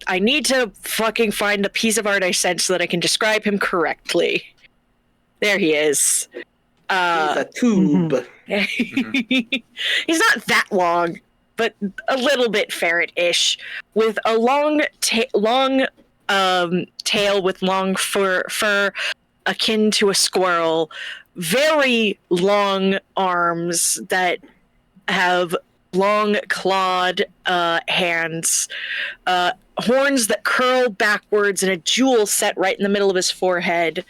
I need to fucking find the piece of art I sent so that I can describe him correctly. There he is. He's a tube. He's not that long, but a little bit ferret-ish, with a long tail with long fur akin to a squirrel, very long arms that have long clawed hands, horns that curl backwards, and a jewel set right in the middle of his forehead,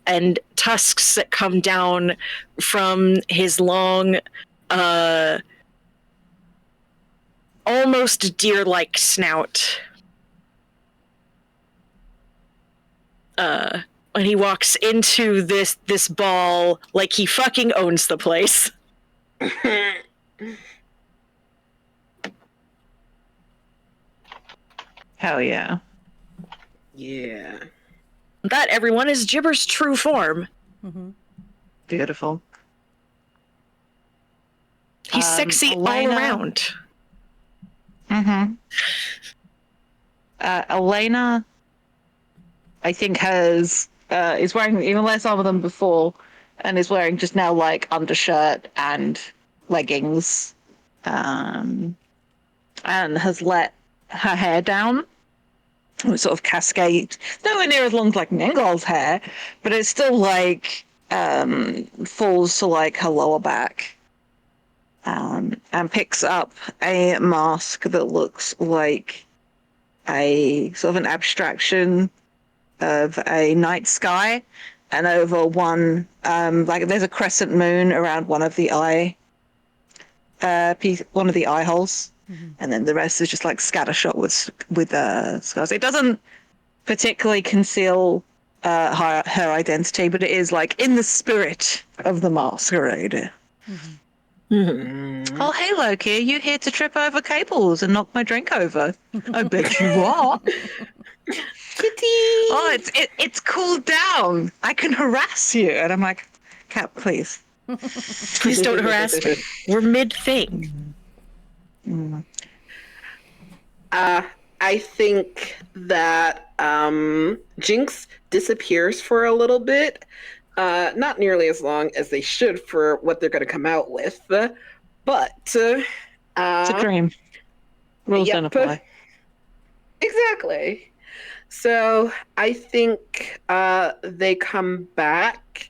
and tusks that come down from his long, almost deer-like snout. When he walks into this ball like he fucking owns the place. Hell yeah. Yeah. That, everyone, is Jibber's true form. Beautiful. He's sexy Elena- all around. Elena, I think, is wearing even less armor than before, and is wearing just now like undershirt and leggings, and has let her hair down. It sort of cascade, nowhere near as long as like Nengal's hair, but it's still like falls to like her lower back, and picks up a mask that looks like a sort of an abstraction of a night sky, and over one like there's a crescent moon around one of the eye holes. And then the rest is just like scattershot with scars. It doesn't particularly conceal her identity, but it is like in the spirit of the masquerade. Oh, hey Loki, are you here to trip over cables and knock my drink over? I bet you are. Oh, it's cooled down. I can harass you. And I'm like, Cap, please. Please don't harass me. We're mid-thing. I think that Jinx disappears for a little bit. Not nearly as long as they should for what they're going to come out with. But It's a dream. Rules don't apply. Exactly. So I think they come back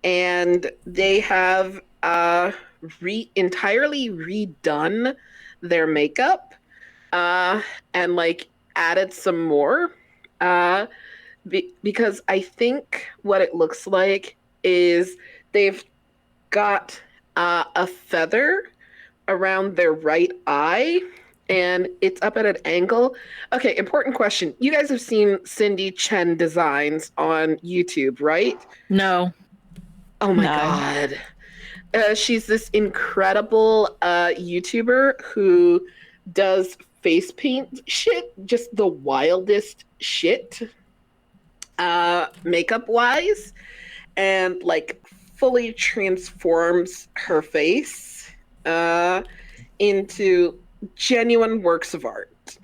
and they have entirely redone their makeup and like added some more because I think what it looks like is they've got a feather around their right eye and it's up at an angle. Okay, important question. You guys have seen Cindy Chen designs on YouTube, right? No. Oh my No. God. She's this incredible YouTuber who does face paint shit, just the wildest shit, makeup wise, and like fully transforms her face into genuine works of art.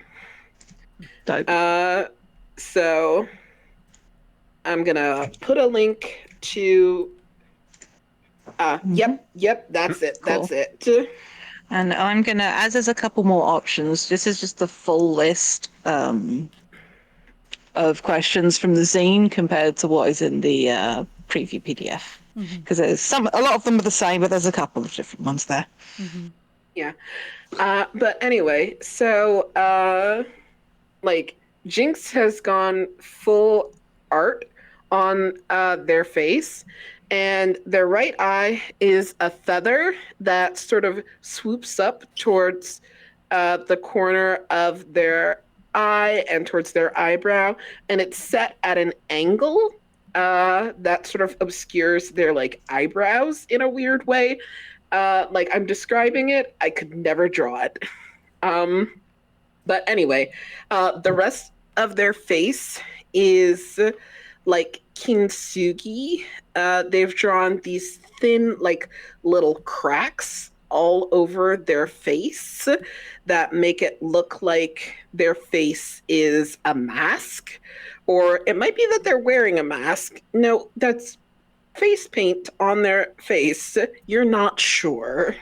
Dope. So I'm gonna put a link to Yep, that's it. Cool. That's it. And I'm gonna, as there's a couple more options, this is just the full list of questions from the zine compared to what is in the preview PDF. Because there's a lot of them are the same, but there's a couple of different ones there. Yeah. But anyway, so like Jinx has gone full art on their face, and their right eye is a feather that sort of swoops up towards the corner of their eye and towards their eyebrow, and it's set at an angle that sort of obscures their like eyebrows in a weird way. Like I'm describing it, I could never draw it. Um, but anyway, the rest of their face is like kintsugi. They've drawn these thin, like little cracks all over their face that make it look like their face is a mask. Or it might be that they're wearing a mask. No, that's face paint on their face. You're not sure.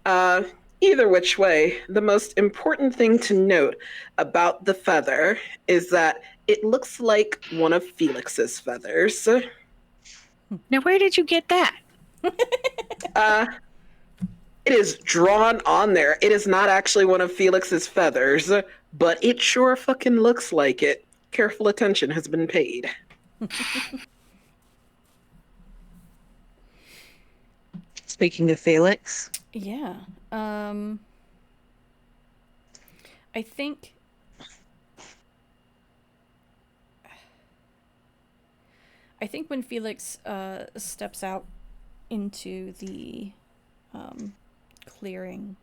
Uh, Either which way, the most important thing to note about the feather is that it looks like one of Felix's feathers. Now, where did you get that? It is drawn on there. It is not actually one of Felix's feathers, but it sure fucking looks like it. Careful attention has been paid. Speaking of Felix. Yeah. I think when Felix steps out into the clearing,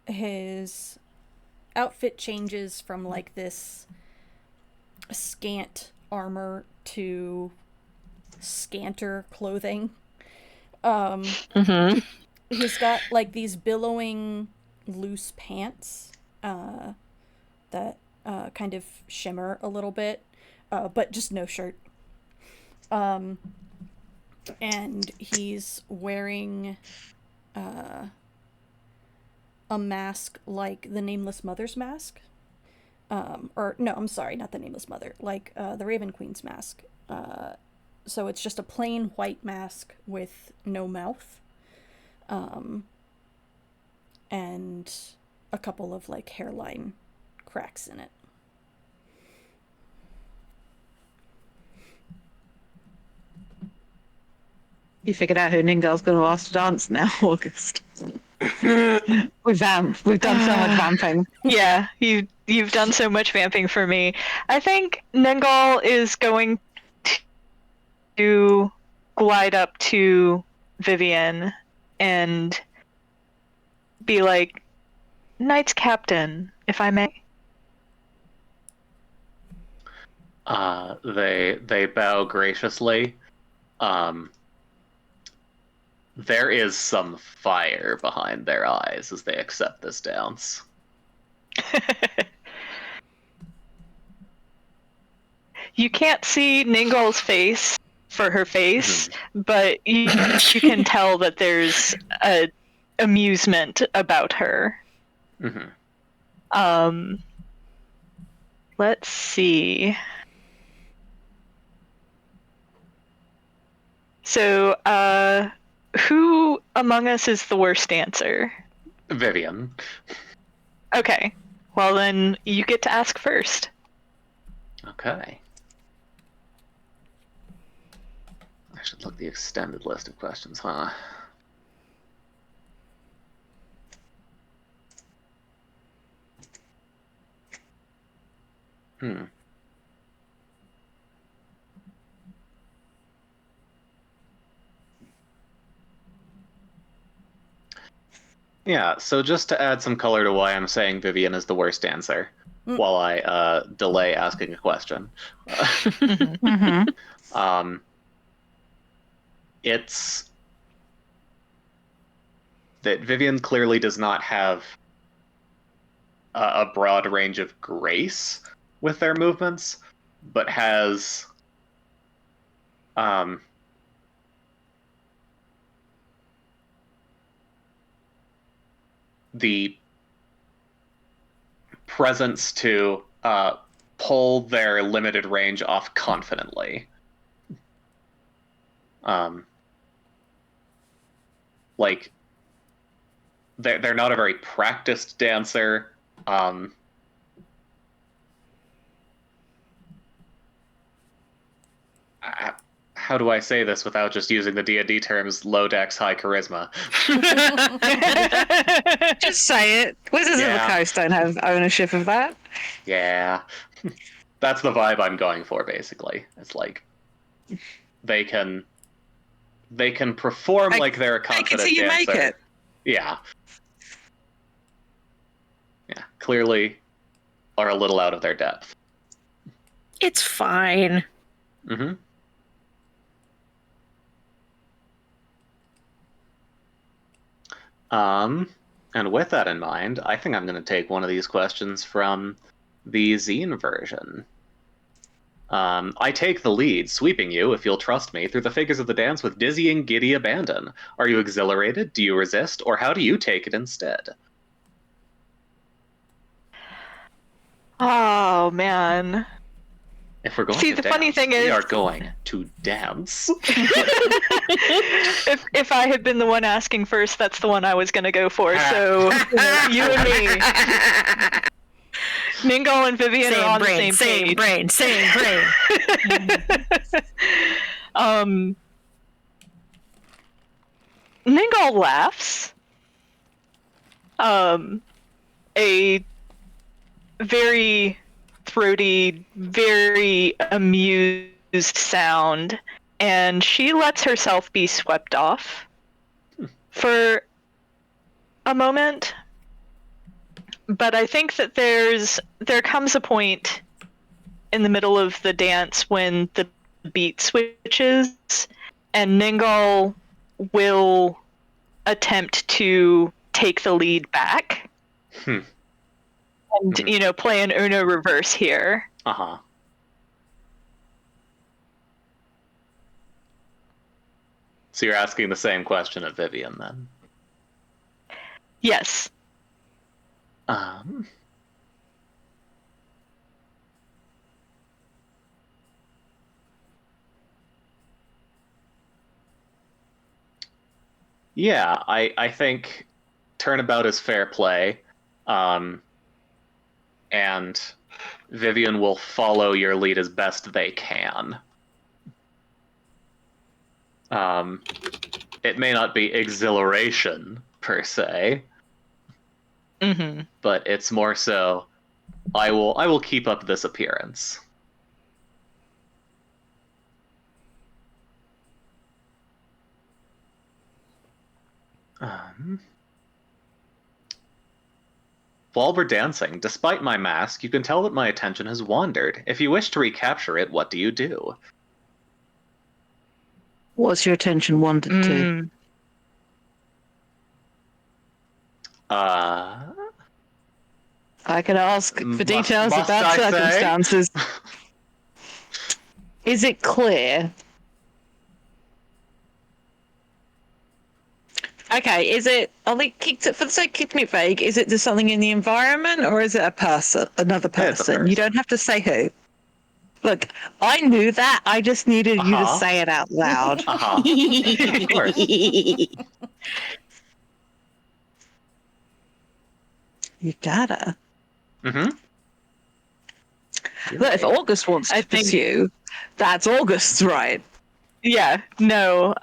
his outfit changes from like this scant armor to scanter clothing. He's got like these billowing loose pants that kind of shimmer a little bit, but just no shirt. And he's wearing a mask like the Nameless Mother's mask. Or no, I'm sorry, not the Nameless Mother, like the Raven Queen's mask. So it's just a plain white mask with no mouth. And a couple of like hairline cracks in it. You figured out who Ningal's going to ask to dance now, August. We've done so much vamping. Yeah, you've done so much vamping for me. I think Ningal is going to glide up to Vivian and be like, Knights Captain, if I may. They bow graciously. There is some fire behind their eyes as they accept this dance. You can't see Ningal's face for her face, but you can tell that there's a amusement about her. Let's see. So, who among us is the worst dancer? Vivian. Okay. Well, then you get to ask first. Okay. I should look the extended list of questions, huh? Yeah, so just to add some color to why I'm saying Vivian is the worst dancer, while I delay asking a question. It's that Vivian clearly does not have a broad range of grace with their movements, but has the presence to pull their limited range off confidently. Like, they're not a very practiced dancer, how do I say this without just using the D&D terms low dex, high charisma? Just say it. Wizards of the Yeah. Coast don't have ownership of that. Yeah. That's the vibe I'm going for, basically. It's like they can perform like they're a confident till you dancer. make it. Yeah. Yeah. Clearly are a little out of their depth. It's fine. Mm-hmm. And with that in mind, I think I'm going to take one of these questions from the zine version. I take the lead, sweeping you, if you'll trust me, through the figures of the dance with dizzying, giddy abandon. Are you exhilarated? Do you resist? Or how do you take it instead? Oh man. If we're going See, to the dance, funny thing we is- are going to dance. If I had been the one asking first, that's the one I was gonna go for. So you and me, Ningle and Vivian are on the same page. Same brain. Ningle laughs. A very throaty, very amused sound, and she lets herself be swept off for a moment. But I think that there comes a point in the middle of the dance when the beat switches, and Ningle will attempt to take the lead back. And, play an Uno reverse here. Uh-huh. So you're asking the same question of Vivian, then? Yes. Yeah, I think turnabout is fair play. And Vivian will follow your lead as best they can. It may not be exhilaration, per se. Mm-hmm. But it's more so, I will keep up this appearance. While we're dancing, despite my mask, you can tell that my attention has wandered. If you wish to recapture it, what do you do? What's your attention wandered to? I I can ask for details must about I say? circumstances. Is it clear? Okay, is it, for the sake of keeping it vague, is it just something in the environment or is it a person, another person? You don't have to say who. Look, I knew that. I just needed you to say it out loud. Of course. You gotta. Mm-hmm. Look, if August wants to pursue, that's August's right. Yeah, no.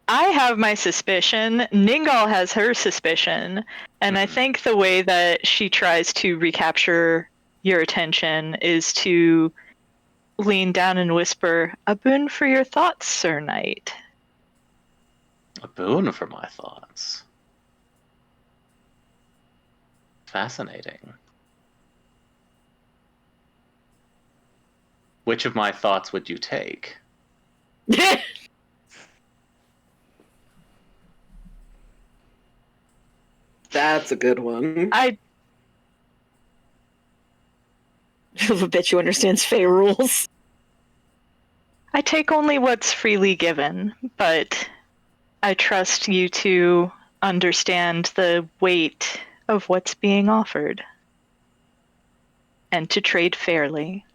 I have my suspicion. Ningal has her suspicion. And I think the way that she tries to recapture your attention is to lean down and whisper, "A boon for your thoughts, Sir Knight." A boon for my thoughts. Fascinating. Which of my thoughts would you take? That's a good one. I bet you understands Fey rules. I take only what's freely given, but I trust you to understand the weight of what's being offered and to trade fairly.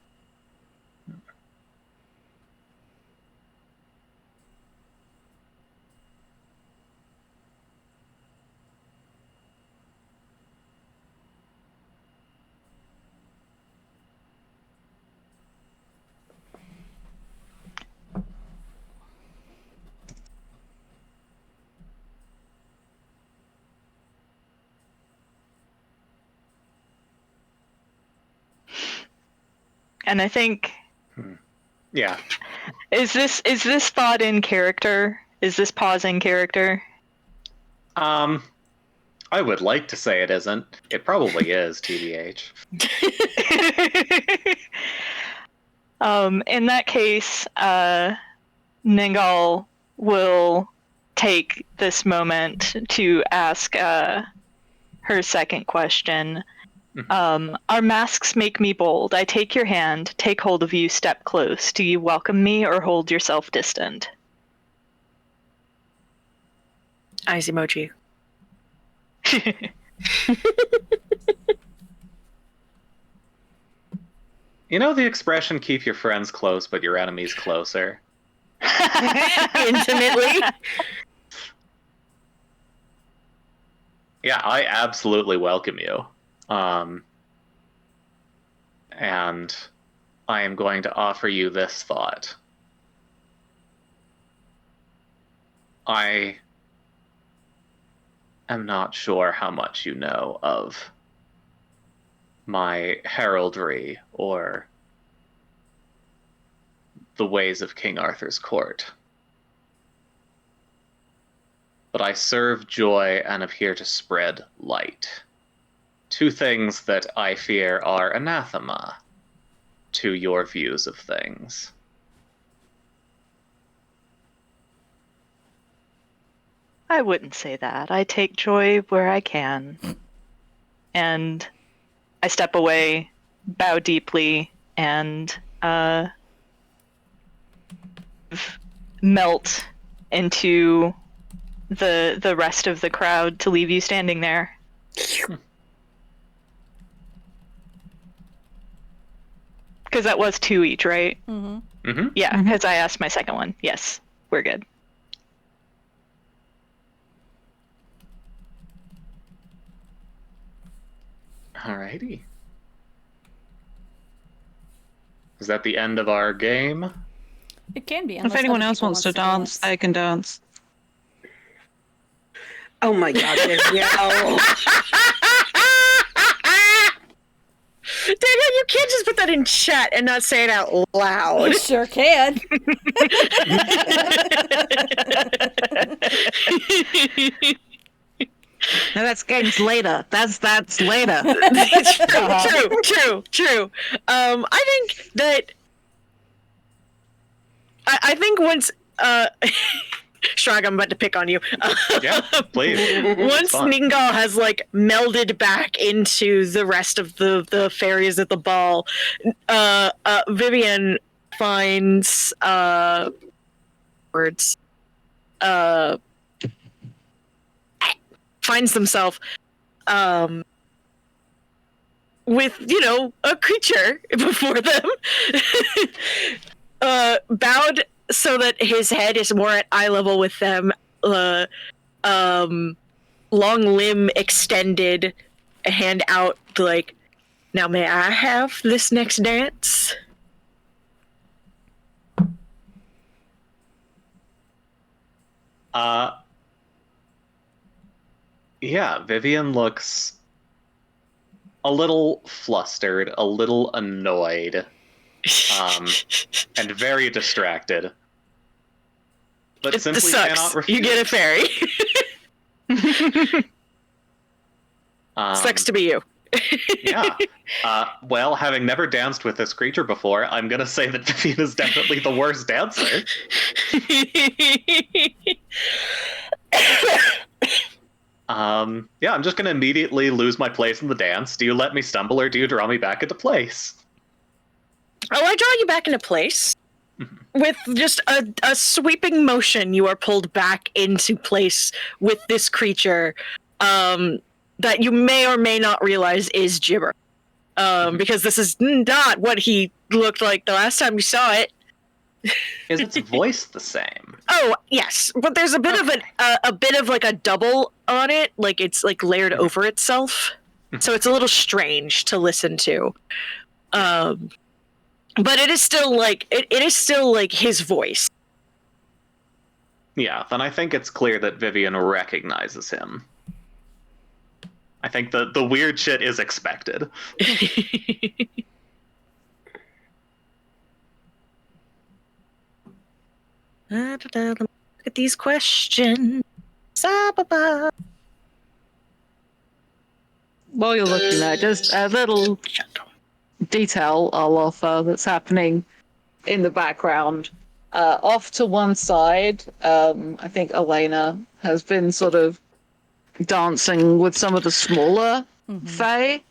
And I think Yeah. is this thought in character? Is this pause in character? I would like to say it isn't. It probably is, TBH. In that case, Ningal will take this moment to ask her second question. Our masks make me bold. I take your hand, take hold of you, step close. Do you welcome me or hold yourself distant? Eyes emoji. You know the expression, keep your friends close, but your enemies closer? Intimately. Yeah, I absolutely welcome you. And I am going to offer you this thought. I am not sure how much you know of my heraldry or the ways of King Arthur's court. But I serve joy and am here to spread light. Two things that I fear are anathema to your views of things. I wouldn't say that. I take joy where I can. And I step away, bow deeply, and melt into the rest of the crowd to leave you standing there. Because that was 2 each, right? Mm-hmm. Mm-hmm. Yeah, because I asked my second one. Yes, we're good. Alrighty. Is that the end of our game? It can be. If unless anyone other else people wants to dance, they can dance. Oh my god, Danielle. Daniel, you can't just put that in chat and not say it out loud. You sure can. No, that's games later. That's later. True. I think that I think once Shrug, I'm about to pick on you. Yeah, please. Once fun. Ningal has like melded back into the rest of the fairies at the ball, Vivian finds words. Finds themselves with, a creature before them, bowed so that his head is more at eye level with them, long limb extended, a hand out, like, now may I have this next dance? Yeah, Vivian looks a little flustered, a little annoyed, and very distracted. But It simply sucks. cannot refuse. You get a fairy. Sucks to be you. Yeah. Well, having never danced with this creature before, I'm gonna say that Vivian is definitely the worst dancer. Yeah, I'm just gonna immediately lose my place in the dance. Do you let me stumble or do you draw me back into place? Oh, I draw you back into place. With just a sweeping motion, you are pulled back into place with this creature that you may or may not realize is Gibber. Because this is not what he looked like the last time you saw it. Is its voice the same? Oh, yes, but there's a bit of a bit of like a double on it, like it's like layered over itself. So it's a little strange to listen to. But it is still like it is still like his voice. Yeah, then I think it's clear that Vivian recognizes him. I think the weird shit is expected. Look at these questions. Ba-ba-ba. While you're looking at just a little detail I'll offer that's happening in the background. Off to one side, I think Elena has been sort of dancing with some of the smaller fae.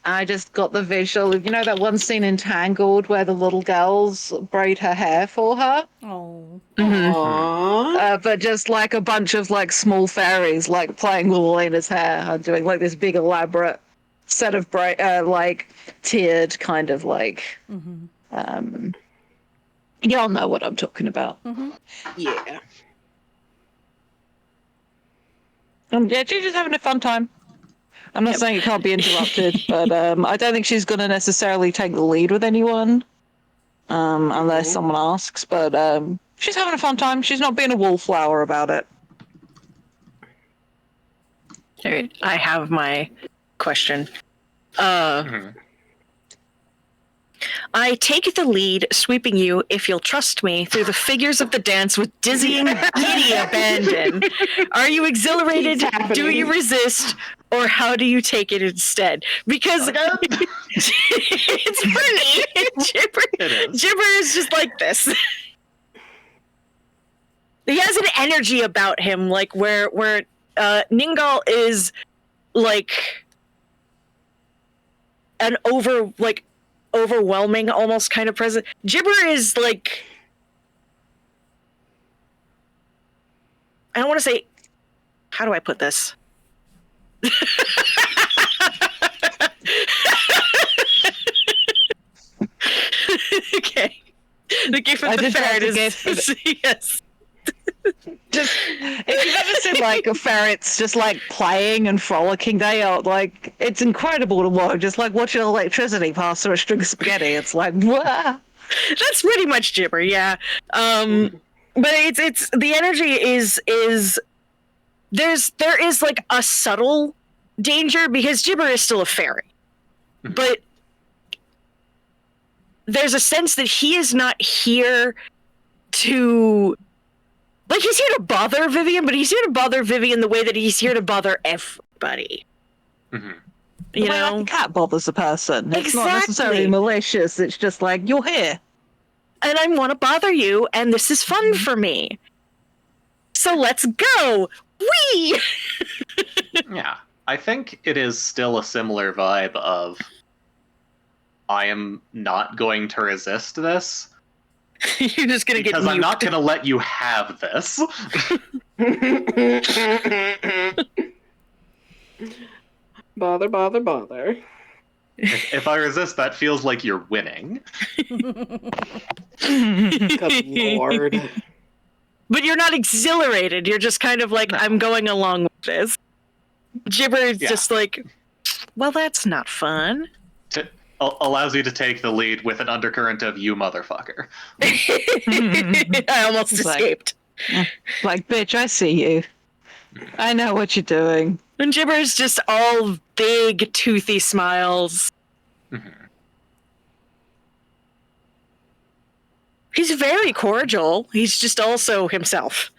I just got the visual of, that one scene in Tangled where the little girls braid her hair for her? Oh. Aww. But just like a bunch of like small fairies like playing with Elena's hair and doing like this big elaborate set of like tiered kind of like y'all know what I'm talking about. Yeah. Yeah, she's just having a fun time. I'm not saying it can't be interrupted, but I don't think she's going to necessarily take the lead with anyone unless someone asks. But she's having a fun time. She's not being a wallflower about it. All right, I have my question. I take the lead, sweeping you, if you'll trust me, through the figures of the dance with dizzying, giddy abandon. Are you exhilarated? Do you resist? Or how do you take it instead? Because it's funny. Gibber is just like this. He has an energy about him, like where Ningal is like an overwhelming almost kind of presence. Gibber is like, I don't want to say, how do I put this? Okay. The gift of the ferret is yes. Just if you've ever seen like a ferrets just like playing and frolicking, they are like, it's incredible to watch. Just like watching electricity pass through a string of spaghetti. It's like, wah. That's pretty much Gibber, yeah. But it's the energy is there is like a subtle danger because Gibber is still a fairy, but there's a sense that he is not here to. Like, he's here to bother Vivian, but he's here to bother Vivian the way that he's here to bother everybody. You know? Like a cat bothers a person. It's not necessarily malicious. It's just like, you're here. And I want to bother you, and this is fun for me. So let's go! Whee! Yeah. I think it is still a similar vibe of, I am not going to resist this. You're just gonna get because I'm not gonna let you have this. Bother. If I resist, that feels like you're winning. Good Lord. But you're not exhilarated. You're just kind of like, I'm going along with this. Gibber is just like, well, that's not fun. Allows you to take the lead with an undercurrent of you motherfucker. I almost escaped. Like, bitch, I see you. I know what you're doing. And Gibber's just all big, toothy smiles. He's very cordial. He's just also himself.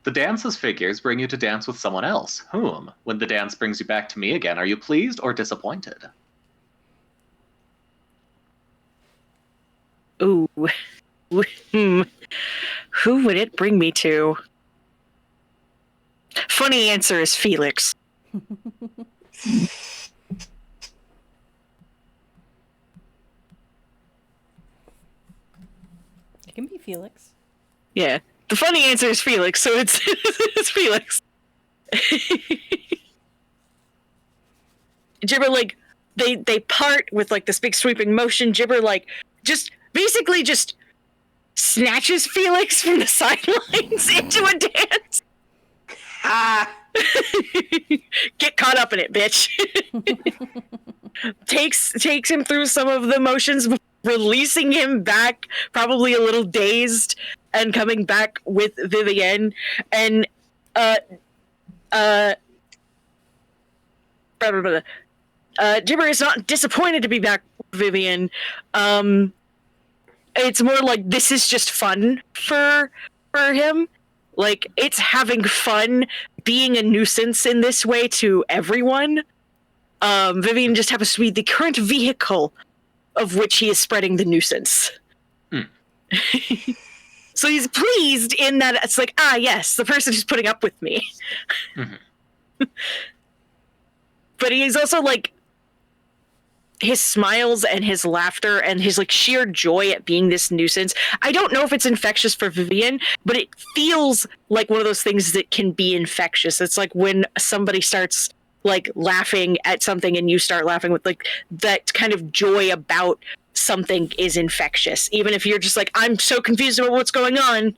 The dance's figures bring you to dance with someone else. Whom? When the dance brings you back to me again, are you pleased or disappointed? Ooh. Who would it bring me to? Funny answer is Felix. It can be Felix. Yeah. The funny answer is Felix, so it's it's Felix. Gibber, like, they part with like this big sweeping motion. Gibber, like, just basically just snatches Felix from the sidelines into a dance. Get caught up in it, bitch. takes him through some of the motions, releasing him back, probably a little dazed, and coming back with Vivienne. And blah, blah, blah. Gibber is not disappointed to be back with Vivian. It's more like this is just fun for him. Like, it's having fun being a nuisance in this way to everyone. Vivian just happens to be the current vehicle of which he is spreading the nuisance. So he's pleased in that it's like, yes, the person who's putting up with me. But he's also like, his smiles and his laughter and his like sheer joy at being this nuisance. I don't know if it's infectious for Vivian, but it feels like one of those things that can be infectious. It's like when somebody starts like laughing at something and you start laughing with like that kind of joy about something is infectious. Even if you're just like, I'm so confused about what's going on.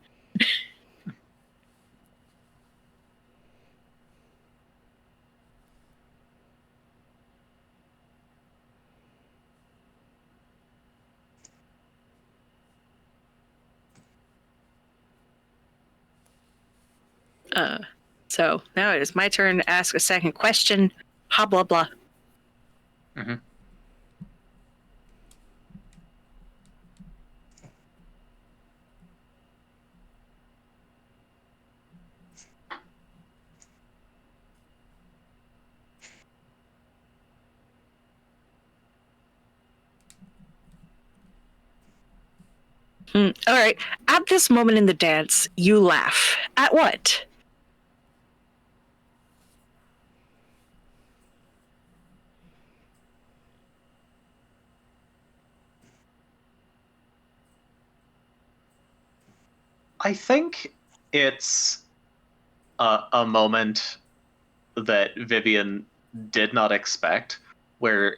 So now it is my turn to ask a second question. Ha blah blah. All right. At this moment in the dance, you laugh. At what? I think it's a moment that Vivian did not expect, where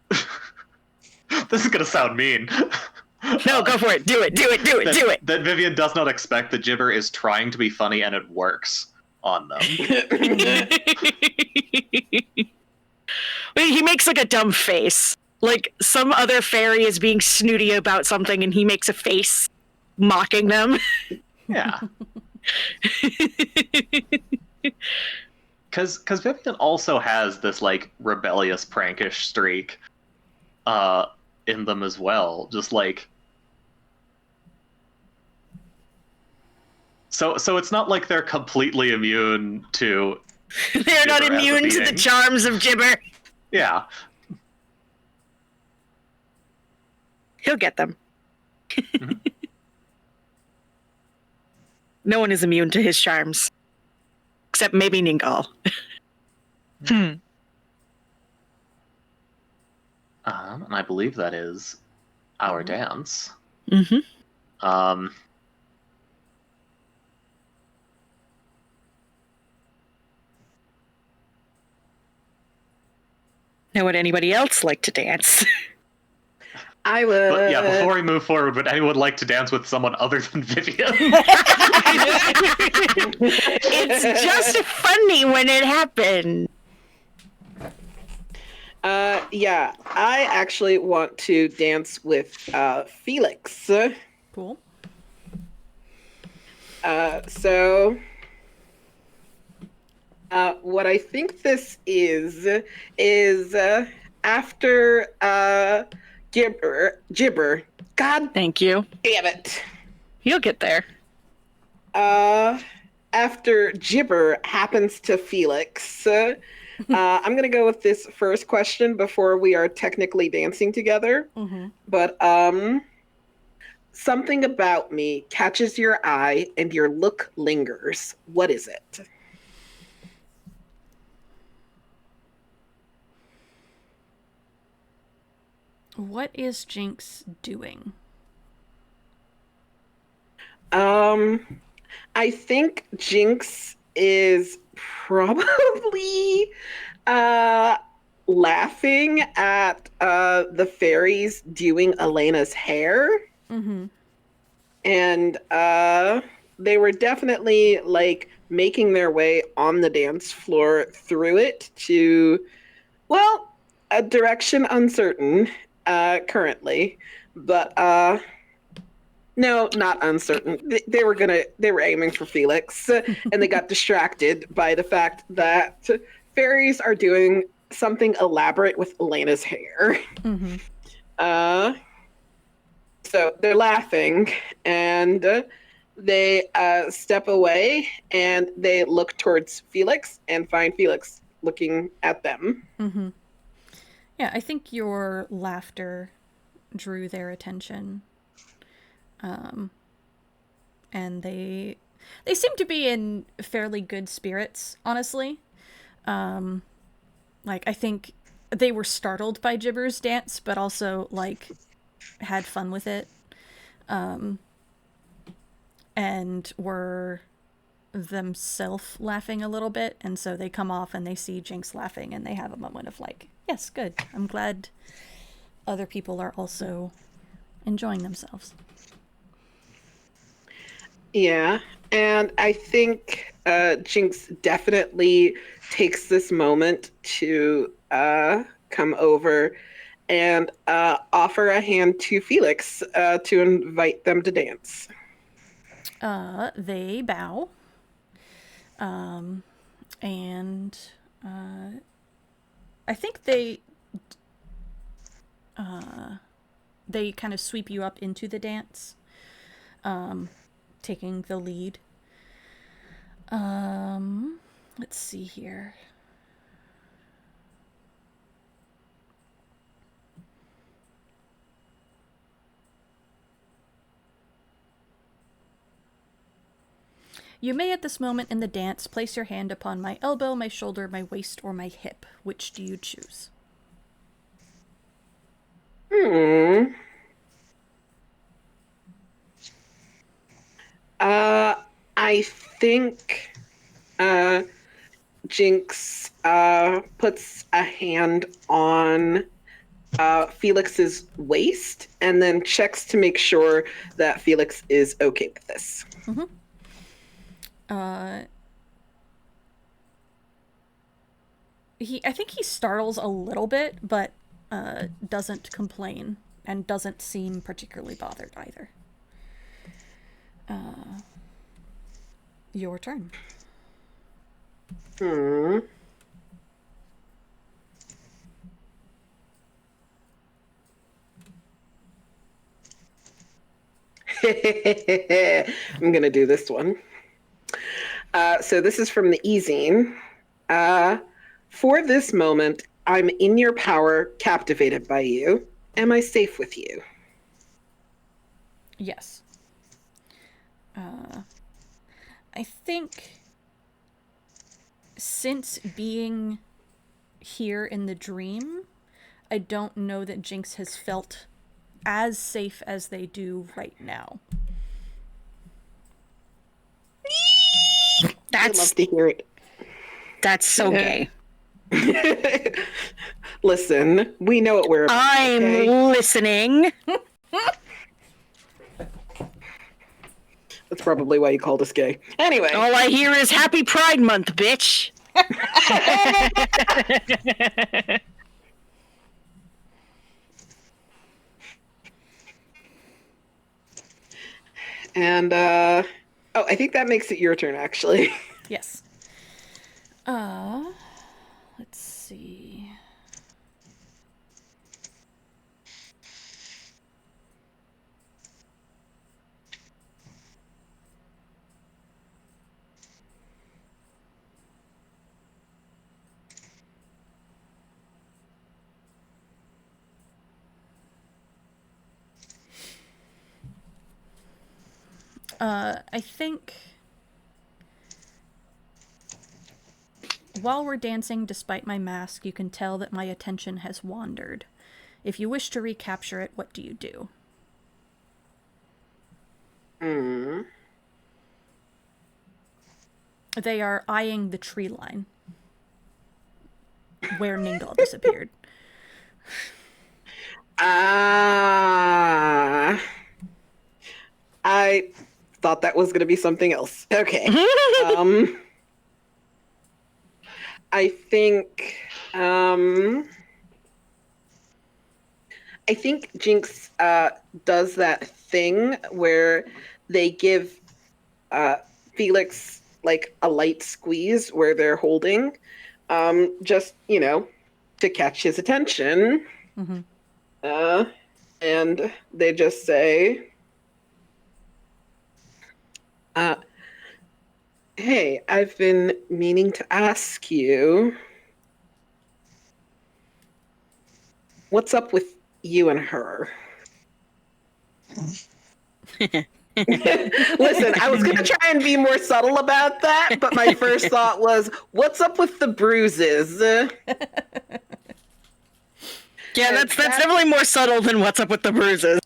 this is gonna sound mean. No, go for it. Do it. Do it. That Vivian does not expect that Gibber is trying to be funny and it works on them. He makes like a dumb face. Like some other fairy is being snooty about something and he makes a face mocking them. Yeah. Because Vivian also has this like rebellious prankish streak in them as well. Just like, so it's not like they're completely immune to they're not Gibber as a immune to the being. charms of Gibber. Yeah. He'll get them. No one is immune to his charms. Except maybe Ningal. And I believe that is our dance. Mm-hmm. Now, would anybody else like to dance? I would. But yeah, before we move forward, would anyone like to dance with someone other than Vivian? It's just funny when it happened. Yeah, I actually want to dance with Felix. Cool. So what I think this is after Gibber. God Thank you. damn it. You'll get there. After Gibber happens to Felix, I'm going to go with this first question before we are technically dancing together. But something about me catches your eye and your look lingers. What is it? What is Jinx doing? I think Jinx is probably laughing at the fairies doing Elena's hair. And they were definitely like making their way on the dance floor through it to, well, a direction uncertain currently, but no, not uncertain. They were aiming for Felix, and they got distracted by the fact that fairies are doing something elaborate with Elena's hair. Mm-hmm. So they're laughing, and they step away, and they look towards Felix and find Felix looking at them. Mm-hmm. Yeah, I think your laughter drew their attention. And they seem to be in fairly good spirits, honestly. Like, I think they were startled by Gibber's dance, but also, like, had fun with it. And were themselves laughing a little bit, and so they come off and they see Jinx laughing, and they have a moment of like, yes, good. I'm glad other people are also enjoying themselves. Yeah, and I think Jinx definitely takes this moment to come over and offer a hand to Felix to invite them to dance. They bow. And I think they kind of sweep you up into the dance, taking the lead. Let's see here. You may at this moment in the dance place your hand upon my elbow, my shoulder, my waist, or my hip. Which do you choose? I think Jinx puts a hand on Felix's waist and then checks to make sure that Felix is okay with this. Mm-hmm. I think he startles a little bit, but doesn't complain and doesn't seem particularly bothered either. Your turn. I'm gonna do this one. So this is from the e-zine. For this moment, I'm in your power, captivated by you. Am I safe with you? Yes. I think since being here in the dream, I don't know that Jinx has felt as safe as they do right now. I'd love to hear it. That's so gay. Listen, we know what we're about. I'm listening. That's probably why you called us gay. Anyway. All I hear is Happy Pride Month, bitch. And, I think that makes it your turn, actually. Yes. Let's see. I think while we're dancing, despite my mask, you can tell that my attention has wandered. If you wish to recapture it, what do you do? They are eyeing the tree line where Ningal disappeared. I thought that was going to be something else. Okay. I think Jinx does that thing where they give Felix like a light squeeze where they're holding, just, to catch his attention. Mm-hmm. And they just say, hey, I've been meaning to ask you, what's up with you and her? Listen, I was going to try and be more subtle about that, but my first thought was, what's up with the bruises? Yeah, that's definitely more subtle than what's up with the bruises.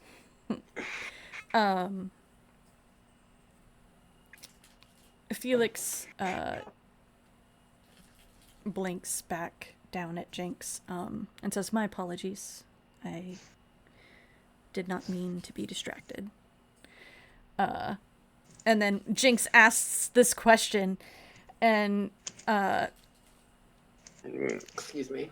Felix blinks back down at Jinx and says, "My apologies. I did not mean to be distracted." And then Jinx asks this question, and excuse me.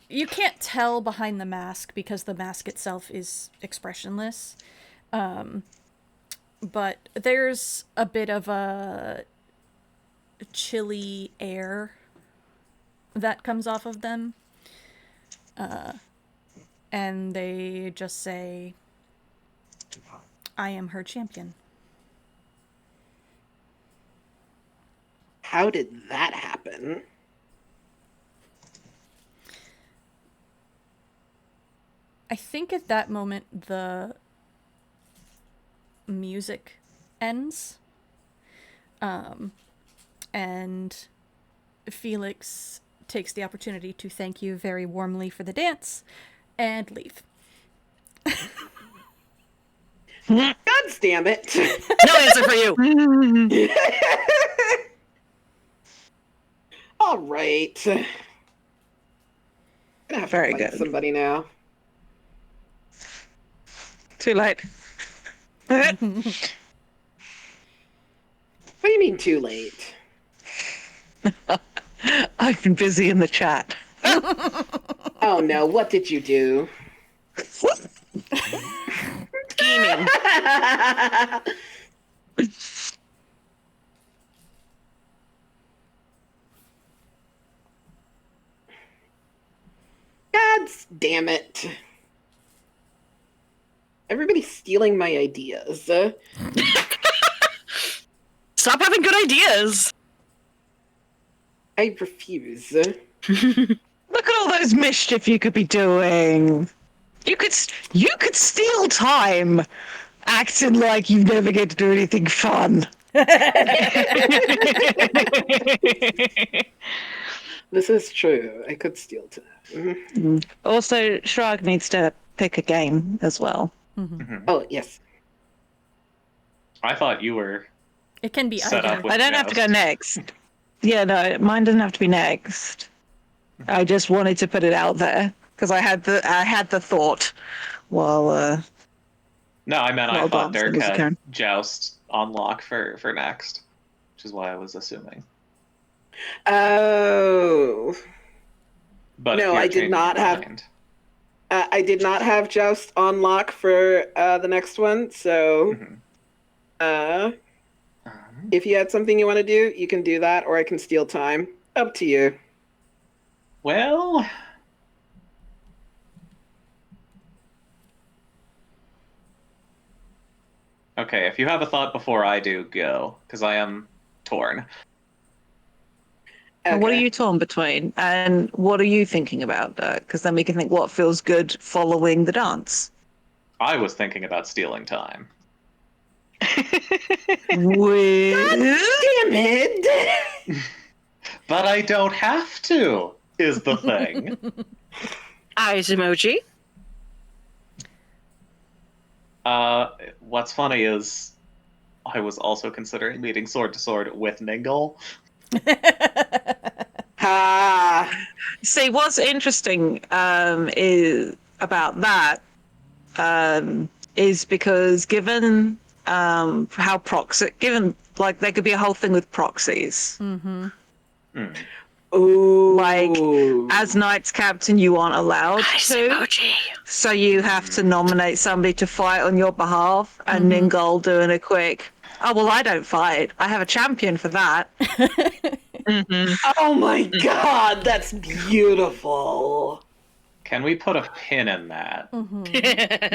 You can't tell behind the mask because the mask itself is expressionless. But there's a bit of a chilly air that comes off of them. And they just say, "I am her champion." How did that happen? I think at that moment the music ends. And Felix takes the opportunity to thank you very warmly for the dance and leave. God damn it. No answer for you. All right. I'm gonna have Very to fight good. somebody now. Too late. What do you mean too late? I've been busy in the chat. Oh no, what did you do? Scheming. God damn it. Everybody's stealing my ideas. Stop having good ideas. I refuse. Look at all those mischief you could be doing. You could steal time acting like you never get to do anything fun. This is true. I could steal time. Also, Shrug needs to pick a game as well. Oh, yes. I thought you were It can be set either. up with I don't have to go Joust. next. Yeah, no, mine doesn't have to be next. I just wanted to put it out there because I had the thought while No, I meant I Well thought done, Dirk Mr. had Karen. Joust on lock for next, which is why I was assuming. Oh. But No, if you're I did changing not your have- mind- I did not have Joust on lock for the next one, so Mhm. if you had something you want to do, you can do that, or I can steal time. Up to you. Well, okay, if you have a thought before I do, go, because I am torn. What are Okay. you torn between, and what are you thinking about? Because then we can think what feels good following the dance. I was thinking about stealing time. With Damn it! But I don't have to, is the thing. Eyes emoji. What's funny is I was also considering leading sword to sword with Ningle. Ha! See, what's interesting is about that is because given how given like there could be a whole thing with proxies. Mm-hmm. Ooh. Like, as Knights Captain, you aren't allowed Eyes to, emoji. so you have to nominate somebody to fight on your behalf. And Ningle doing a quick, "Oh well, I don't fight. I have a champion for that." Mhm. Oh my god, that's beautiful. Can we put a pin in that?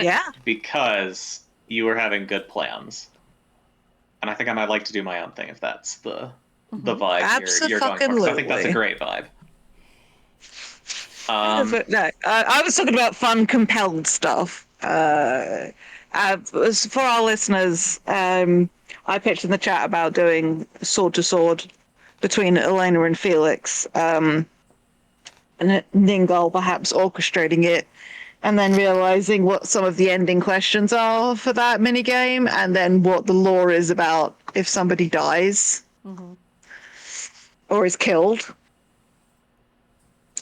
Yeah. Because you were having good plans. And I think I might like to do my own thing if that's the vibe you're going for. 'Cause I think that's a Abso-fucking-lutely. great vibe. No, I was talking about fun, compelled stuff. For our listeners, I pitched in the chat about doing sword to sword between Elena and Felix, and Ningal perhaps orchestrating it, and then realizing what some of the ending questions are for that minigame, and then what the lore is about if somebody dies or is killed.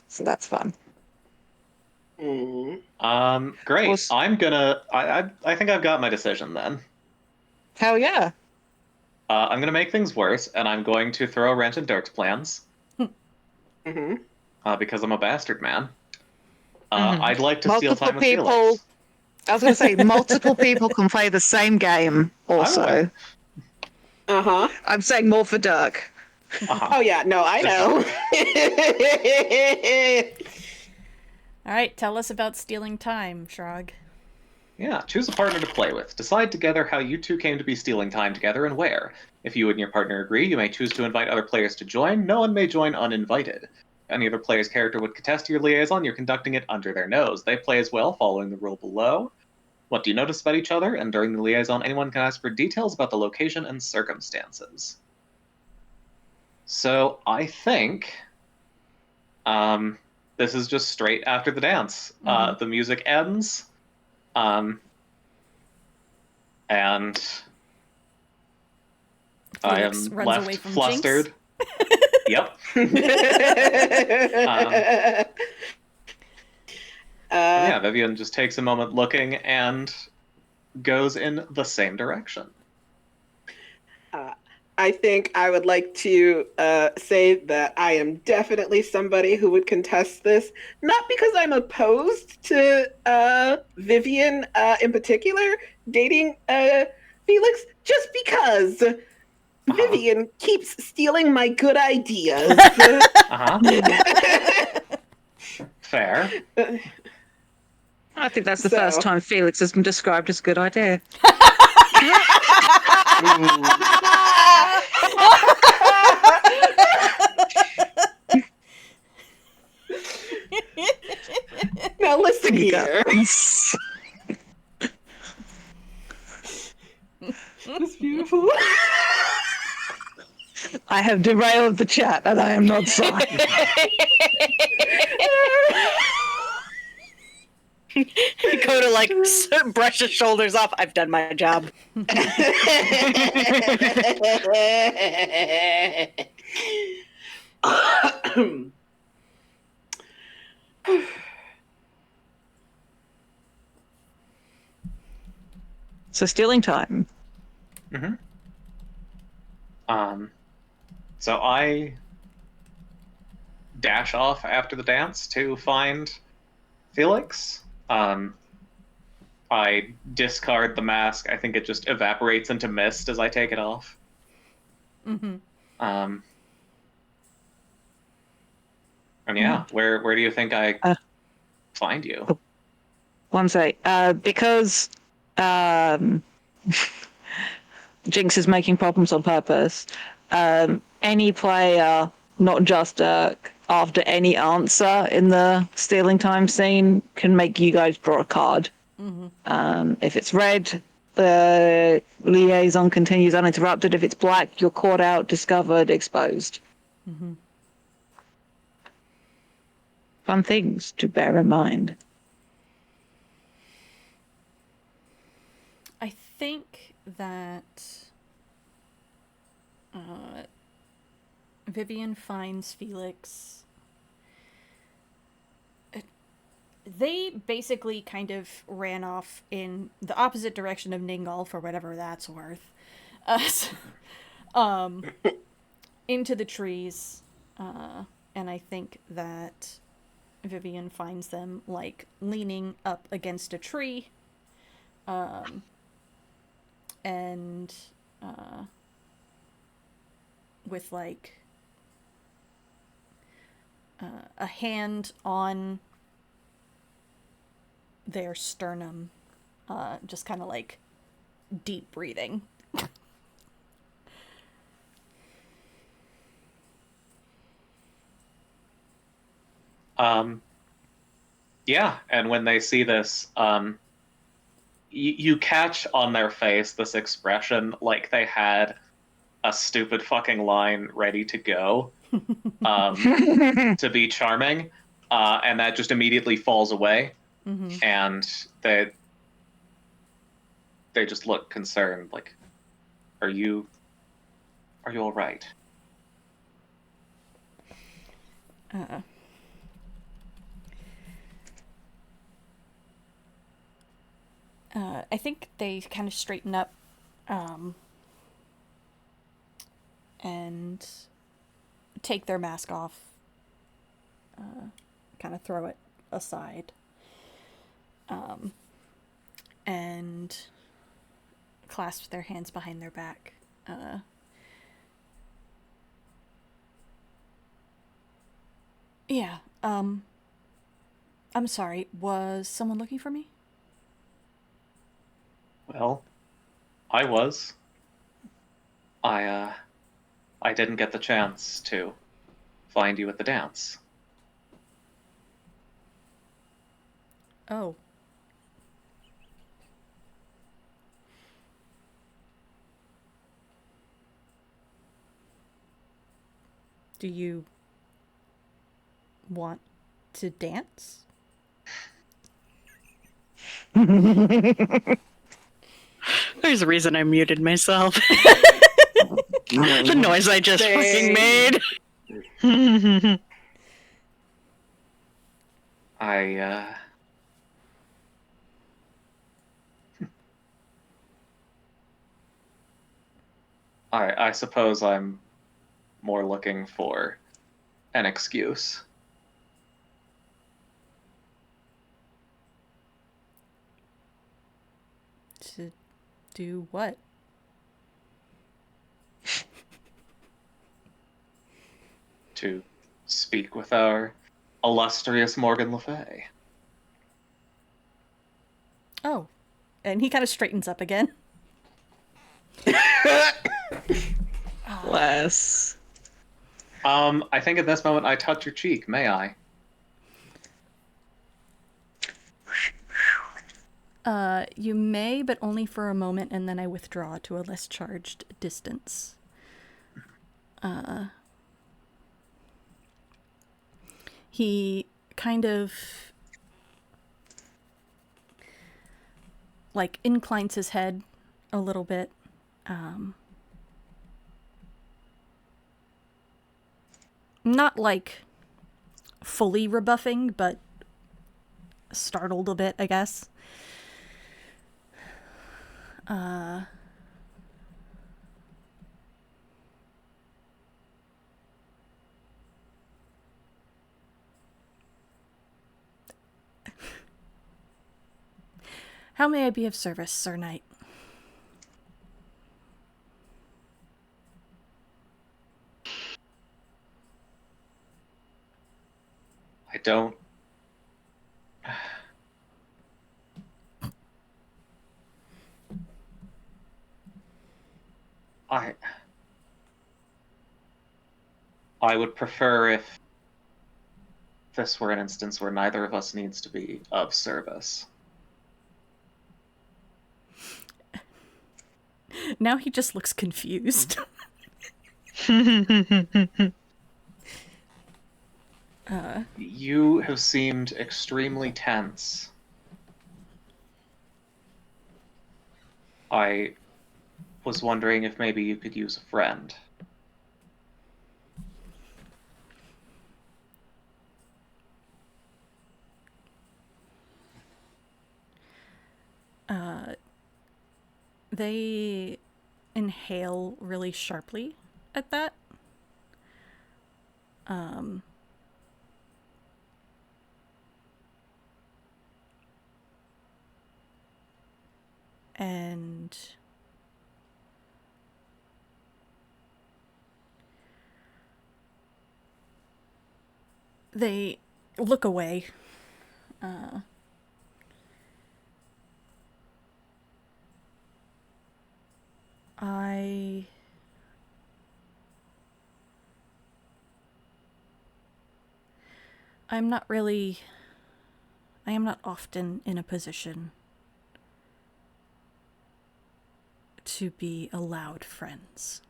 So that's fun. Great. course. I'm gonna. I think I've got my decision then. Hell yeah. I'm gonna make things worse, and I'm going to throw a wrench in Dirk's plans. Because I'm a bastard man. I'd like to steal Multiple time with people. Felix. I was going to say multiple people can play the same game. I'm Also, aware. I'm saying more for Dirk. Oh yeah, no, I know. All right, tell us about stealing time, Shrog. Yeah, choose a partner to play with. Decide together how you two came to be stealing time together and where. If you and your partner agree, you may choose to invite other players to join. No one may join uninvited. If any other player's character would contest your liaison, you're conducting it under their nose. They play as well, following the rule below. What do you notice about each other? And during the liaison, anyone can ask for details about the location and circumstances. So I think this is just straight after the dance. The music ends. And I Felix am runs left away from flustered. Yep. Yeah, Vivian just takes a moment looking and goes in the same direction. I think I would like to say that I am definitely somebody who would contest this, not because I'm opposed to Vivian in particular dating Felix, just because Vivian keeps stealing my good ideas. Fair. I think that's the first time Felix has been described as a good idea. Now listen You here. got- It's beautiful. I have derailed the chat, and I am not sorry. Go to like brush his shoulders off. I've done my job. So stealing time. So I dash off after the dance to find Felix. I discard the mask. I think it just evaporates into mist as I take it off. And yeah, where do you think I find you? One sec. Because Jinx is making problems on purpose. Any player, not just Dirk, after any answer in the stealing time scene, can make you guys draw a card. If it's red, the liaison continues uninterrupted. If it's black, you're caught out, discovered, exposed. Fun things to bear in mind. I think that Vivian finds Felix. They basically kind of ran off in the opposite direction of Ningal, for whatever that's worth. Into the trees. And I think that Vivian finds them, like, leaning up against a tree. And with, like, a hand on their sternum, just kind of like deep breathing. Yeah, and when they see this, you catch on their face this expression like they had a stupid fucking line ready to go to be charming, and that just immediately falls away, and they just look concerned, like, are you all right? I think they kind of straighten up and take their mask off, kind of throw it aside, and clasp their hands behind their back. Yeah, I'm sorry, was someone looking for me? Well, I was. I didn't get the chance to find you at the dance. Oh. Do you want to dance? There's a reason I muted myself. The noise I just fucking made. I suppose I'm more looking for an excuse. To do what? To speak with our illustrious Morgan Le Fay. Oh. And he kind of straightens up again. Bless. I think at this moment I touch your cheek, may I? You may, but only for a moment, and then I withdraw to a less charged distance. He kind of like inclines his head a little bit. Not like fully rebuffing, but startled a bit, I guess. How may I be of service, Sir Knight? I don't... I would prefer if this were an instance where neither of us needs to be of service. Now he just looks confused. You have seemed extremely tense. I was wondering if maybe you could use a friend. They inhale really sharply at that. And They look away. I am not often in a position to be allowed friends.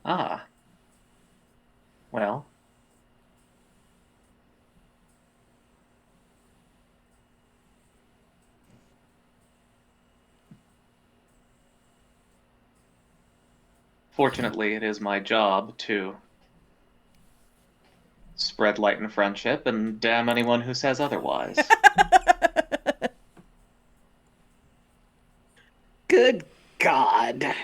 Ah. Well. Fortunately, it is my job to spread light and friendship, and damn anyone who says otherwise. Good God.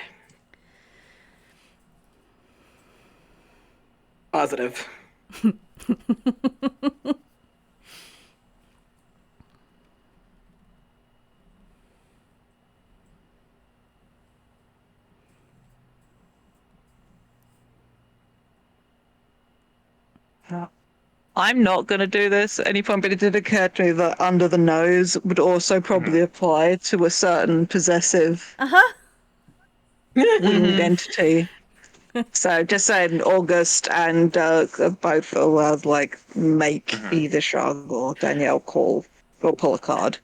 Positive. I'm not going to do this at any point, but it did occur to me that under the nose would also probably apply to a certain possessive winged entity. So just saying August and both will like make either Shrug or Danielle pull a card.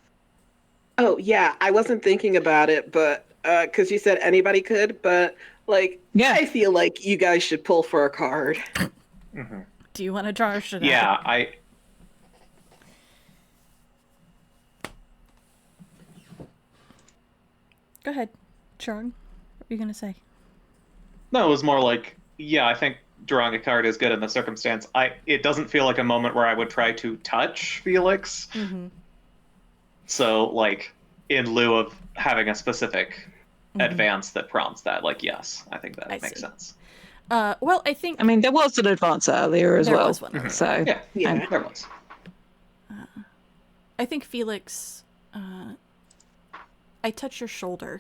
Oh, yeah, I wasn't thinking about it, but because you said anybody could, but like, Yeah. I feel like you guys should pull for a card. Do you want to draw or should Yeah, Go ahead, Charg. What are you going to say? No, it was more like, yeah, I think drawing a card is good in the circumstance. It doesn't feel like a moment where I would try to touch Felix. Mm-hmm. So, like, in lieu of having a specific advance that prompts that, like, yes, I think that makes sense. Well, I think... I mean, there was an advance earlier as there well. Was one earlier. So, Yeah. There was. I think Felix... I touch your shoulder.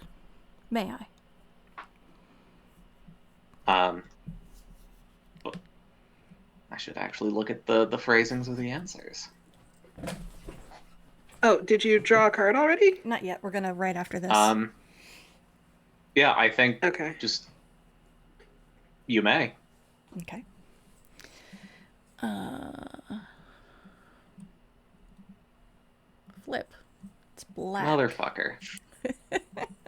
May I? I should actually look at the phrasings of the answers. Oh, did you draw a card already? Not yet. We're going to right after this. Yeah, I think Okay. just you may. Okay. Flip. It's black. Motherfucker.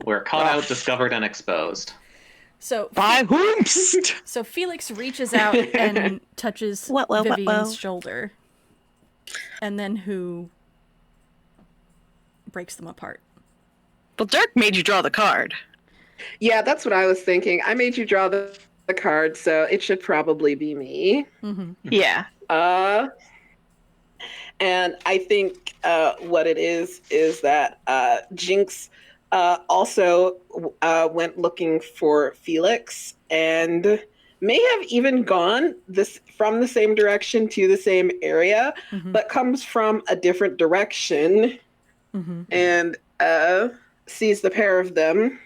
We're caught out, discovered, and exposed. So by whoops! So Felix reaches out and touches Vivian's shoulder. And then who breaks them apart? Well, Dirk made you draw the card. Yeah, that's what I was thinking. I made you draw the card, so it should probably be me. Mm-hmm. Yeah. And I think what it is that Jinx also went looking for Felix and may have even gone from the same direction to the same area, but comes from a different direction and sees the pair of them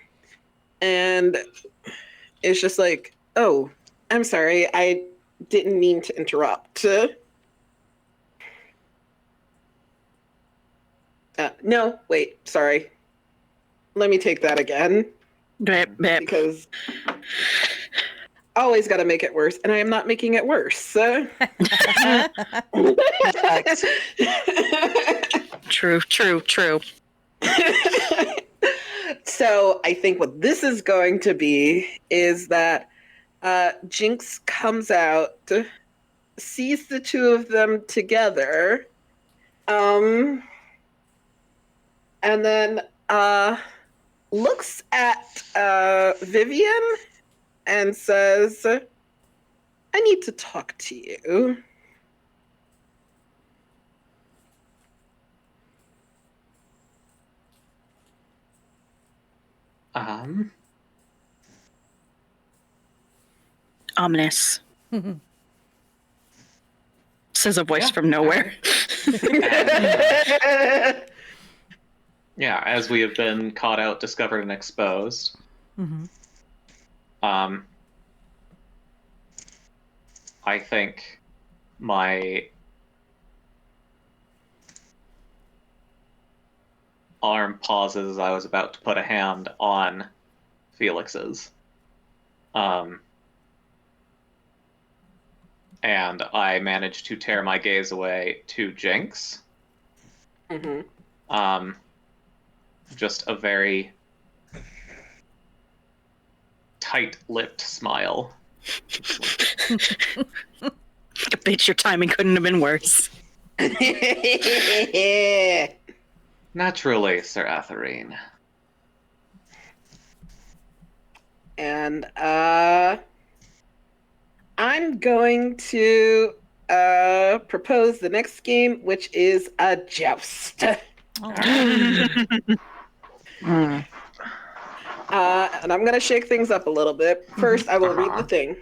and is just like, oh, I'm sorry, I didn't mean to interrupt. No, wait, sorry. Let me take that again. Because always got to make it worse, and I am not making it worse. True. So I think what this is going to be is that Jinx comes out, sees the two of them together, and then looks at Vivian and says, I need to talk to you. Ominous. Says a voice from nowhere. Yeah, as we have been caught out, discovered, and exposed. I think my arm pauses as I was about to put a hand on Felix's. And I managed to tear my gaze away to Jinx. Mm-hmm. Just a very tight-lipped smile. Bitch, your timing couldn't have been worse. Naturally, Sir Atherine. And I'm going to propose the next game, which is a joust. Mm. And I'm going to shake things up a little bit. First, I will read the thing.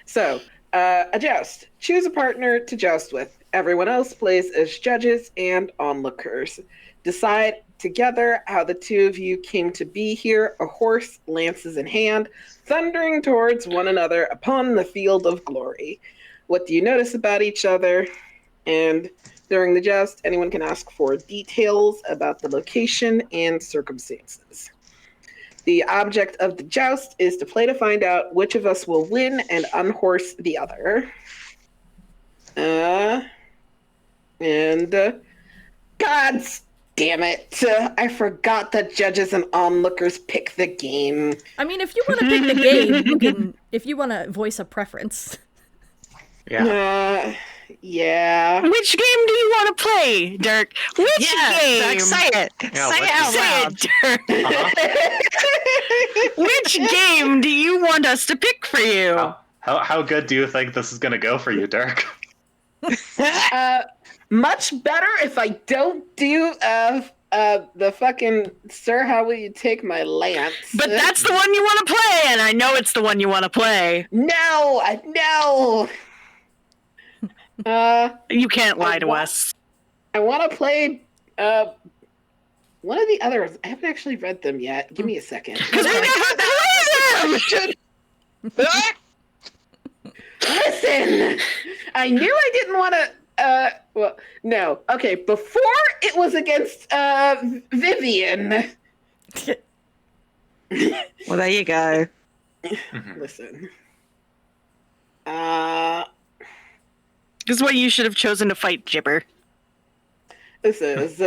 So, a joust. Choose a partner to joust with. Everyone else plays as judges and onlookers. Decide together how the two of you came to be here, a horse, lances in hand, thundering towards one another upon the field of glory. What do you notice about each other? And during the joust, anyone can ask for details about the location and circumstances. The object of the joust is to play to find out which of us will win and unhorse the other. God damn it. I forgot that judges and onlookers pick the game. I mean, if you want to pick the game, you can. If you want to voice a preference. Yeah. Yeah. Which game do you want to play, Dirk? Which game? Dirk, say it. Yeah, say it out loud. Say it, Dirk. Which game do you want us to pick for you? How good do you think this is going to go for you, Dirk? Much better if I don't do the fucking Sir, how will you take my lance? But that's the one you want to play, and I know it's the one you want to play. No. You can't lie to us. I want to play one of the others. I haven't actually read them yet. Give me a second. Because we never play them! Listen, I knew I didn't want to. Well, no. Okay, before it was against Vivian. Well, there you go. Listen. This is why you should have chosen to fight Gibber. This is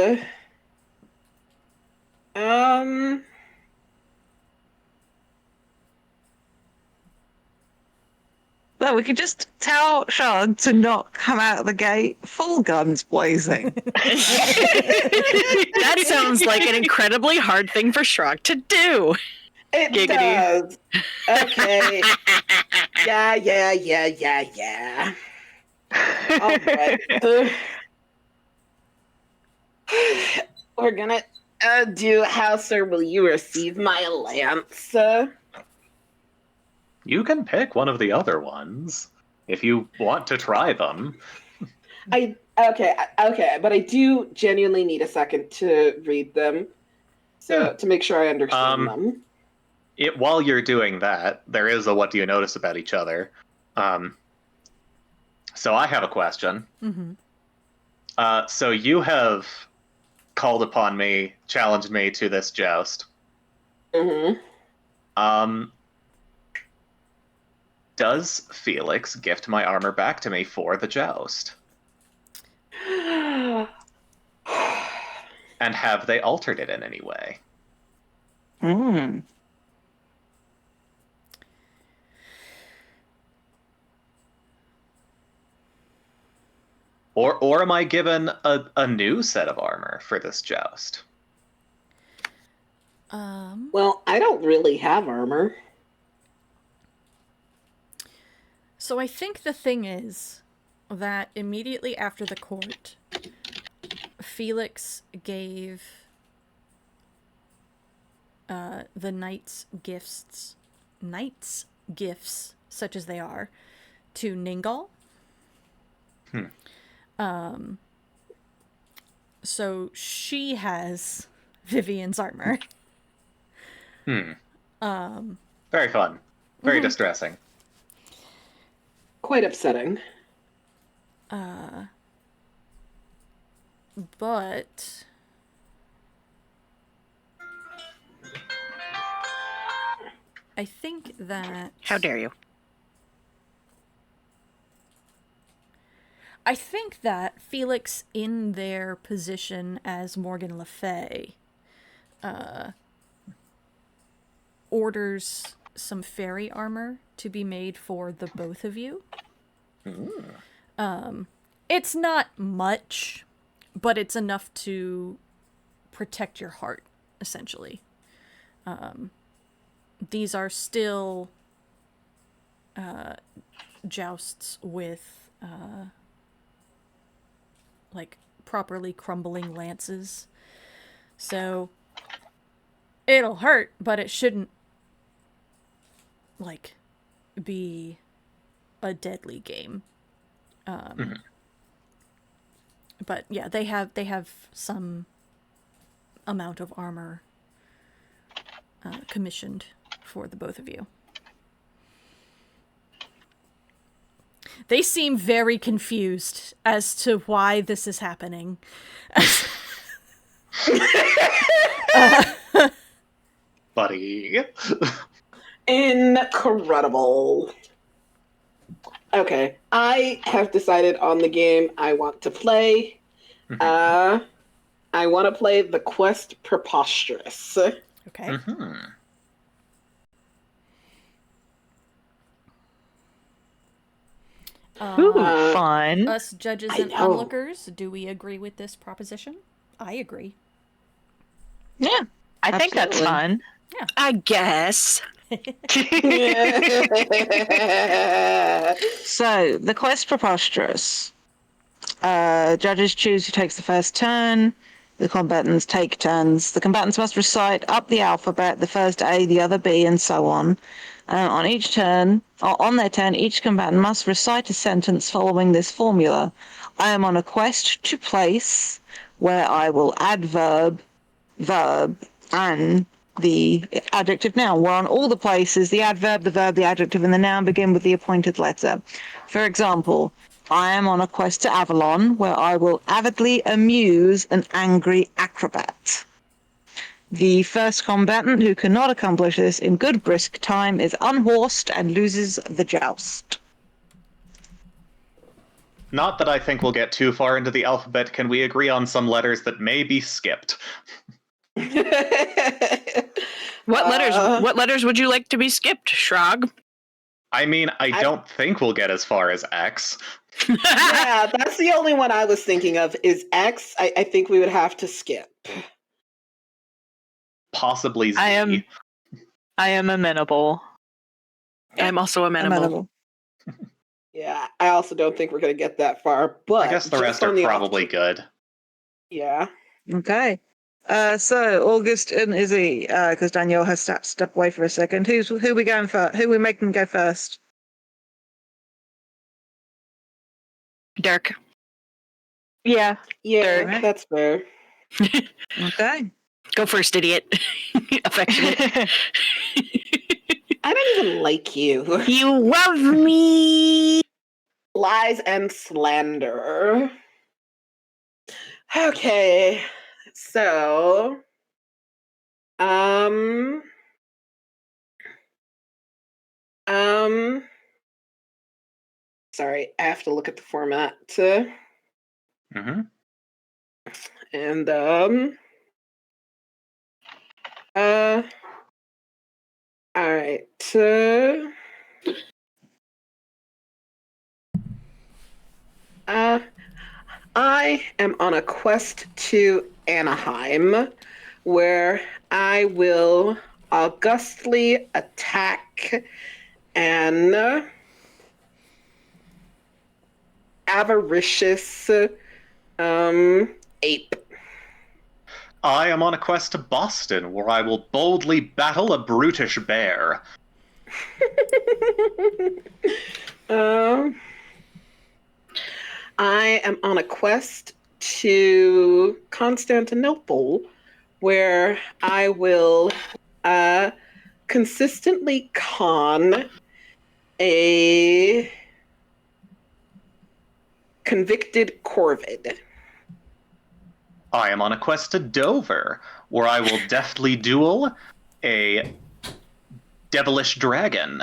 Well, we could just tell Sean to not come out of the gate full guns blazing. That sounds like an incredibly hard thing for Shrog to do. it Giggity. does. Okay. Yeah. All right. We're gonna do how, sir, will you receive my lance? You can pick one of the other ones if you want to try them. Okay, but I do genuinely need a second to read them, so to make sure I understand them. While you're doing that, there is a what do you notice about each other. So I have a question. Mm-hmm. So you have called upon me, challenged me to this joust. Mm-hmm. Does Felix gift my armor back to me for the joust? And have they altered it in any way? Mm. Or am I given a new set of armor for this joust? Well, I don't really have armor. So I think the thing is that immediately after the court, Felix gave the knights gifts, such as they are, to Ningal. So she has Vivian's armor. Very fun. Very distressing. Quite upsetting. But I think that... How dare you? I think that Felix, in their position as Morgan Le Fay, orders some fairy armor to be made for the both of you. It's not much, but it's enough to protect your heart, essentially. These are still jousts with like properly crumbling lances. So it'll hurt, but it shouldn't like be a deadly game. But yeah, they have some amount of armor commissioned for the both of you. They seem very confused as to why this is happening. Buddy. Incredible. Okay, I have decided on the game I want to play. I want to play The Quest Preposterous. Okay. Ooh, fun. Us judges I and know. onlookers, do we agree with this proposition? I agree. Yeah. I think that's absolutely. fun. I guess. So, the quest preposterous. Judges choose who takes the first turn. The combatants take turns. The combatants must recite up the alphabet, the first A, the other B, and so on. On their turn, each combatant must recite a sentence following this formula. I am on a quest to place, where I will add verb, and the adjective noun. Where on all the places, the adverb, the verb, the adjective, and the noun begin with the appointed letter. For example, I am on a quest to Avalon, where I will avidly amuse an angry acrobat. The first combatant who cannot accomplish this in good brisk time is unhorsed and loses the joust. Not that I think we'll get too far into the alphabet. Can we agree on some letters that may be skipped? What letters would you like to be skipped, Shrog? I mean, I don't think we'll get as far as X. Yeah, that's the only one I was thinking of is X. I think we would have to skip. Possibly Z. I am amenable. I'm also amenable. Yeah, I also don't think we're going to get that far, but I guess the just rest are on the probably good. Yeah. Okay. So August and Izzy, because Danielle has stepped away for a second. Who we going for? Who we making go first? Dirk. Yeah. Yeah, Dirk. that's fair. Okay. Go first, idiot. Affectionate. I don't even like you. You love me. Lies and slander. Okay. So, sorry, I have to look at the format. And, all right. I am on a quest to Anaheim, where I will augustly attack an avaricious ape. I am on a quest to Boston, where I will boldly battle a brutish bear. I am on a quest to Constantinople, where I will consistently con a convicted corvid. I am on a quest to Dover, where I will deftly duel a devilish dragon.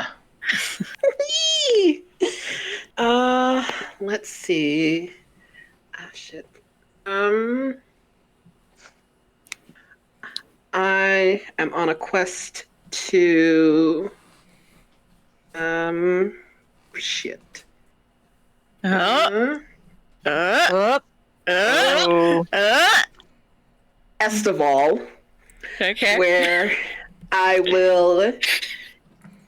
Let's see. Ah, shit. I am on a quest to shit. Oh. Up. Oh. Estival, Okay. where I will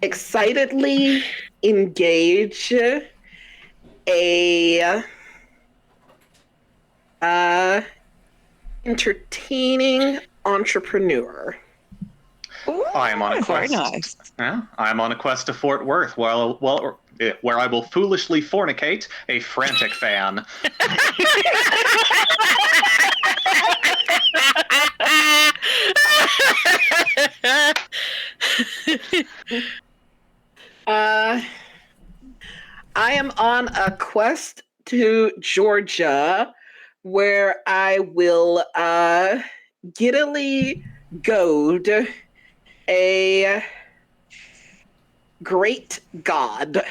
excitedly engage a entertaining entrepreneur. I am on a Very quest. nice. Yeah, I am on a quest to Fort Worth, where I will foolishly fornicate a frantic fan. I am on a quest to Georgia, where I will giddily goad a great god.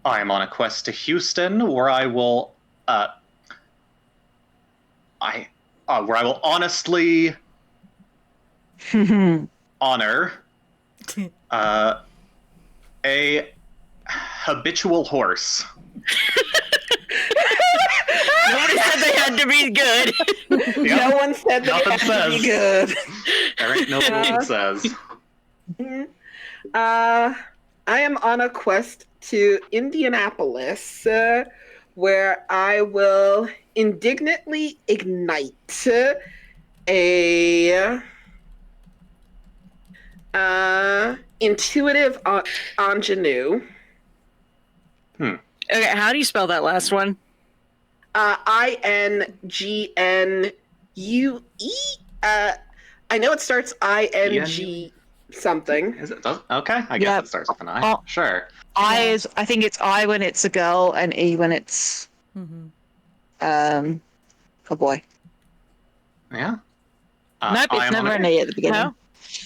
I am on a quest to Houston, where I will, where I will honestly honor a habitual horse. Nobody said they had to be good. Yep. No one said that it Nothing had to be says. good. There ain't no rule that says. I am on a quest to Indianapolis, where I will indignantly ignite a intuitive ingenue. Okay, how do you spell that last one? INGNUE. I know it starts ING something. Is it? Okay, I guess Yep. it starts with an I. Oh. Sure. I think it's I when it's a girl and E when it's a boy. Yeah. Nope, I it's am never on an E at the beginning.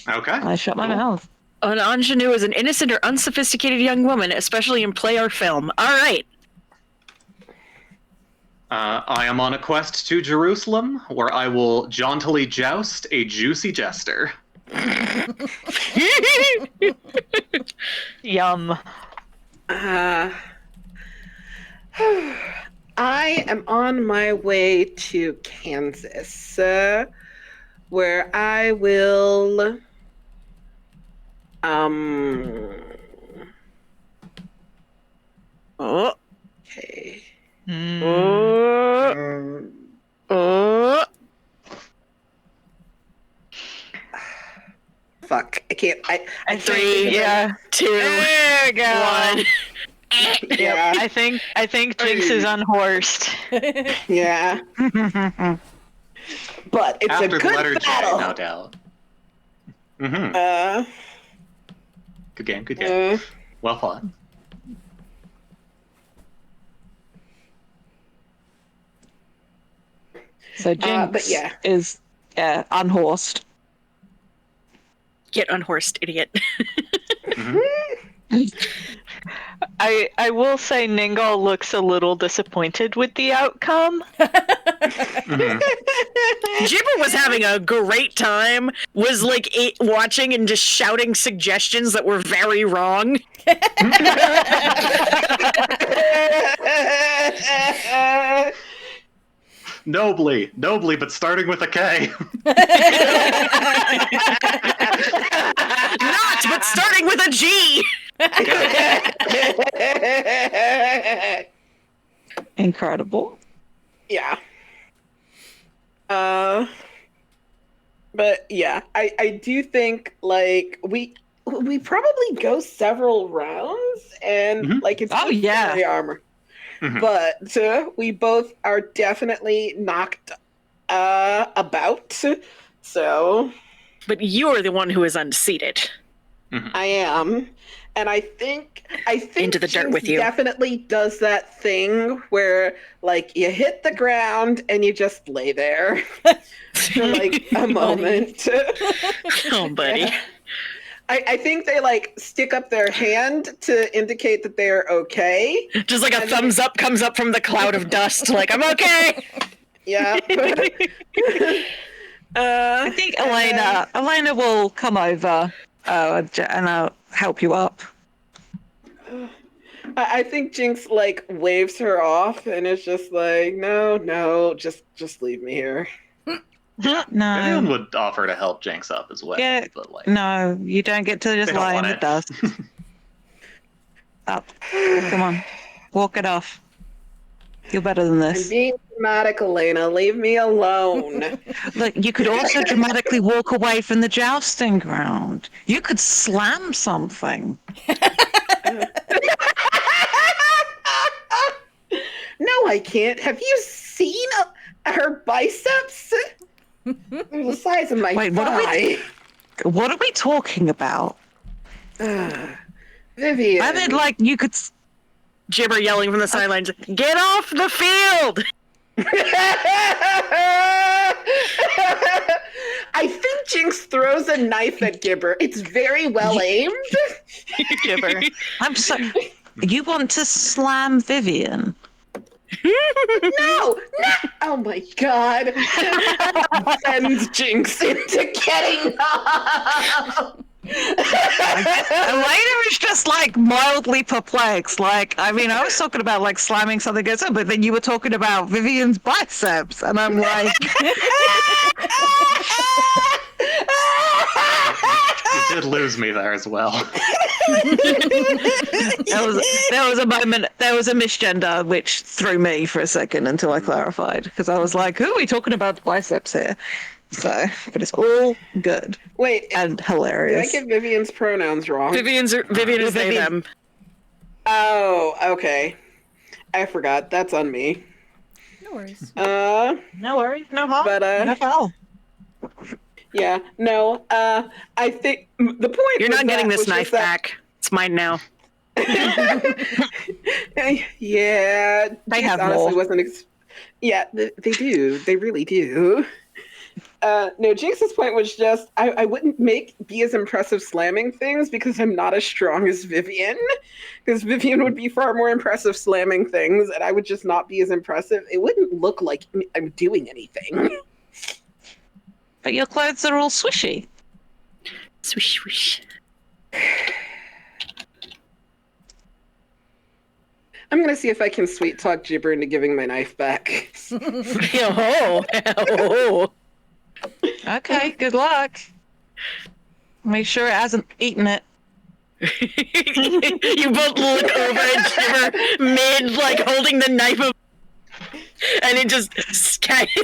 Okay. I shut my Cool. mouth. An ingenue is an innocent or unsophisticated young woman, especially in play or film. All right. I am on a quest to Jerusalem, where I will jauntily joust a juicy jester. Yum. I am on my way to Kansas, where I will Oh. okay. Fuck. I can't. I can't think Three, of it. Yeah. 2, There we go. 1. Yeah. I think Jinx is unhorsed. Yeah. But it's After a the good letter battle. J, no doubt. Mm-hmm. Good game, good game. Well fought. So Jinx but yeah. is unhorsed. Get unhorsed, idiot. I will say Ningal looks a little disappointed with the outcome. Jibber was having a great time, was like watching and just shouting suggestions that were very wrong. Nobly, but starting with a K. Not, but starting with a G. Incredible. Yeah. But yeah, I do think like we probably go several rounds and like it's Oh, yeah. fairy armor. But we both are definitely knocked about. So But you're the one who is unseated. I am. And I think Into the dirt Jinx with you. definitely does that thing where like you hit the ground and you just lay there for like a moment. Oh, buddy. Yeah. I think they like stick up their hand to indicate that they are okay. Just like a And thumbs up comes up from the cloud of dust, like, I'm okay! Yeah. I think Elena will come over and I'll help you up. I think Jinx like waves her off and is just like, no, just leave me here. Vivian No, would offer to help Jinx up as well. Yeah. But like, no, you don't get to just They don't lie in want the it. dust. Up. Come on. Walk it off. You're better than I'm this. being dramatic, Elena. Leave me alone. Look, you could also dramatically walk away from the jousting ground. You could slam something. No, I can't. Have you seen her biceps? They're the size of my Wait, what are we- thigh. What are we talking about? Vivian. I mean, like, you could... Gibber yelling from the sidelines, get off the field! I think Jinx throws a knife at Gibber. It's very well aimed. Gibber. I'm so... You want to slam Vivian? No! Oh my god. Sends Jinx into getting up. Elena was just like mildly perplexed. Like, I mean, I was talking about like slamming something against her, but then you were talking about Vivian's biceps, and I'm like, you did lose me there as well. there was a moment, there was a misgender which threw me for a second until I clarified, because I was like, who are we talking about biceps here? So, but it's all good Wait, and did I hilarious. get Vivian's pronouns wrong? Vivian is they, Vivian. them. Oh, okay. I forgot. That's on me. No worries. No worries, no harm, But, no foul. yeah, no, I think the point You're was not getting that- this was knife just that- back. It's mine now. Yeah, They Jinx have honestly more. wasn't. Yeah, they do. They really do. No, Jinx's point was just I wouldn't be as impressive slamming things because I'm not as strong as Vivian. Because Vivian would be far more impressive slamming things, and I would just not be as impressive. It wouldn't look like I'm doing anything. But your clothes are all swishy. Swish, swish. I'm gonna see if I can sweet talk Gibber into giving my knife back. Oh. Okay, good luck. Make sure it hasn't eaten it. You both look over at Gibber mid, like, holding the knife up. And it just it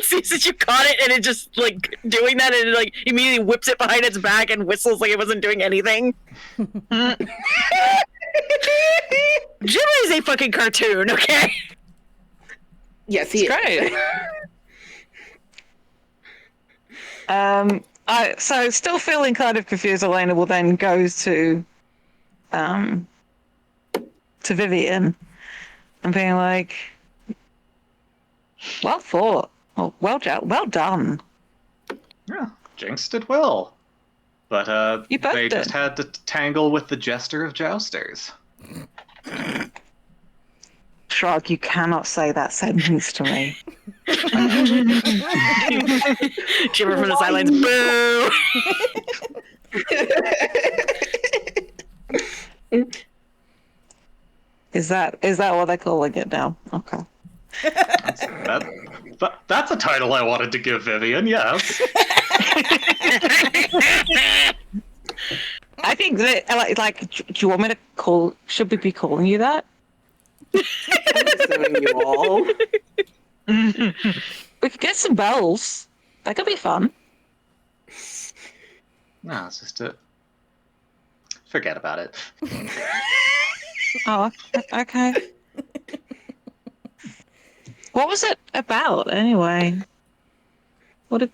sees that you caught it, and it just, like, doing that, and it, like, immediately whips it behind its back and whistles like it wasn't doing anything. Gibber is a fucking cartoon, okay? Yes, he is. Great. So still feeling kind of confused, Elena will then go to Vivian and being like, well thought. Well done. Yeah, Jinx did well. But You both they did. just had to tangle with the Jester of Jousters. Shrug, you cannot say that sentence to me. Gibber from the sidelines, boo! Is that what they're calling it now? Okay. That's a title I wanted to give Vivian, yes. I think that, like, do you want me to call, should we be calling you that? I'm assuming you all. We could get some bells. That could be fun. No, it's just forget about it. Oh, okay. What was it about, anyway? What did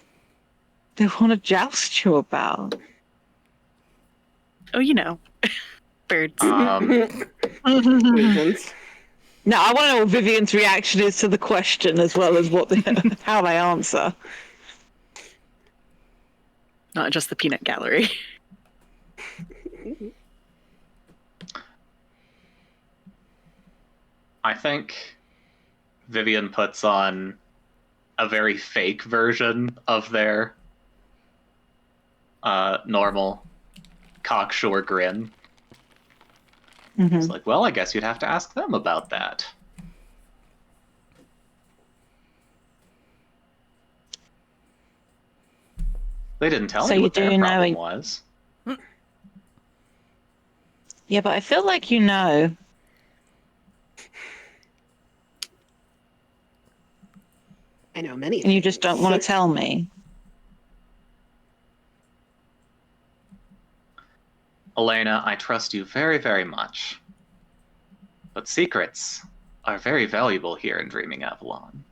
they want to joust you about? Oh, you know, birds. Reasons. No, I want to know what Vivian's reaction is to the question as well as how they answer. Not just the peanut gallery. I think Vivian puts on a very fake version of their normal cocksure grin. Mm-hmm. It's like, well, I guess you'd have to ask them about that. They didn't tell So me you what their do know problem it- was. Yeah, but I feel like you know. I know many And you just things. don't want to tell me. Elena, I trust you very, very much. But secrets are very valuable here in Dreaming Avalon.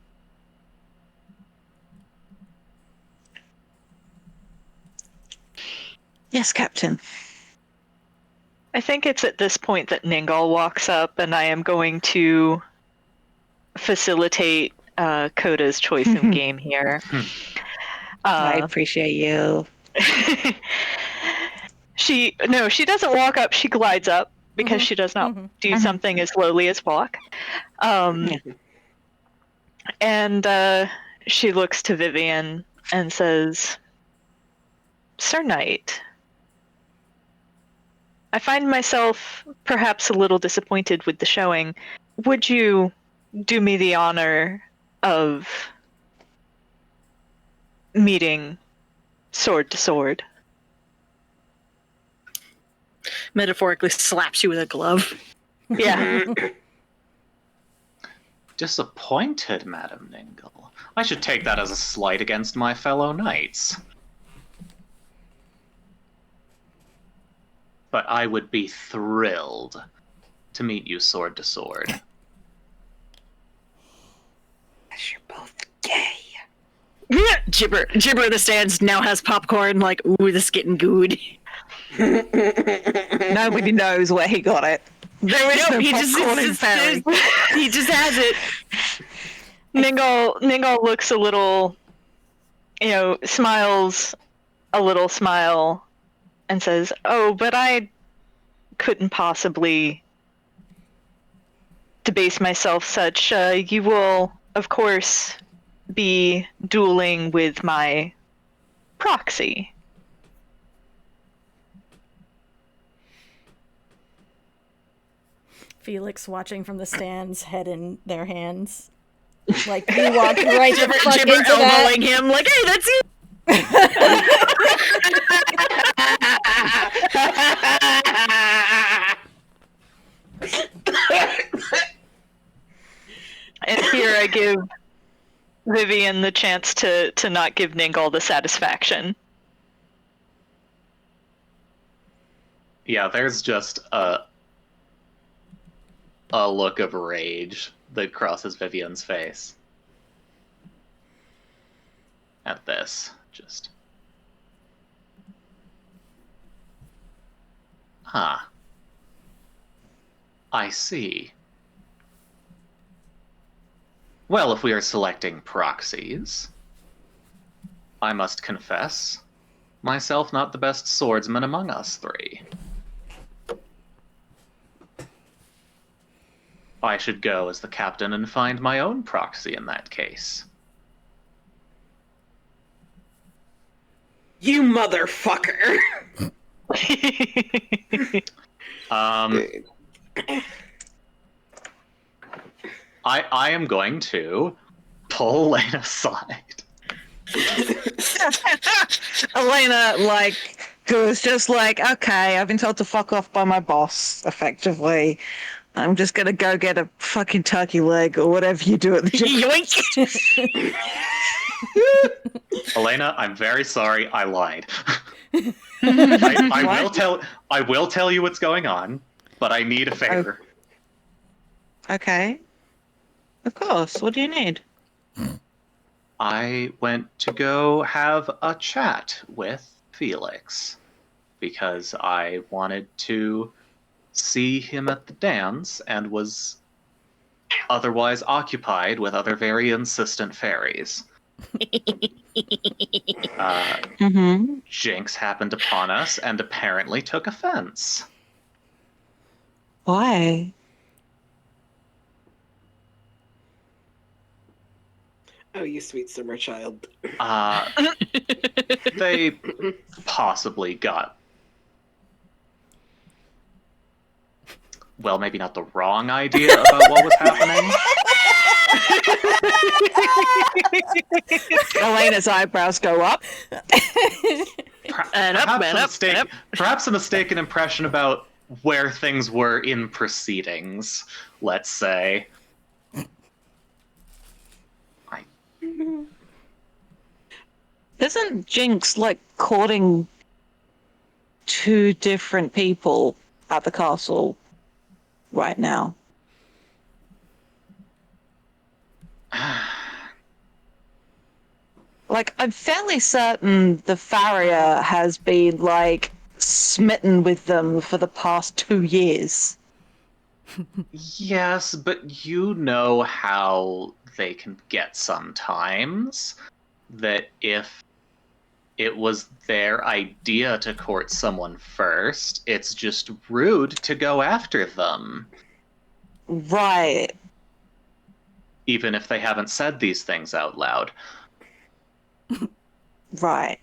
Yes, Captain. I think it's at this point that Ningal walks up, and I am going to facilitate Coda's choice of game here. I appreciate you. She doesn't walk up. She glides up because she does not do something as lowly as walk. And she looks to Vivian and says, "Sir Knight, I find myself perhaps a little disappointed with the showing. Would you do me the honor of meeting sword to sword?" Metaphorically slaps you with a glove. Yeah. Disappointed, Madam Ningle. I should take that as a slight against my fellow knights. But I would be thrilled to meet you sword to sword. You're both gay. Gibber in the stands now has popcorn, like, ooh, this is getting good. Nobody knows where he got it. There is no he popcorn in Fairy. he just has it. Ningal looks a little, smiles a little smile and says, "Oh, but I couldn't possibly debase myself such. You will, of course, be dueling with my proxy." Felix watching from the stands, head in their hands. Like, you walked right the fuck Gibber into that. elbowing him, like, hey, that's you! And here I give Vivian the chance to not give Ningal the satisfaction. Yeah, there's just a look of rage that crosses Vivian's face. At this, just... Ah. I see. Well, if we are selecting proxies, I must confess, myself not the best swordsman among us three. I should go as the captain and find my own proxy in that case. You motherfucker. I am going to pull Elena aside. Elena, goes just like, okay, I've been told to fuck off by my boss, effectively. I'm just gonna go get a fucking turkey leg or whatever you do at the gym. Yoink! Elena, I'm very sorry. I lied. I will tell you what's going on, but I need a favor. Okay. Of course. What do you need? I went to go have a chat with Felix. because I wanted to see him at the dance and was otherwise occupied with other very insistent fairies. Jinx happened upon us and apparently took offense. Why? Oh, you sweet summer child. They possibly got, well, maybe not the wrong idea about what was happening. Elena's eyebrows go up. Perhaps a mistaken impression about where things were in proceedings, let's say. Isn't Jinx like courting two different people at the castle right now? Like, I'm fairly certain the farrier has been like smitten with them for the past 2 years. Yes, but you know how they can get sometimes. That if it was their idea to court someone first, it's just rude to go after them. Right. Even if they haven't said these things out loud. Right.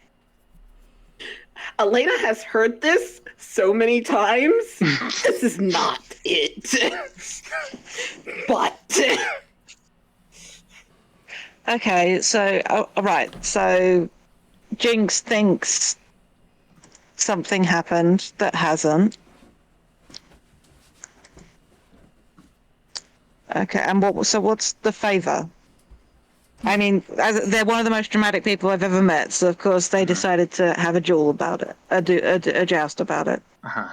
Elena has heard this so many times. This is not it. But Okay, so, right, so Jinx thinks something happened that hasn't. Okay, and what's the favor? I mean, they're one of the most dramatic people I've ever met, so of course they decided to have a duel about it, a joust about it. Uh-huh.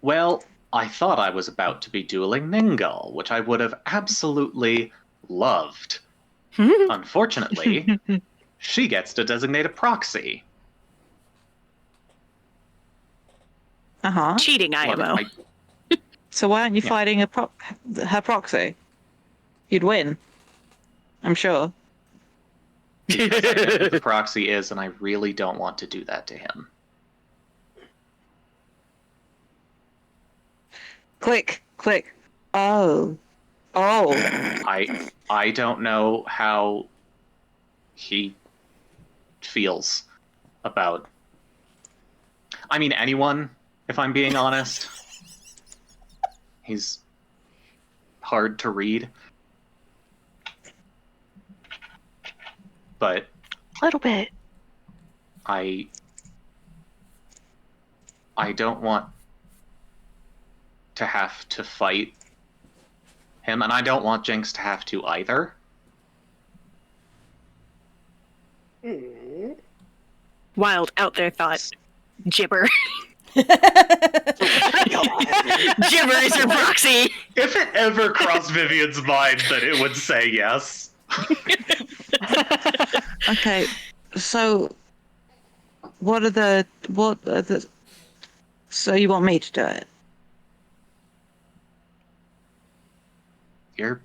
Well, I thought I was about to be dueling Ningal, which I would have absolutely loved. Unfortunately, she gets to designate a proxy. Uh-huh. Cheating, IMO. So why aren't you fighting her proxy? You'd win. I'm sure. Because I know who the proxy is, and I really don't want to do that to him. Click. Oh. I don't know how he feels about... I mean, anyone, if I'm being honest. He's hard to read. But A little bit. I don't want to have to fight him, and I don't want Jinx to have to either. Wild out there thought. Gibber. Gibber is your proxy. If it ever crossed Vivian's mind that it would say yes. Okay, so so you want me to do it? You're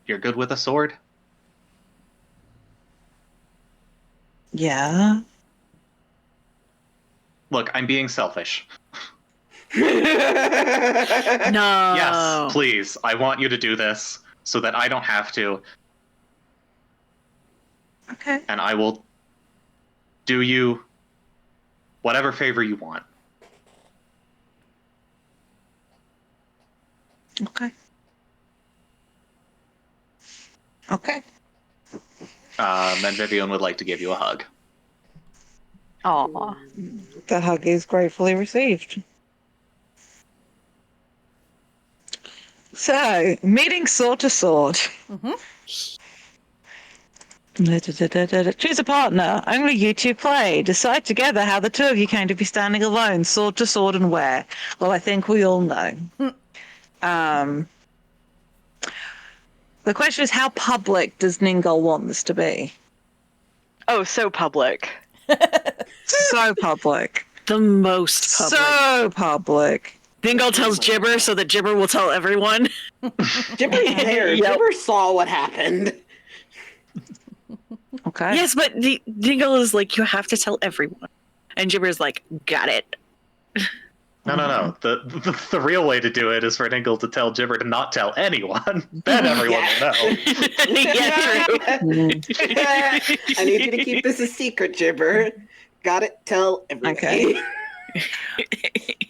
good with a sword? Yeah. Look, I'm being selfish. No. Yes, please. I want you to do this so that I don't have to. Okay. And I will do you whatever favor you want. Okay. Okay. And Vivian would like to give you a hug. Aw. The hug is gratefully received. So, meeting sword to sword. Choose a partner. Only you two play. Decide together how the two of you came to be standing alone, sword to sword, and where. Well, I think we all know. The question is, how public does Ningal want this to be? Oh, so public. So public. The most public. So public. Dingle tells Gibber so that Gibber will tell everyone. Gibber's there. Yep. Gibber saw what happened. Okay. Yes, but Dingle is like, you have to tell everyone. And Gibber's like, got it. No. The real way to do it is for Dingle to tell Gibber to not tell anyone. Then everyone will know. Yeah, true. I need you to keep this a secret, Gibber. Got it? Tell everybody. Okay.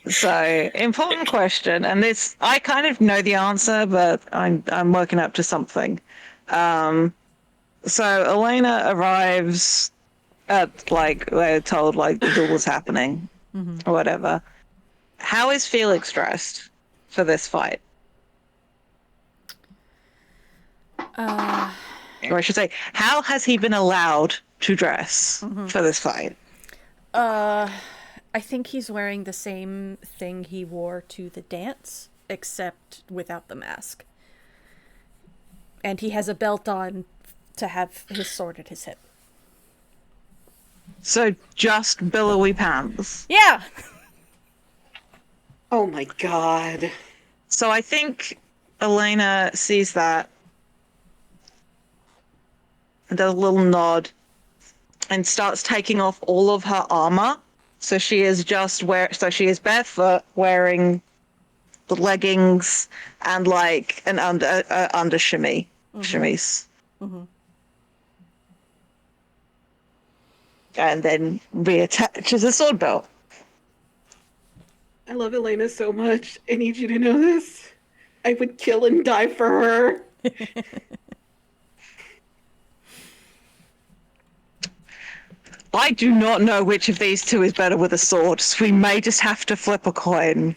So, important question, and this I kind of know the answer, but I'm working up to something. So Elena arrives at they're told the duel is happening or whatever. How is Felix dressed for this fight? Or I should say, how has he been allowed to dress for this fight? I think he's wearing the same thing he wore to the dance, except without the mask. And he has a belt on to have his sword at his hip. So just billowy pants. Yeah! Oh my god. So I think Elena sees that and does a little nod and starts taking off all of her armor. So she is she is barefoot, wearing the leggings and an under shimmy, chemise. And then reattaches a sword belt. I love Elena so much. I need you to know this. I would kill and die for her. I do not know which of these two is better with a sword, so we may just have to flip a coin.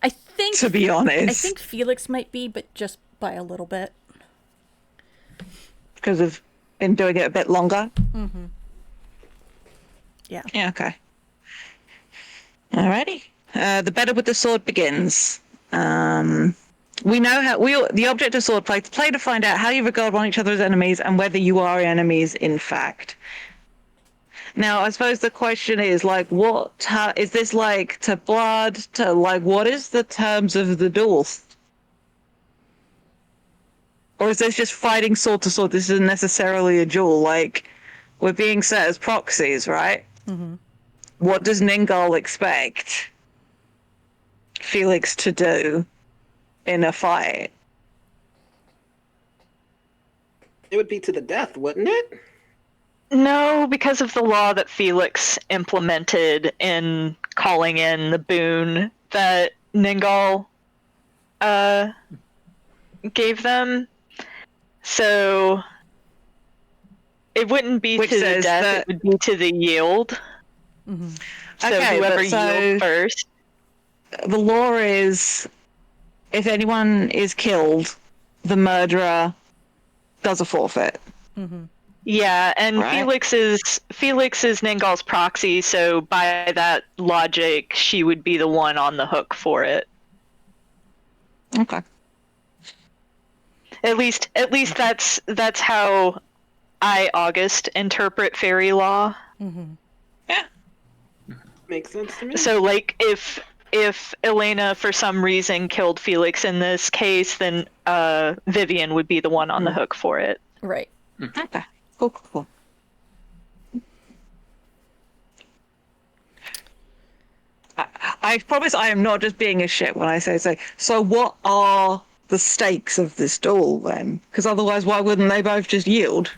I think, to be honest, I think Felix might be, but just by a little bit. Because of been doing it a bit longer. Yeah. Yeah. Okay. Alrighty. The battle with the sword begins. We know how the object of sword play to find out how you regard one each other as enemies and whether you are enemies in fact. Now, I suppose the question is what is this to blood to what is the terms of the duel? Or is this just fighting sword to sword? This isn't necessarily a duel. We're being set as proxies, right? What does Ningal expect Felix to do in a fight? It would be to the death, wouldn't it? No, because of the law that Felix implemented in calling in the boon that Ningal gave them. So it wouldn't be Which to the says death, that- it would be to the yield. So Okay, whoever but so- yields first. The law is if anyone is killed, the murderer does a forfeit. Yeah, and Right. Felix is Ningal's proxy, so by that logic, she would be the one on the hook for it. Okay. At least that's how I, August, interpret fairy law. Yeah. Makes sense to me. So, if Elena for some reason killed Felix in this case, then Vivian would be the one on the hook for it. Right. Okay. Cool. I promise I am not just being a shit when I say so. So what are the stakes of this duel then? Because otherwise, why wouldn't they both just yield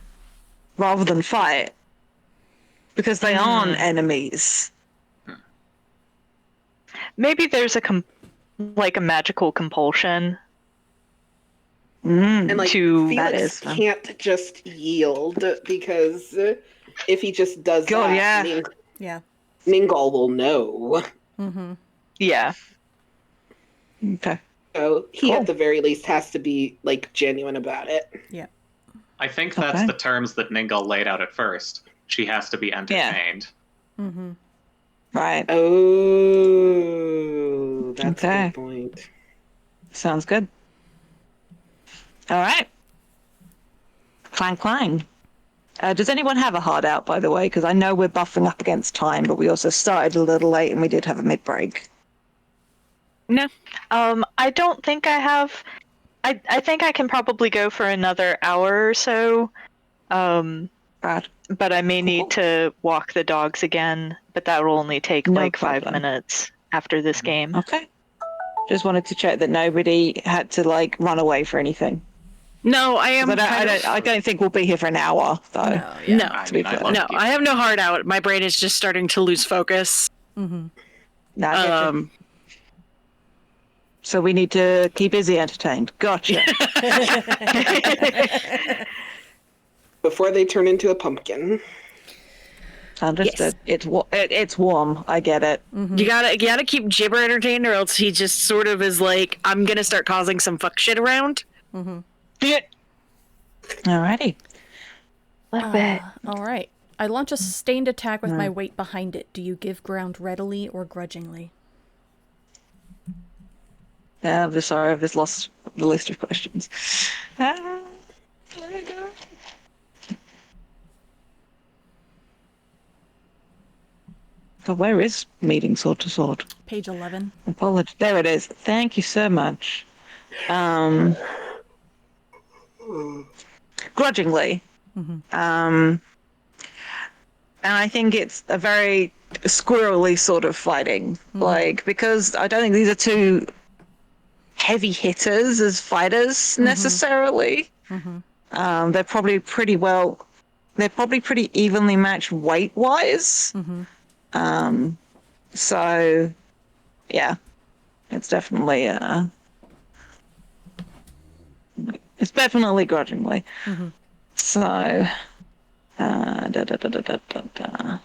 rather than fight? Because they aren't enemies. Maybe there's a magical compulsion. And to- that Felix is fun. can't just yield because if he just does God, that, yeah. Yeah. Ningal will know. Yeah. Okay. So he Cool. at the very least has to be genuine about it. Yeah. I think that's Okay. the terms that Ningal laid out at first. She has to be entertained. Right. Oh, that's a Okay. good point. Sounds good. All right. Clang, clang. Does anyone have a hard out, by the way? Because I know we're buffing up against time, but we also started a little late and we did have a mid-break. No. I don't think I have. I think I can probably go for another hour or so. Brad? But I may Cool. need to walk the dogs again, but that will only take No like 5 problem. minutes after this game. Okay. Just wanted to check that nobody had to like run away for anything. No, I 'Cause am. I don't think we'll be here for an hour, though. No, yeah. No, I To be mean, I'd fair. love no, to keep I have no heart out. My brain is just starting to lose focus. Mm-hmm. No, I get you. So we need to keep Izzy entertained. Gotcha. Before they turn into a pumpkin. Understood. It's warm. I get it. You gotta keep Gibber entertained, or else he just sort of is like, I'm gonna start causing some fuck shit around. Alrighty. Love it. All right. I launch a sustained attack with my weight behind it. Do you give ground readily or grudgingly? Sorry, I've just lost the list of questions. There we go. So where is meeting sword to sword? Page 11. Apology. There it is. Thank you so much. Grudgingly. And I think it's a very squirrely sort of fighting. Like, because I don't think these are two heavy hitters as fighters necessarily. They're probably pretty evenly matched weight wise. So yeah, it's definitely grudgingly. So da, da, da, da, da, da, da.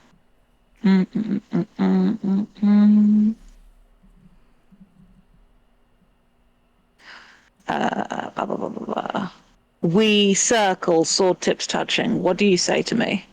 Blah, blah, blah, blah, blah. We circle, sword tips touching. What do you say to me?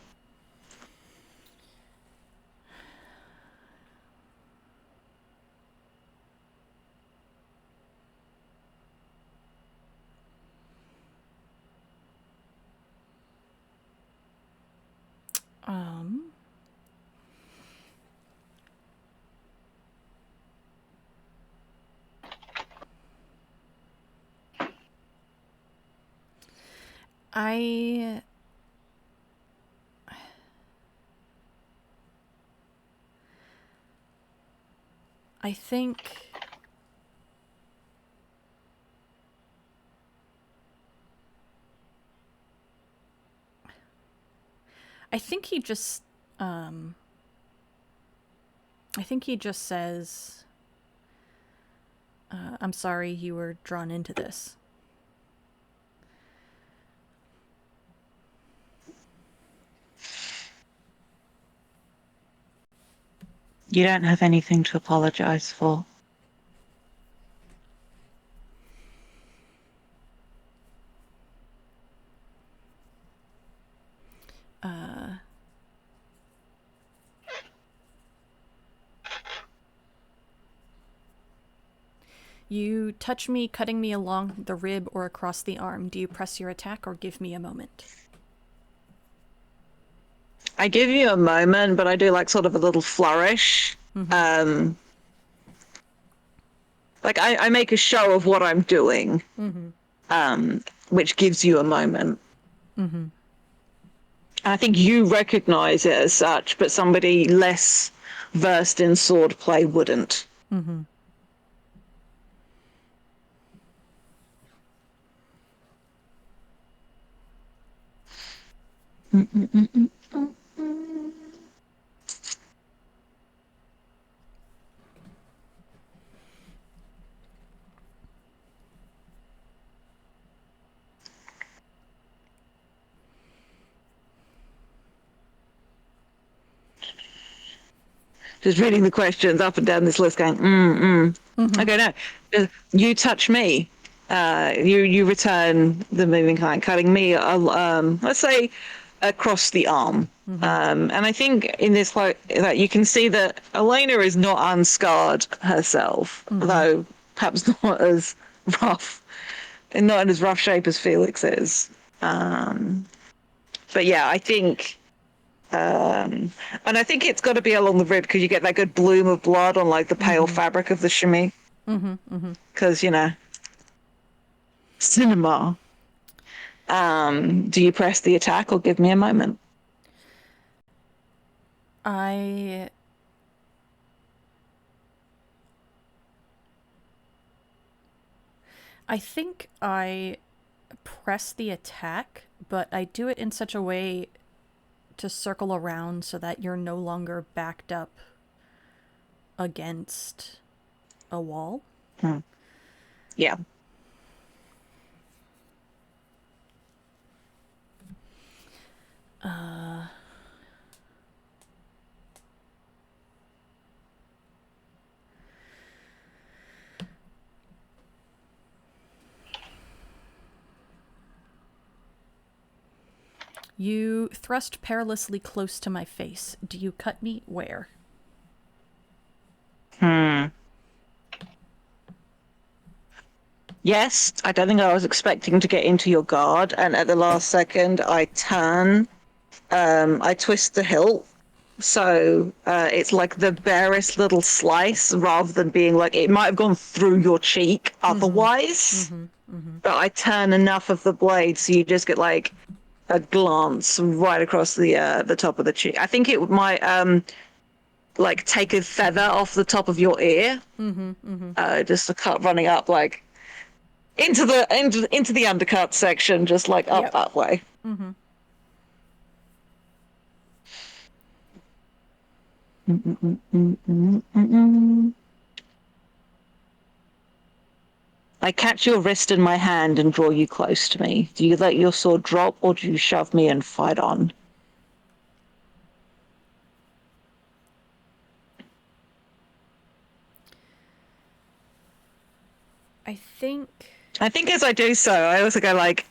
I think he just says I'm sorry you were drawn into this. You don't have anything to apologize for. You touch me, cutting me along the rib or across the arm. Do you press your attack or give me a moment? I give you a moment, but I do like sort of a little flourish. Like I make a show of what I'm doing, which gives you a moment. And I think you recognize it as such, but somebody less versed in sword play wouldn't. Just reading the questions up and down this list going, Okay, no. You touch me. You return the moving kind, cutting me, let's say, across the arm. And I think in this that you can see that Elena is not unscarred herself, though perhaps not as rough, and not in as rough shape as Felix is. But yeah, I think, and I think it's got to be along the rib because you get that good bloom of blood on like the pale fabric of the chemise. Because cinema. Do you press the attack or give me a moment? I think I press the attack, but I do it in such a way to circle around so that you're no longer backed up against a wall. Yeah. You thrust perilously close to my face. Do you cut me where? Yes, I don't think I was expecting to get into your guard, and at the last second, I turn, I twist the hilt, so it's like the barest little slice, rather than being like it might have gone through your cheek otherwise. But I turn enough of the blade so you just get like a glance right across the top of the cheek. I think it might like take a feather off the top of your ear, just to cut running up like into the undercut section, just like up that way. I catch your wrist in my hand and draw you close to me. Do you let your sword drop, or do you shove me and fight on? I think as I do so, I also go like,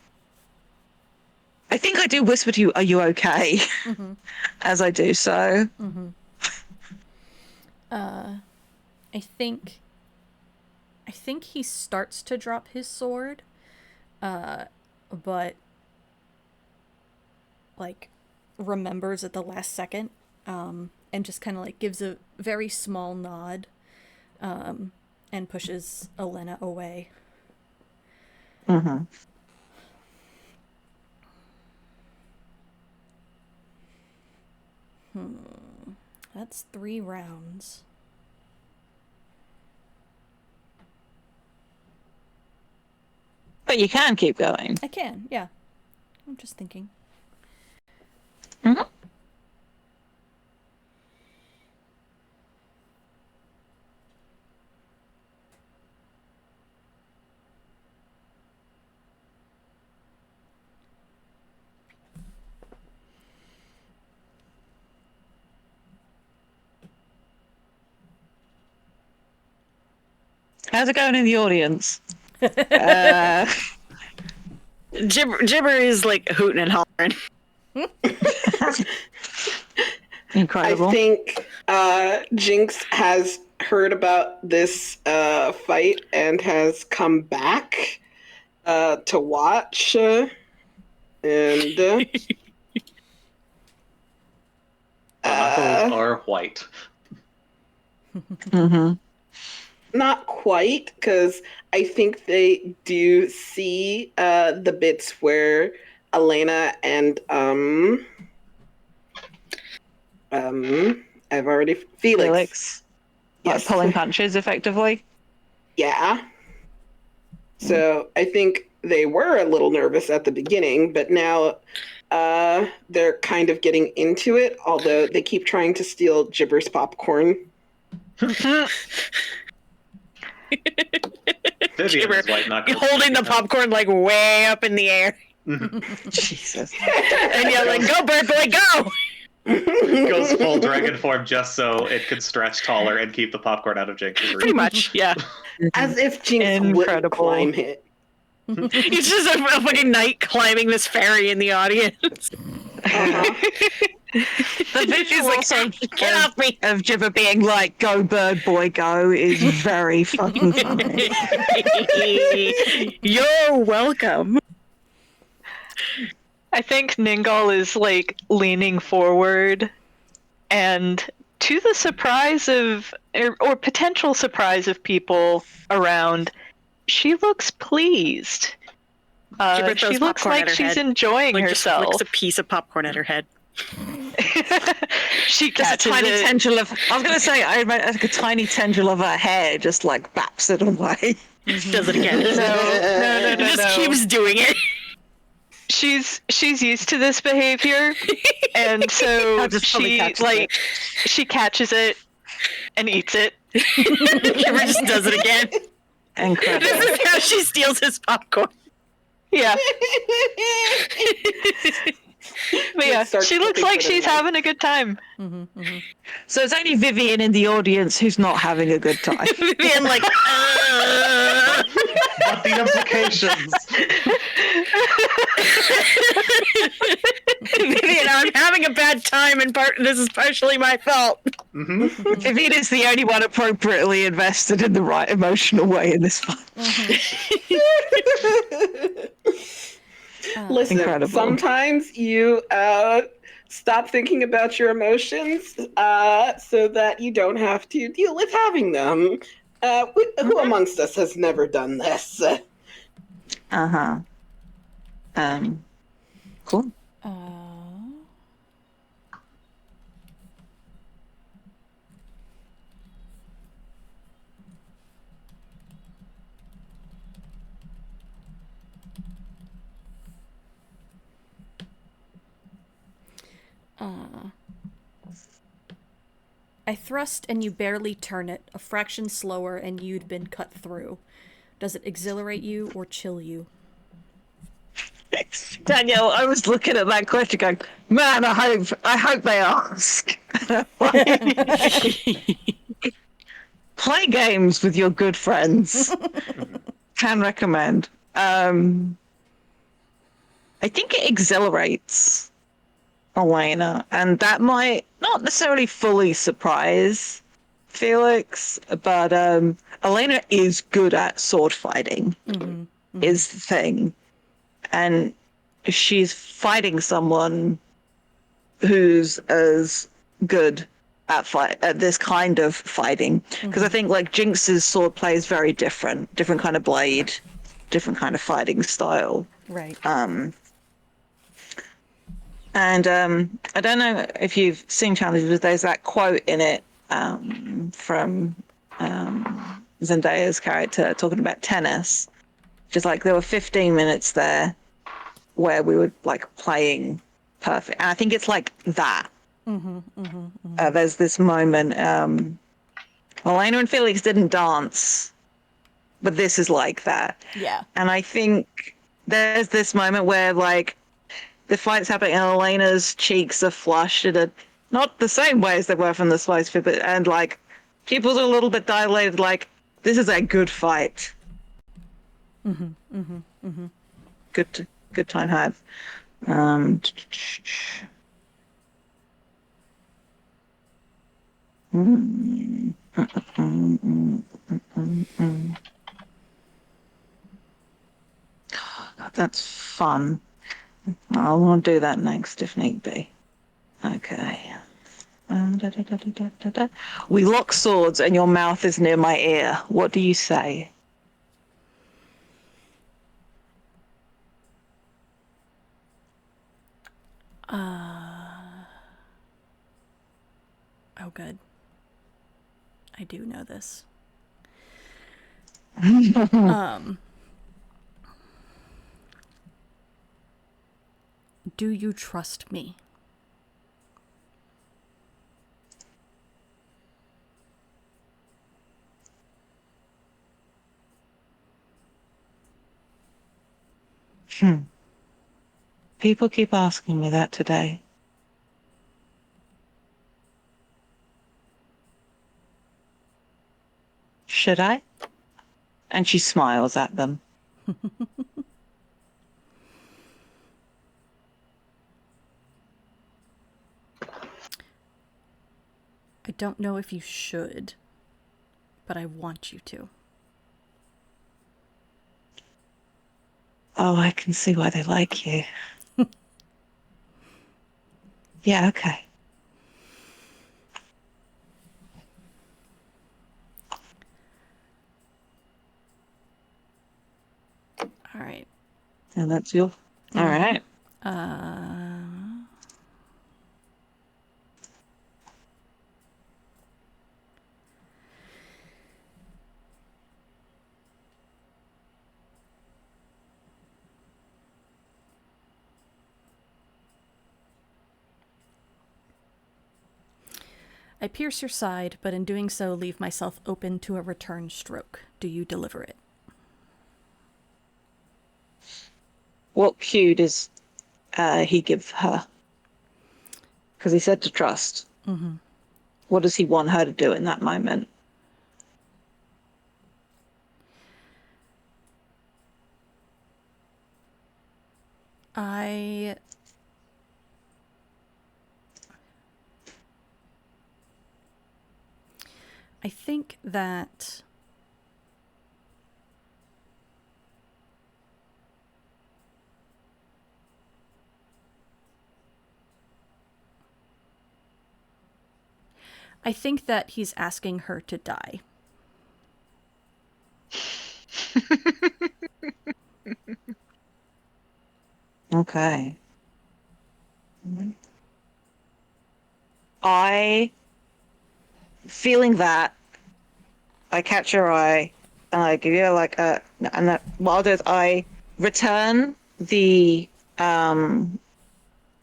I think I do whisper to you, "Are you okay?" As I do so. I think he starts to drop his sword, but like remembers at the last second, and just kind of like gives a very small nod, and pushes Elena away. That's 3 rounds. But you can keep going. I can, yeah. I'm just thinking. How's it going in the audience? Gibber is like hooting and hollering. Incredible. I think Jinx has heard about this fight and has come back to watch. And The knuckles are white. not quite, because I think they do see the bits where Elena and I've already Felix. Like pulling punches effectively. Yeah. So I think they were a little nervous at the beginning, but now they're kind of getting into it, although they keep trying to steal Gibber's popcorn. Vivian is white knuckles. Holding the popcorn like way up in the air. Jesus. And you're like, go, bird boy, go! Goes full dragon form just so it could stretch taller and keep the popcorn out of Jinx's reach. Pretty much, yeah. As if Jinx wouldn't climb it. He's just a fucking knight climbing this fairy in the audience. The visual like, also get off me! of Gibber being like, "Go, bird boy, go," is very fucking funny. You're welcome. I think Ningal is like leaning forward, and to the surprise of, or potential surprise of people around, she looks pleased. She She throws looks popcorn like at her she's head. enjoying Like just flicks herself. a piece of popcorn at her head. She Just a catches tiny it. tendril of. I was going to say, I meant like a tiny tendril of her hair just like baps it away. Does it again. No. Just keeps doing it. She's used to this behavior, and I so just probably she catches like she catches it and eats it. Kimber just does it again. Incredible. This is how she steals his popcorn. Yeah, but yeah, Starts she looks looking like for the she's knife. having a good time. So it's only Vivian in the audience who's not having a good time. Vivian like, What the implications? Vivian, I'm having a bad time, and this is partially my fault. Vivian is the only one appropriately invested in the right emotional way in this fight. Listen, Incredible. sometimes you stop thinking about your emotions so that you don't have to deal with having them. Who amongst us has never done this? Uh-huh. Cool. I thrust and you barely turn it, a fraction slower and you'd been cut through. Does it exhilarate you or chill you? Danielle, I was looking at that question going, man, I hope they ask. Play games with your good friends. Can recommend. I think it exhilarates Elena, and that might not necessarily fully surprise Felix, but Elena is good at sword fighting, is the thing. And she's fighting someone who's as good at this kind of fighting. Because I think like Jinx's sword play is very different kind of blade, different kind of fighting style. Right. And I don't know if you've seen challenges, but there's that quote in it from Zendaya's character talking about tennis. Just like there were 15 minutes there where we were like playing perfect. And I think it's like that. There's this moment. Elena and Felix didn't dance, but this is like that. Yeah. And I think there's this moment where like the fight's happening and Elena's cheeks are flushed in a not the same way as they were from the Spice Fit, but and like pupils are a little bit dilated, like this is a good fight. Good time had. God, that's fun. I want to do that next if need be. Okay. We lock swords and your mouth is near my ear. What do you say? Oh, good. I do know this. Do you trust me? People keep asking me that today. Should I? And she smiles at them. I don't know if you should, but I want you to. Oh, I can see why they like you. Yeah, okay. All right. And that's your... All right. I pierce your side, but in doing so, leave myself open to a return stroke. Do you deliver it? What cue does he give her? Because he said to trust. Mm-hmm. What does he want her to do in that moment? I think that he's asking her to die. Okay. Feeling that, I catch your eye, and I give you like a, and that, what I'll do is I return the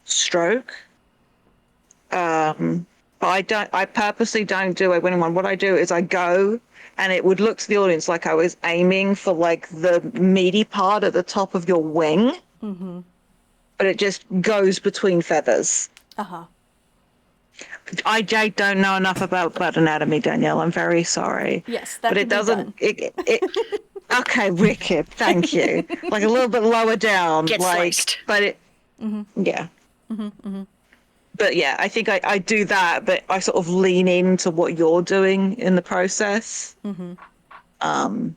stroke. But I purposely don't do it when one. What I do is I go, and it would look to the audience like I was aiming for like the meaty part at the top of your wing. Mm-hmm. But it just goes between feathers. Uh-huh. I don't know enough about anatomy, Danielle. I'm very sorry. Yes, that but could it be doesn't. done. Okay, wicked. Thank you. Like a little bit lower down. Get like, sliced. but it. Mm-hmm. Yeah. Mm-hmm. Mm-hmm. But yeah, I think I do that, but I sort of lean into what you're doing in the process. Mm-hmm. And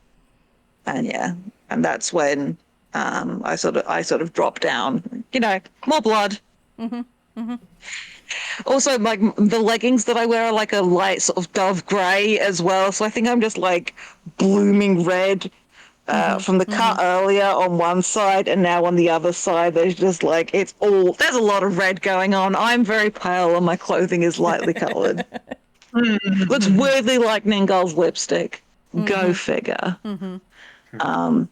yeah, and that's when I sort of drop down. More blood. Mm-hmm. Mm-hmm. Also, like the leggings that I wear are like a light sort of dove grey as well. So I think I'm just like blooming red from the cut earlier on one side, and now on the other side there's just like there's a lot of red going on. I'm very pale and my clothing is lightly coloured. Looks weirdly like Ningal's lipstick. Go figure. Mm-hmm.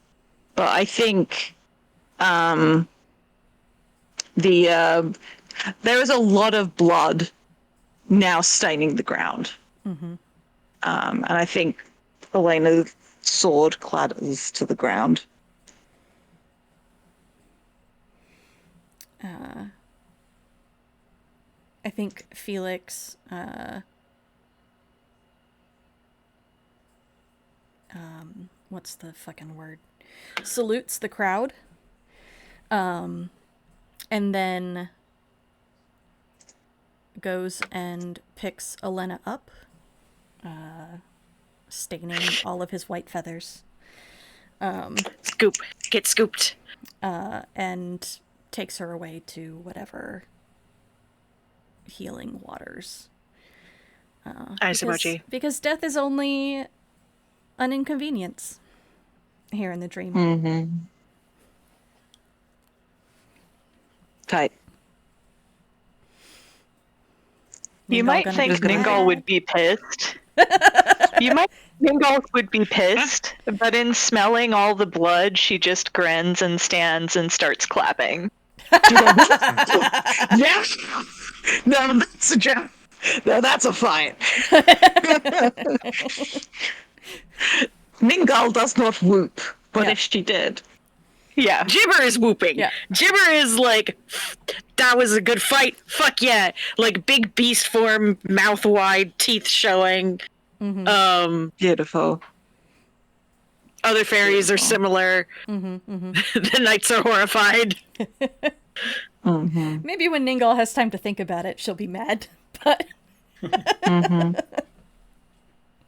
But I think there is a lot of blood now staining the ground. Mm-hmm. And I think Elena's sword clatters to the ground. I think Felix what's the fucking word? Salutes the crowd. And then goes and picks Elena up, staining all of his white feathers. Get scooped. And takes her away to whatever healing waters. Ice emoji. Because death is only an inconvenience here in the dream. Mm-hmm. Tight. You Ningal might gonna think be Ningal mad. would be pissed. You might think Ningal would be pissed, but in smelling all the blood, she just grins and stands and starts clapping. Yes. No, that's a joke. No, that's a fight. Ningal does not whoop, but Yeah. if she did, Yeah. Jibber is whooping. Yeah. Jibber is like, that was a good fight. Fuck yeah. Like big beast form, mouth wide, teeth showing. beautiful. Other fairies are similar. The knights are horrified. Maybe when Ningal has time to think about it, she'll be mad. But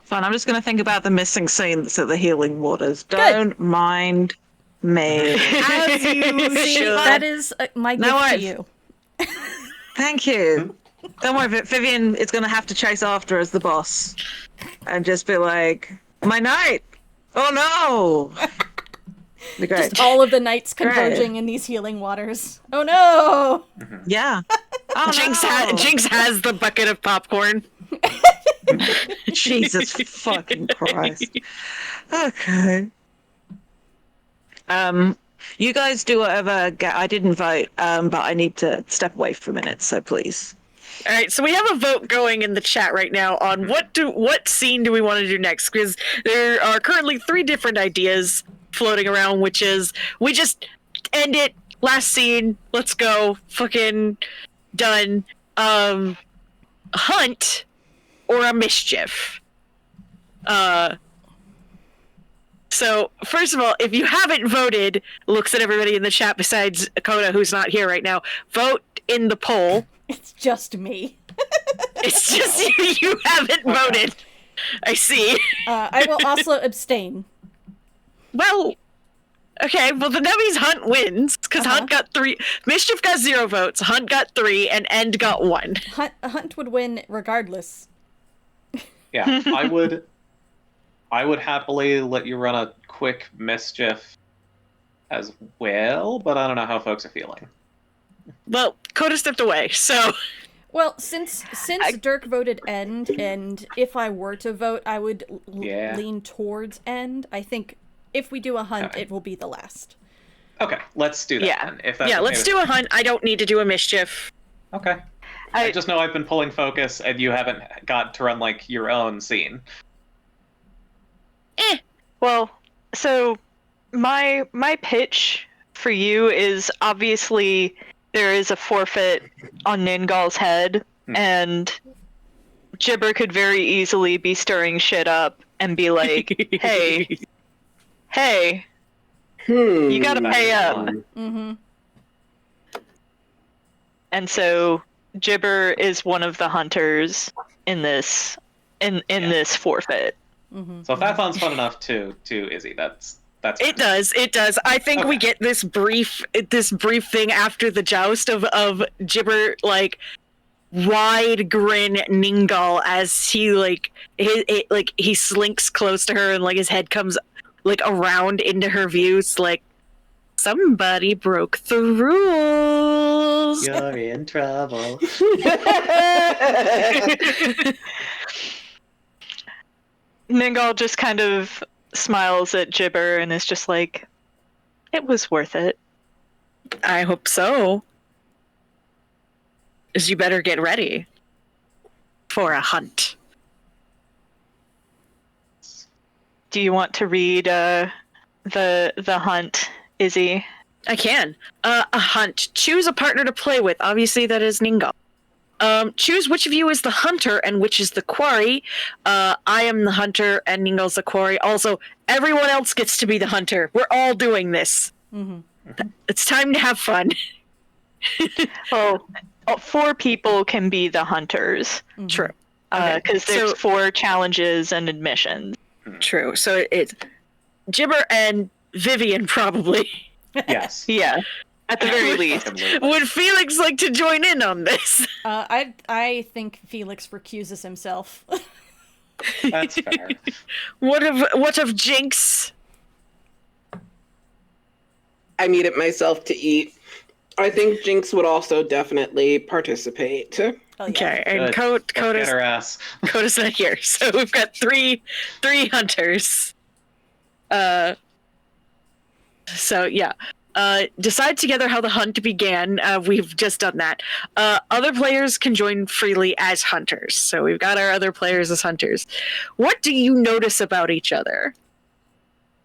Fine, I'm just going to think about the missing scene that's at the healing waters. Don't mind me. As you see, should. that is my gift to worries. you. Thank you. Don't worry, Vivian is going to have to chase after as the boss. And just be like, my knight! Oh no! Be great. Just all of the knights Great. converging in these healing waters. Oh no! Yeah. Oh no! Jinx has the bucket of popcorn. Jesus fucking Christ. Okay. You guys do whatever. I didn't vote, but I need to step away for a minute, so please. All right, so we have a vote going in the chat right now on what scene do we want to do next, because there are currently 3 different ideas floating around, which is we just end it, last scene, let's go, fucking done. Hunt or a mischief. So, first of all, if you haven't voted, looks at everybody in the chat besides Coda, who's not here right now, vote in the poll. It's just me. It's just you haven't voted. I see. I will also abstain. Well, okay, well, the Nevi's Hunt wins, because Hunt got 3. Mischief got 0 votes, Hunt got 3, and End got 1. Hunt would win regardless. Yeah, I would happily let you run a quick mischief as well, but I don't know how folks are feeling. Well, Coda stepped away, so... Well, since Dirk voted End, and if I were to vote, I would lean towards End. I think if we do a Hunt, it will be the last. Okay, let's do that then. If that's let's do a Hunt. I don't need to do a mischief. Okay. I just know I've been pulling focus, and you haven't got to run, like, your own scene. Well, so my pitch for you is obviously there is a forfeit on Ningal's head, and Gibber could very easily be stirring shit up and be like, hey, you gotta pay up. Mm-hmm. And so Gibber is one of the hunters in this this forfeit. Mm-hmm. So if that sounds fun enough to Izzy, that's It does. I think we get this brief thing after the joust of Gibber, like, wide grin Ningal as he he slinks close to her and like his head comes like around into her views, like somebody broke the rules. You're in trouble. Ningal just kind of smiles at Gibber and is just like, it was worth it. I hope so. As you better get ready for a hunt. Do you want to read the hunt, Izzy? I can. A hunt. Choose a partner to play with. Obviously, that is Ningal. Choose which of you is the hunter and which is the quarry. I am the hunter and Ningal's the quarry. Also, everyone else gets to be the hunter. We're all doing this. Mm-hmm. It's time to have fun. Well, 4 people can be the hunters. Mm-hmm. True. Because there's 4 challenges and admissions. True. So it's Gibber and Vivian probably. Yes. Yeah. At the very least. Would Felix like to join in on this? I think Felix recuses himself. That's fair. What of Jinx? I need it myself to eat. I think Jinx would also definitely participate. Oh, yeah. Okay, and Let's get her ass. Coda's not here, so we've got three hunters. So yeah. Decide together how the hunt began. We've just done that. Other players can join freely as hunters. So we've got our other players as hunters. What do you notice about each other?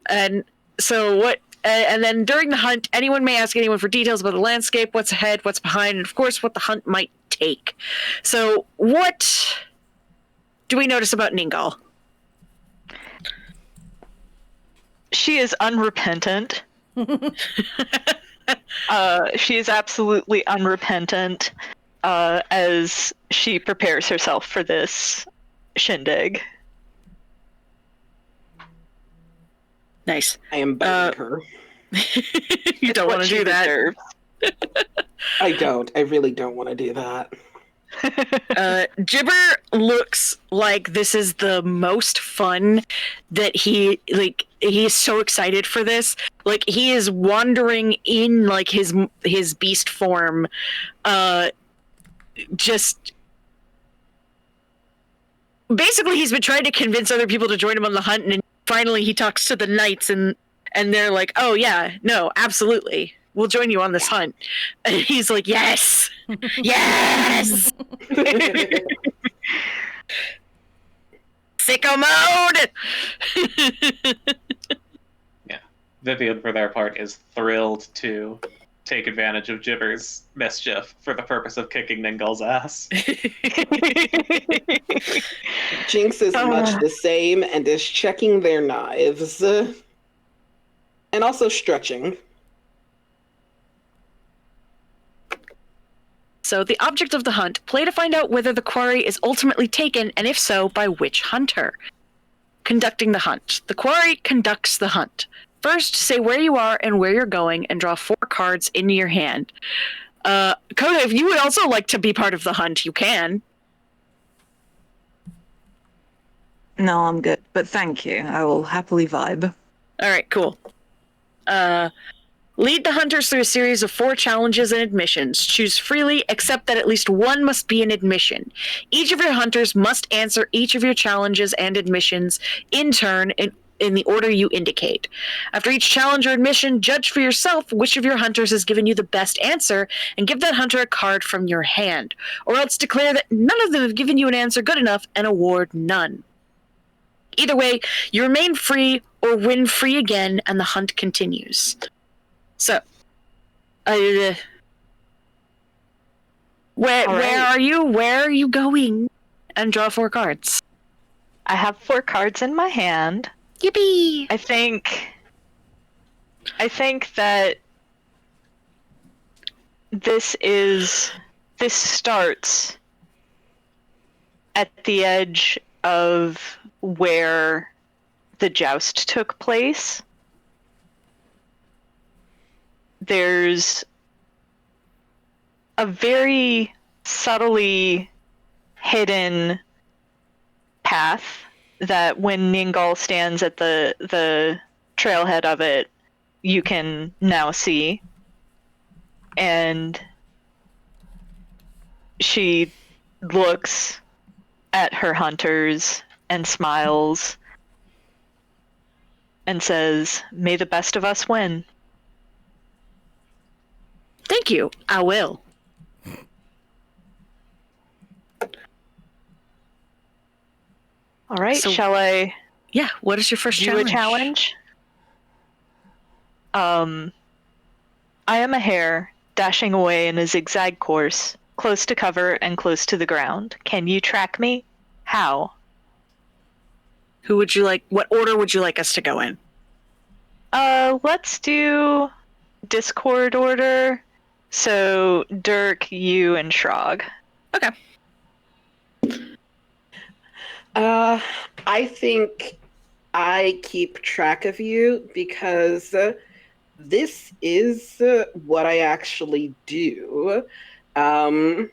And so what? And then during the hunt, anyone may ask anyone for details about the landscape, what's ahead, what's behind, and of course what the hunt might take. So what do we notice about Ningal? She is unrepentant. She is absolutely unrepentant as she prepares herself for this shindig. Nice. I am begging her. You don't want to do that. Deserves. I don't. I really don't want to do that. Gibber looks like this is the most fun that he's so excited for this. Like he is wandering in like his beast form, just basically he's been trying to convince other people to join him on the hunt, and finally he talks to the knights and they're like, oh yeah, no, absolutely, we'll join you on this hunt. And he's like, yes. Yes. Sicko mode. Yeah. Vivian, for their part, is thrilled to take advantage of Gibber's mischief for the purpose of kicking Ningal's ass. Jinx is much the same and is checking their knives. And also stretching. So the object of the hunt, play to find out whether the quarry is ultimately taken, and if so, by which hunter. Conducting the hunt. The quarry conducts the hunt. First, say where you are and where you're going, and draw 4 cards into your hand. Coda, if you would also like to be part of the hunt, you can. No, I'm good, but thank you. I will happily vibe. All right, cool. Lead the hunters through a series of 4 challenges and admissions. Choose freely, except that at least one must be an admission. Each of your hunters must answer each of your challenges and admissions in turn in the order you indicate. After each challenge or admission, judge for yourself which of your hunters has given you the best answer and give that hunter a card from your hand, or else declare that none of them have given you an answer good enough and award none. Either way, you remain free or win free again, and the hunt continues. So, where are you? Where are you going? And draw 4 cards. I have 4 cards in my hand. Yippee! I think that this starts at the edge of where the joust took place. There's a very subtly hidden path that when Ningal stands at the trailhead of it, you can now see. And she looks at her hunters and smiles and says, "May the best of us win." Thank you. I will. All right, So- shall I Yeah, what is your first do challenge? a challenge? I am a hare, dashing away in a zigzag course, close to cover and close to the ground. Can you track me? How? What order would you like us to go in? Let's do Discord order. So Dirk, you, and Shrog. Okay. I think I keep track of you because this is what I actually do. I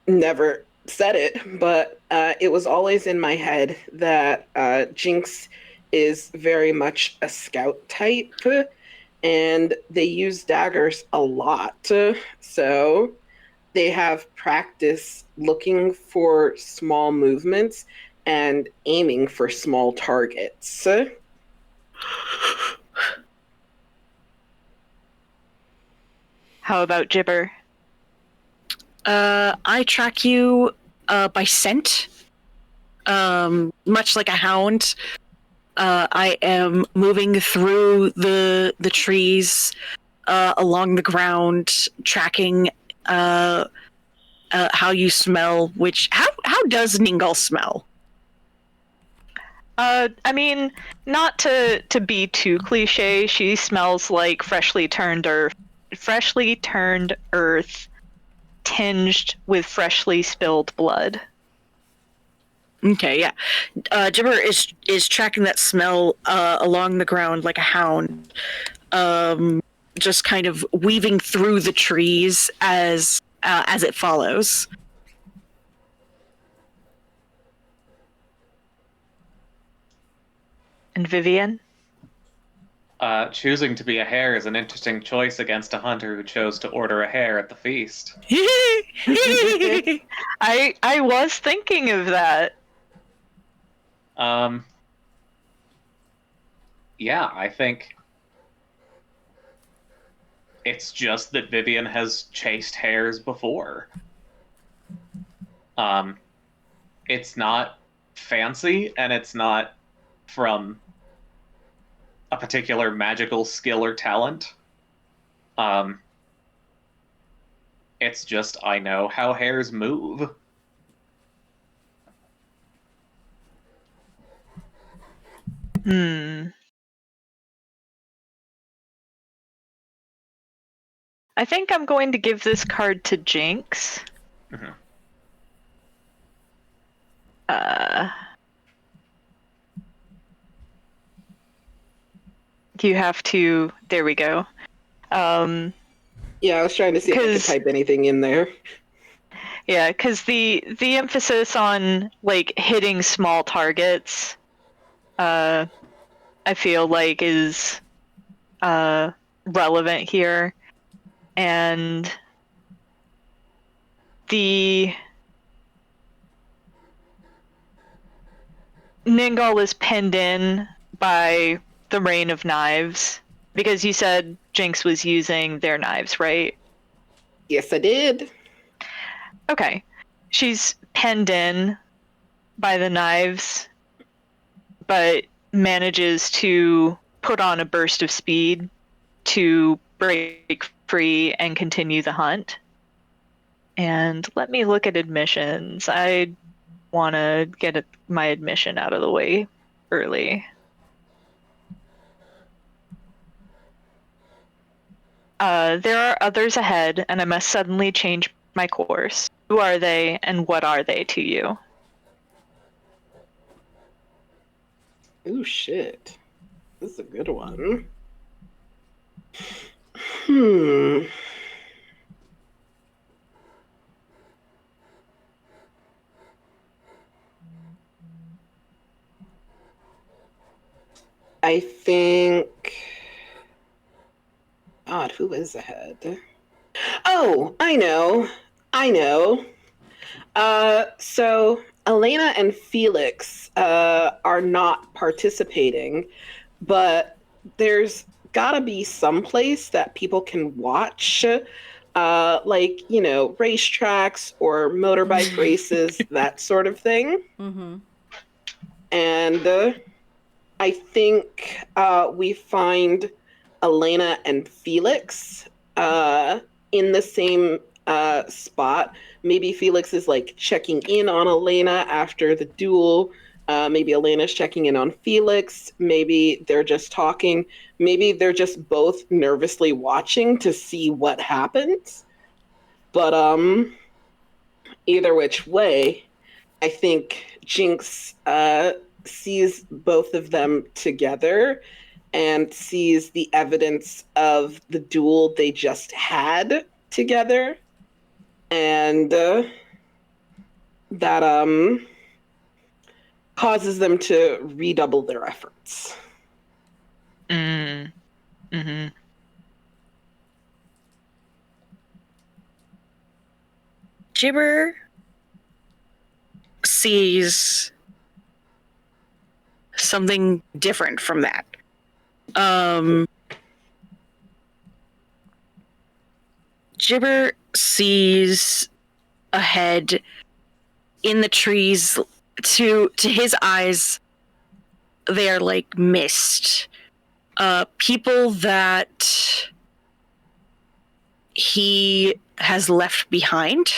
never said it, but it was always in my head that Jinx is very much a scout type, and they use daggers a lot. So they have practice looking for small movements and aiming for small targets. How about Gibber? I track you by scent, much like a hound. I am moving through the trees, along the ground, tracking how you smell. How does Ningal smell? I mean, not to be too cliche, she smells like freshly turned earth, tinged with freshly spilled blood. Okay, yeah. Gibber is tracking that smell along the ground like a hound. just kind of weaving through the trees as it follows. And Vivian? Choosing to be a hare is an interesting choice against a hunter who chose to order a hare at the feast. I was thinking of that. Yeah, I think it's just that Vivian has chased hares before. It's not fancy, and it's not from a particular magical skill or talent. It's just I know how hares move. I think I'm going to give this card to Jinx. Mm-hmm. You have to. There we go. Yeah, I was trying to see if I could 'Cause- type anything in there. Yeah, because the emphasis on like hitting small targets, I feel like is relevant here, and the Ningal is pinned in by the rain of knives because you said Jinx was using their knives, right? Yes, I did. Okay. She's penned in by the knives, but manages to put on a burst of speed to break free and continue the hunt. And let me look at admissions. I want to get my admission out of the way early. There are others ahead, and I must suddenly change my course. Who are they, and what are they to you? Ooh, shit. This is a good one. I think... God, who is ahead? Oh, I know. So Elena and Felix are not participating, but there's gotta be some place that people can watch, like, racetracks or motorbike races, that sort of thing. Mm-hmm. And I think we find Elena and Felix in the same spot. Maybe Felix is like checking in on Elena after the duel. Maybe Elena's checking in on Felix. Maybe they're just talking. Maybe they're just both nervously watching to see what happens. But either which way, I think Jinx sees both of them together and sees the evidence of the duel they just had together, and that causes them to redouble their efforts. Mm-hmm. Gibber sees something different from that. Gibber sees ahead in the trees. To his eyes, they are like mist. People that he has left behind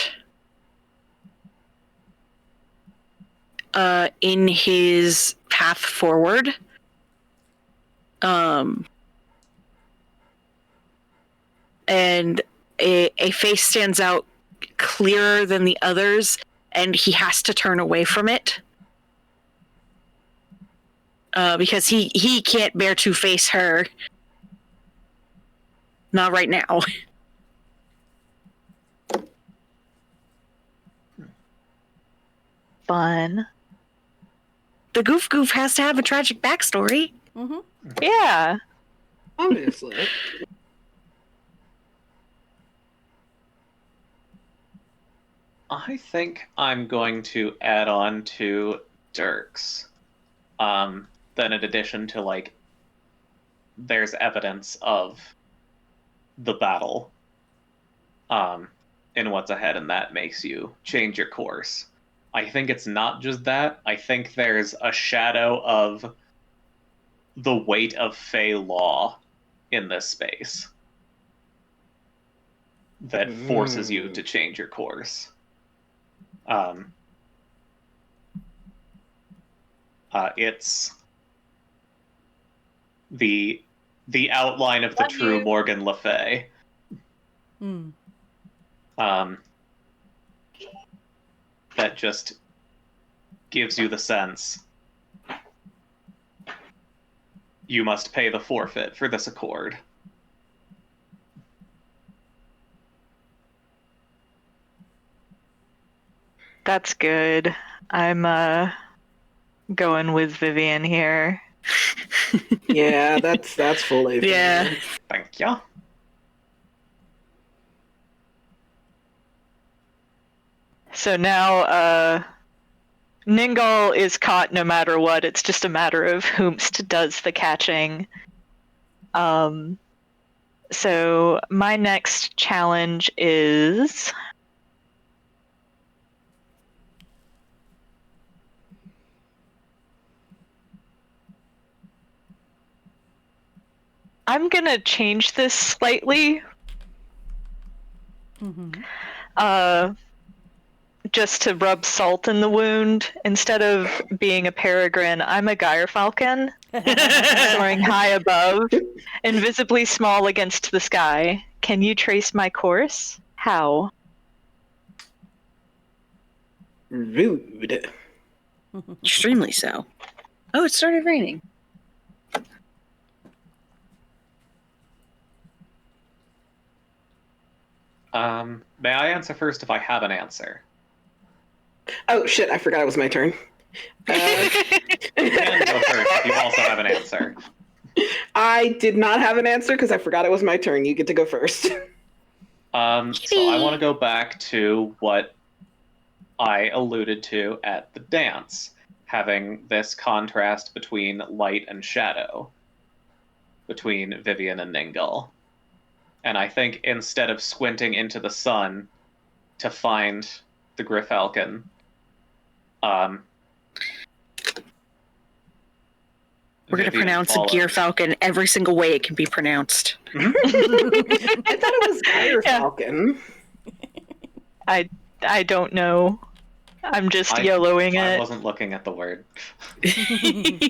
in his path forward. And a face stands out clearer than the others, and he has to turn away from it because he can't bear to face her. Not right now. Fun. The Goof has to have a tragic backstory. Mm-hmm. Yeah. Obviously. I think I'm going to add on to Dirk's. Then in addition to, like, there's evidence of the battle in what's ahead, and that makes you change your course. I think it's not just that. I think there's a shadow of the weight of Fey law in this space that forces you to change your course. It's the outline of the true Morgan Le Fay. Mm. That just gives you the sense you must pay the forfeit for this accord. That's good. I'm going with Vivian here. Yeah, that's fully. Yeah. Thank you. So now Ningal is caught no matter what. It's just a matter of whomst does the catching. So my next challenge is I'm gonna change this slightly. Mm-hmm. Just to rub salt in the wound. Instead of being a peregrine, I'm a gyrfalcon, soaring high above, invisibly small against the sky. Can you trace my course? How? Rude. Extremely so. Oh, it started raining. May I answer first if I have an answer? Oh shit! I forgot it was my turn. You can go first if you also have an answer. I did not have an answer because I forgot it was my turn. You get to go first. So I want to go back to what I alluded to at the dance, having this contrast between light and shadow, between Vivian and Ningal. And I think instead of squinting into the sun to find the Gryfalcon, we're going to pronounce a Gear Falcon every single way it can be pronounced. I thought it was Fire Falcon. I don't know. I'm just YOLOing I it. wasn't looking at the word.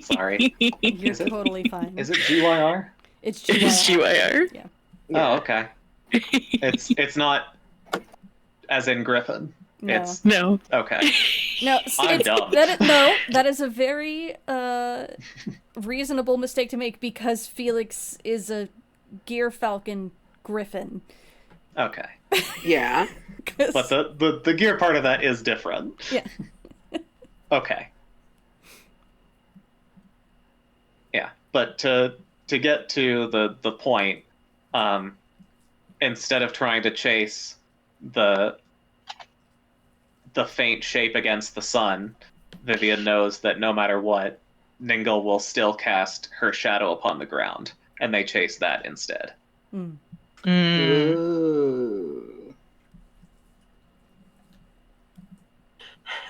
Sorry. You're totally fine. Is it GYR? It's It is GYR. Yeah. Oh, okay. It's not as in Griffin. No. It's No. okay. No, see, I'm dumb. that is a very reasonable mistake to make because Felix is a Gear Falcon Griffin. Okay. Yeah. But the gear part of that is different. Yeah. Okay. Yeah, but to get to the point, instead of trying to chase the faint shape against the sun, Vivian knows that no matter what, Ningal will still cast her shadow upon the ground, and they chase that instead. Mm. Ooh.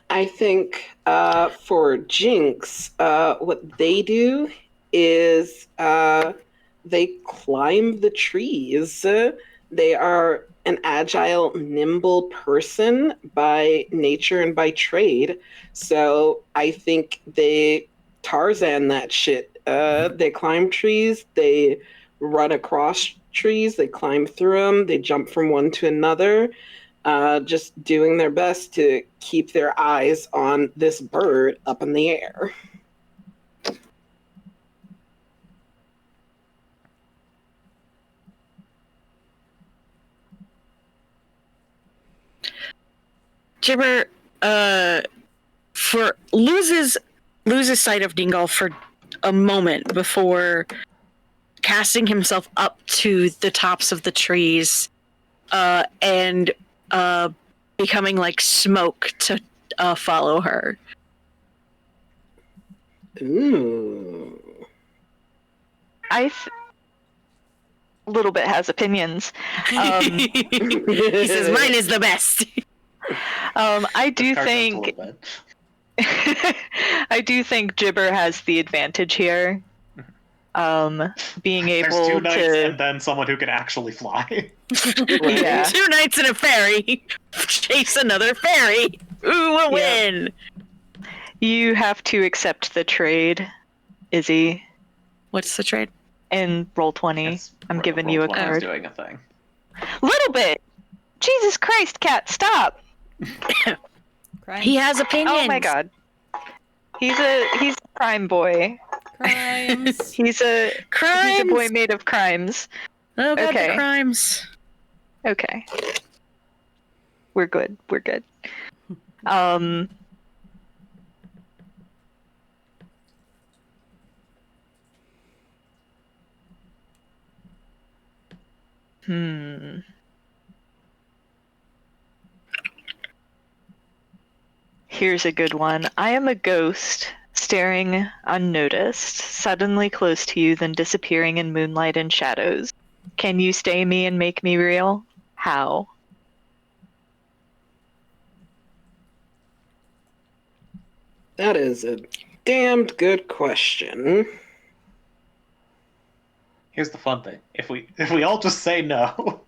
I think for Jinx, what they do is they climb the trees. They are an agile, nimble person by nature and by trade. So I think they Tarzan that shit. They climb trees, they run across trees, they climb through them, they jump from one to another. Just doing their best to keep their eyes on this bird up in the air. Jibber loses sight of Dingle for a moment before casting himself up to the tops of the trees and becoming like smoke to follow her. Ooh. Little bit has opinions. He says, "Mine is the best." I do Cartoons a think little bit. I do think Jibber has the advantage here. Being There's able two knights to and then someone who can actually fly. Yeah. 2 knights and a fairy chase another fairy. Ooh, a win! you have to accept the trade, Izzy, What's the trade? and roll 20. Yes, I'm Roll- giving Roll you a 20 is card. doing a thing. Little bit. Jesus Christ, Cat, stop. Crimes. He has opinions. Oh my god. He's a crime boy. Crimes. He's a boy made of crimes. Oh god, Okay. the crimes. Okay. We're good. Here's a good one. I am a ghost, staring unnoticed, suddenly close to you, then disappearing in moonlight and shadows. Can you stay me and make me real? How? That is a damned good question. Here's the fun thing: if we all just say no,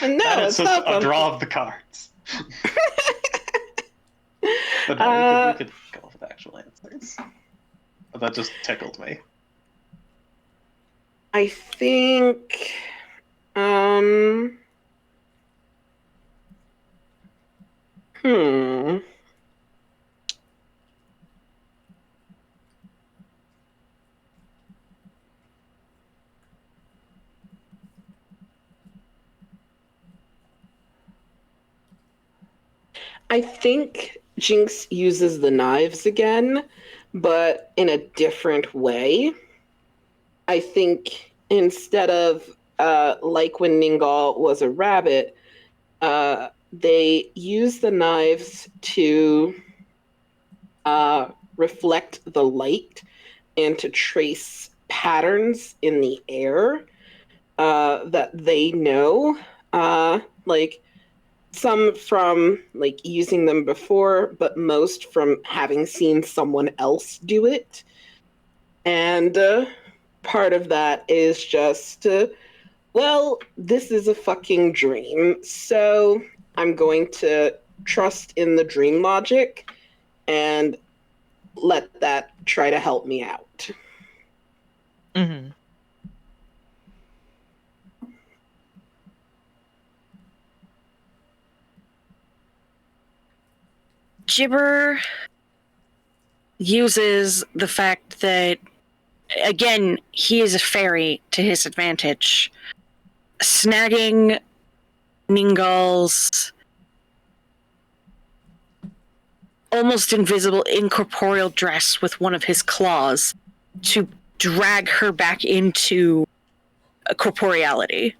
No, then it's it's just not a fun. draw of the cards. But no, we could go with actual answers. But that just tickled me. I think I think Jinx uses the knives again, but in a different way. I think instead of like when Ningal was a rabbit, they use the knives to reflect the light and to trace patterns in the air that they know. Like some from like using them before, but most from having seen someone else do it. And part of that is just, well, this is a fucking dream. So I'm going to trust in the dream logic and let that try to help me out. Mm-hmm. Jibber uses the fact that, again, he is a fairy to his advantage, snagging Ningal's almost invisible incorporeal dress with one of his claws to drag her back into corporeality.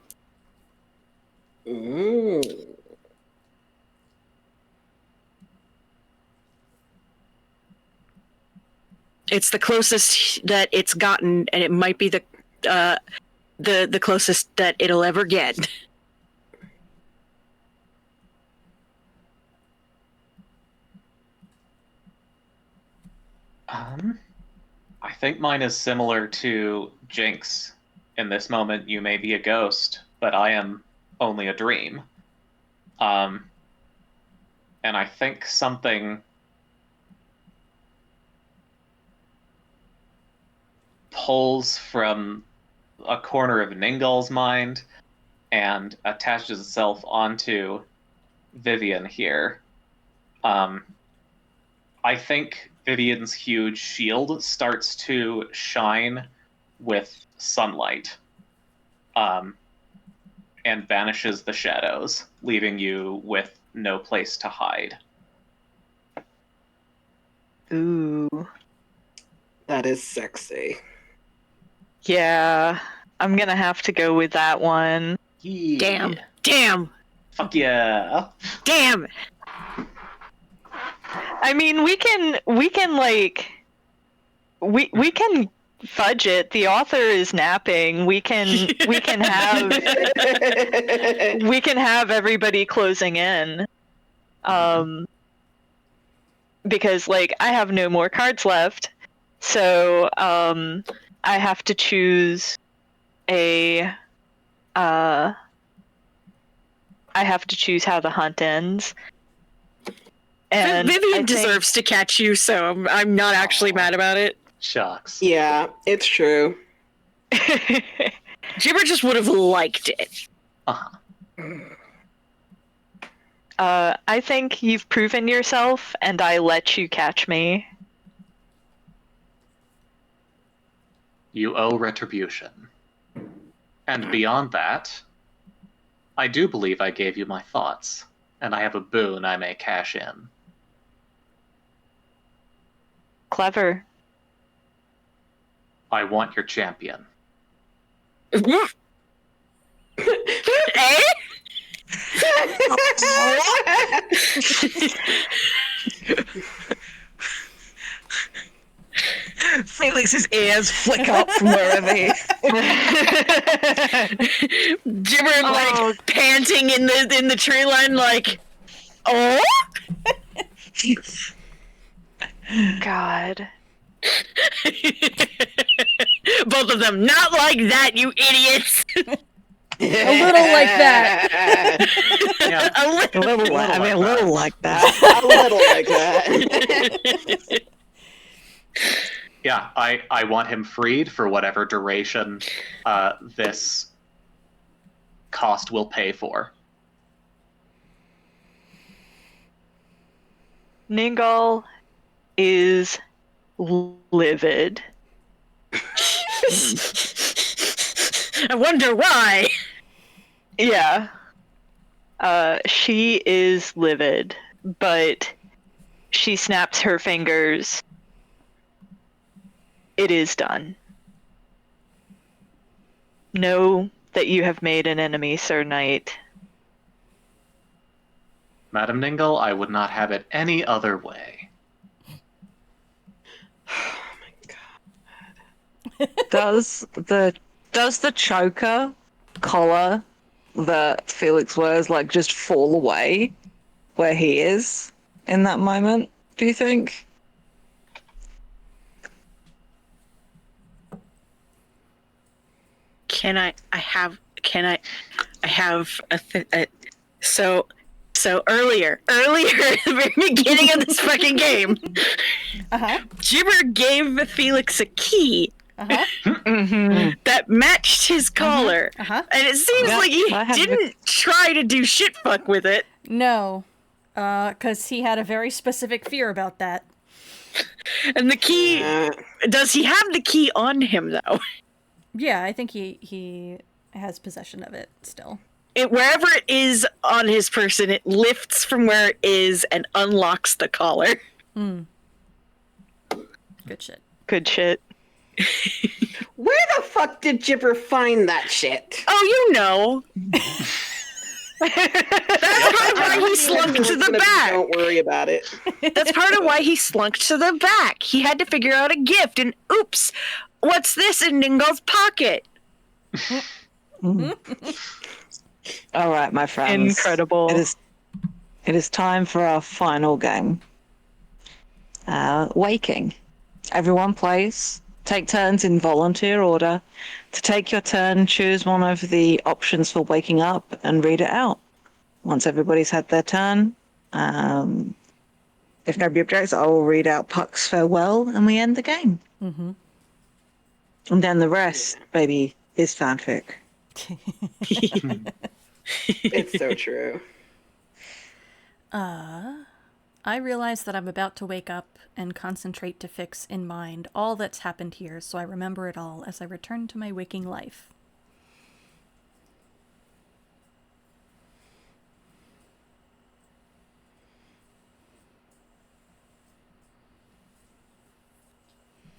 Mm. It's the closest that it's gotten, and it might be the closest that it'll ever get. I think mine is similar to Jinx. In this moment, you may be a ghost, but I am only a dream. And I think something pulls from a corner of Ningal's mind and attaches itself onto Vivian here. I think Vivian's huge shield starts to shine with sunlight. and vanishes the shadows, leaving you with no place to hide. Ooh. That is sexy. Yeah, I'm gonna have to go with that one. Yeah. Damn. Fuck yeah. Damn. I mean, we can like we can fudge it. The author is napping. We can have we can have everybody closing in. Because like I have no more cards left. So I have to choose a I have to choose how the hunt ends. And Vivian deserves to catch you, so I'm not actually mad about it. Shucks. Yeah, it's true. Jibber just would have liked it. Uh-huh. I think you've proven yourself, and I let you catch me. You owe retribution. And beyond that, I do believe I gave you my thoughts, and I have a boon I may cash in. Clever. I want your champion. Eh? Felix's ears flick up from wherever he. Jibber like panting in the tree line, like, oh. God. Both of them, not like that, you idiots. A little like that. Yeah, A little like that. A little like that. Yeah, I want him freed for whatever duration this cost will pay for. Ningal is livid. I wonder why. Yeah. She is livid, but she snaps her fingers. It is done. Know that you have made an enemy, Sir Knight. Madam Ningle, I would not have it any other way. Does the choker collar that Felix wears like just fall away where he is in that moment, do you think? So earlier at the very beginning of this fucking game, Jibber gave Felix a key that matched his collar. And it seems like he didn't try to do shit fuck with it. No, because he had a very specific fear about that. And the key, does he have the key on him though? Yeah, I think he has possession of it still. Wherever it is on his person, it lifts from where it is and unlocks the collar. Good shit. Good shit. Where the fuck did Jibber find that shit? Oh, you know. That's part of why he slunk to the back. Don't worry about it. That's part of why he slunk to the back. He had to figure out a gift, and oops, what's this in Ningal's pocket? All right, my friends. Incredible. It is time for our final game. Waking. Everyone plays. Take turns in volunteer order. To take your turn, choose one of the options for waking up and read it out. Once everybody's had their turn, if nobody objects, I will read out Puck's farewell and we end the game. And then the rest, baby, is fanfic. It's so true. I realize that I'm about to wake up and concentrate to fix in mind all that's happened here, so I remember it all as I return to my waking life.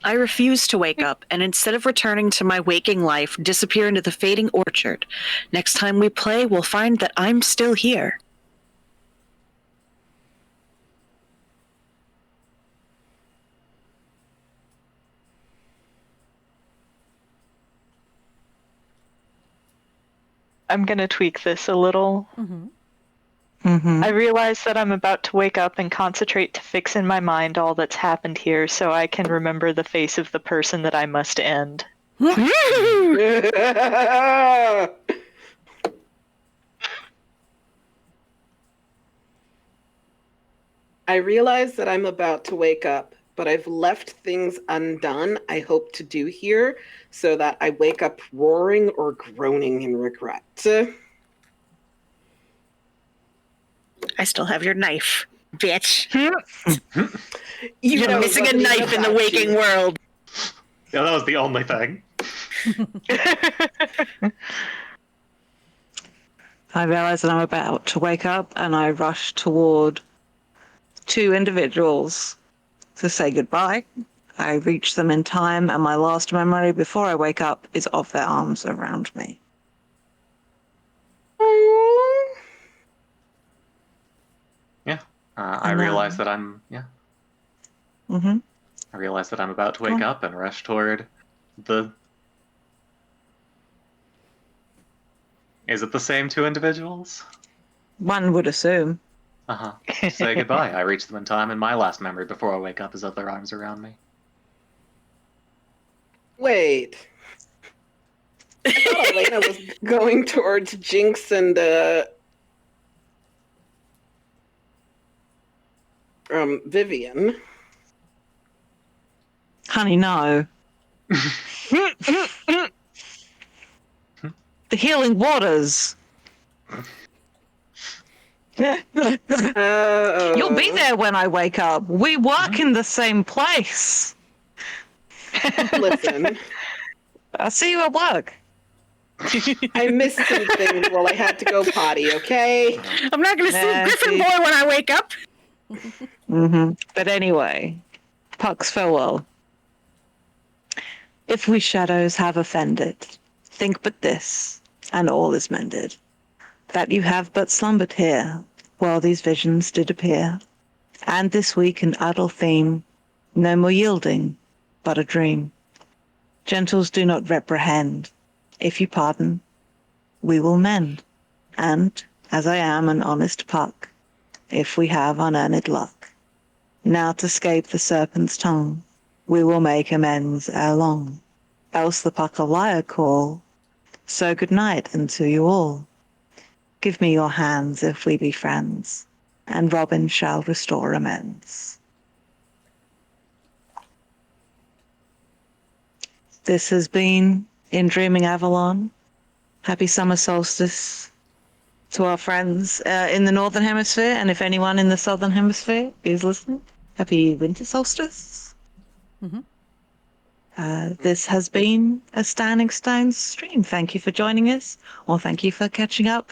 I refuse to wake up, and instead of returning to my waking life, disappear into the fading orchard. Next time we play, we'll find that I'm still here. I'm going to tweak this a little. Mm-hmm. Mm-hmm. I realize that I'm about to wake up and concentrate to fix in my mind all that's happened here so I can remember the face of the person that I must end. I realize that I'm about to wake up, but I've left things undone I hope to do here so that I wake up roaring or groaning in regret. I still have your knife, bitch. You know, Missing a something knife in the about waking you. world. Yeah, that was the only thing. I realize that I'm about to wake up and I rush toward two individuals to say goodbye. I reach them in time, and my last memory before I wake up is of their arms around me. Yeah. I And realize then- that I'm, yeah. Mm-hmm. I realize that I'm about to wake up and rush toward the... Is it the same two individuals? One would assume. Uh-huh. Say goodbye. I reach them in time, and my last memory before I wake up is of their arms around me. Wait. I thought Elena was going towards Jinx and Vivian. Honey, no. The healing waters. You'll be there when I wake up. We work in the same place. Listen, I'll see you at work. I missed some things while I had to go potty, okay? I'm not going to see Nah, Griffin see- Boy when I wake up. Mm-hmm. But anyway, Puck's farewell. If we shadows have offended, think but this, and all is mended, that you have but slumbered here, while these visions did appear, and this week an idle theme, no more yielding, but a dream. Gentles do not reprehend. If you pardon, we will mend. And, as I am an honest Puck, if we have unearned luck, now to scape the serpent's tongue, we will make amends ere long. Else the Puck a liar call. So good night unto you all. Give me your hands if we be friends, and Robin shall restore amends. This has been In Dreaming Avalon. Happy summer solstice to our friends in the Northern Hemisphere, and if anyone in the Southern Hemisphere is listening, happy winter solstice. Mhm. This has been a Standing Stones stream. Thank you for joining us, or thank you for catching up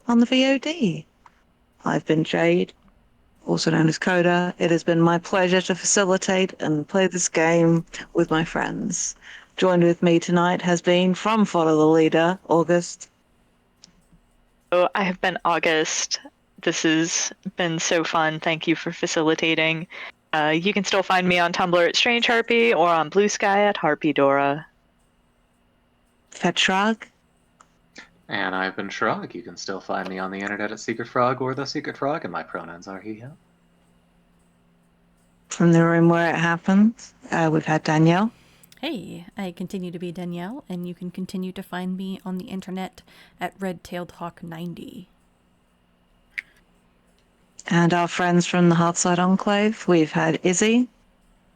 on the VOD. I've been Jade, also known as Coda. It has been my pleasure to facilitate and play this game with my friends. Joined with me tonight has been from Follow the Leader, August. So I have been August. This has been so fun. Thank you for facilitating. You can still find me on Tumblr at Strange Harpy or on Blue Sky at Harpy Dora. Fetrog. And I've been Shrug. You can still find me on the internet at Secret Frog or The Secret Frog, and my pronouns are he, him. From the room where it happened, we've had Danielle. Hey, I continue to be Danielle, and you can continue to find me on the internet at Red-tailed Hawk 90. And our friends from the Heartside Enclave, we've had Izzy.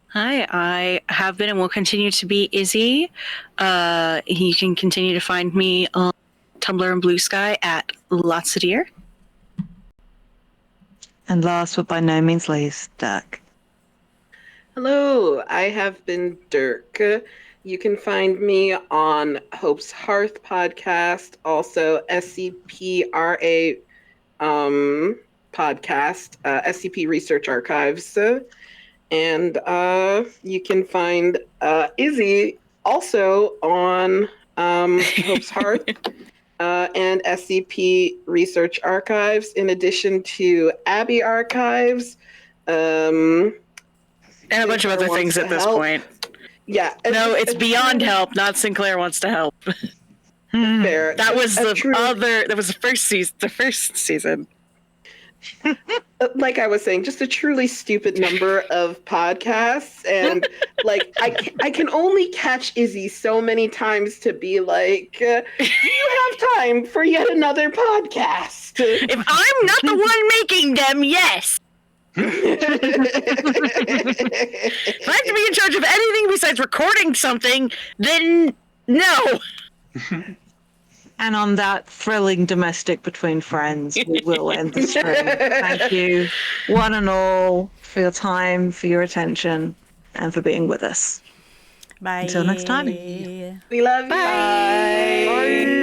Hi, I have been and will continue to be Izzy. You can continue to find me on Tumblr and Blue Sky at Lotsadir. And last but by no means least, Dirk. Hello, I have been Dirk. You can find me on Hope's Hearth podcast, also SCPRA podcast, SCP Research Archives. And you can find Izzy also on Hope's Hearth and SCP Research Archives, in addition to Abbey Archives. And a bunch of other things at this point. Yeah. No, it's Beyond Help, not Sinclair Wants to Help. Fair. That was that was the first season. Like I was saying, just a truly stupid number of podcasts, and like I can only catch Izzy so many times to be like, do you have time for yet another podcast? If I'm not the one making them, yes. If I have to be in charge of anything besides recording something, then no. And on that thrilling domestic between friends, we will end the stream. Thank you, one and all, for your time, for your attention, and for being with us. Bye. Until next time. We love you. Bye. Bye.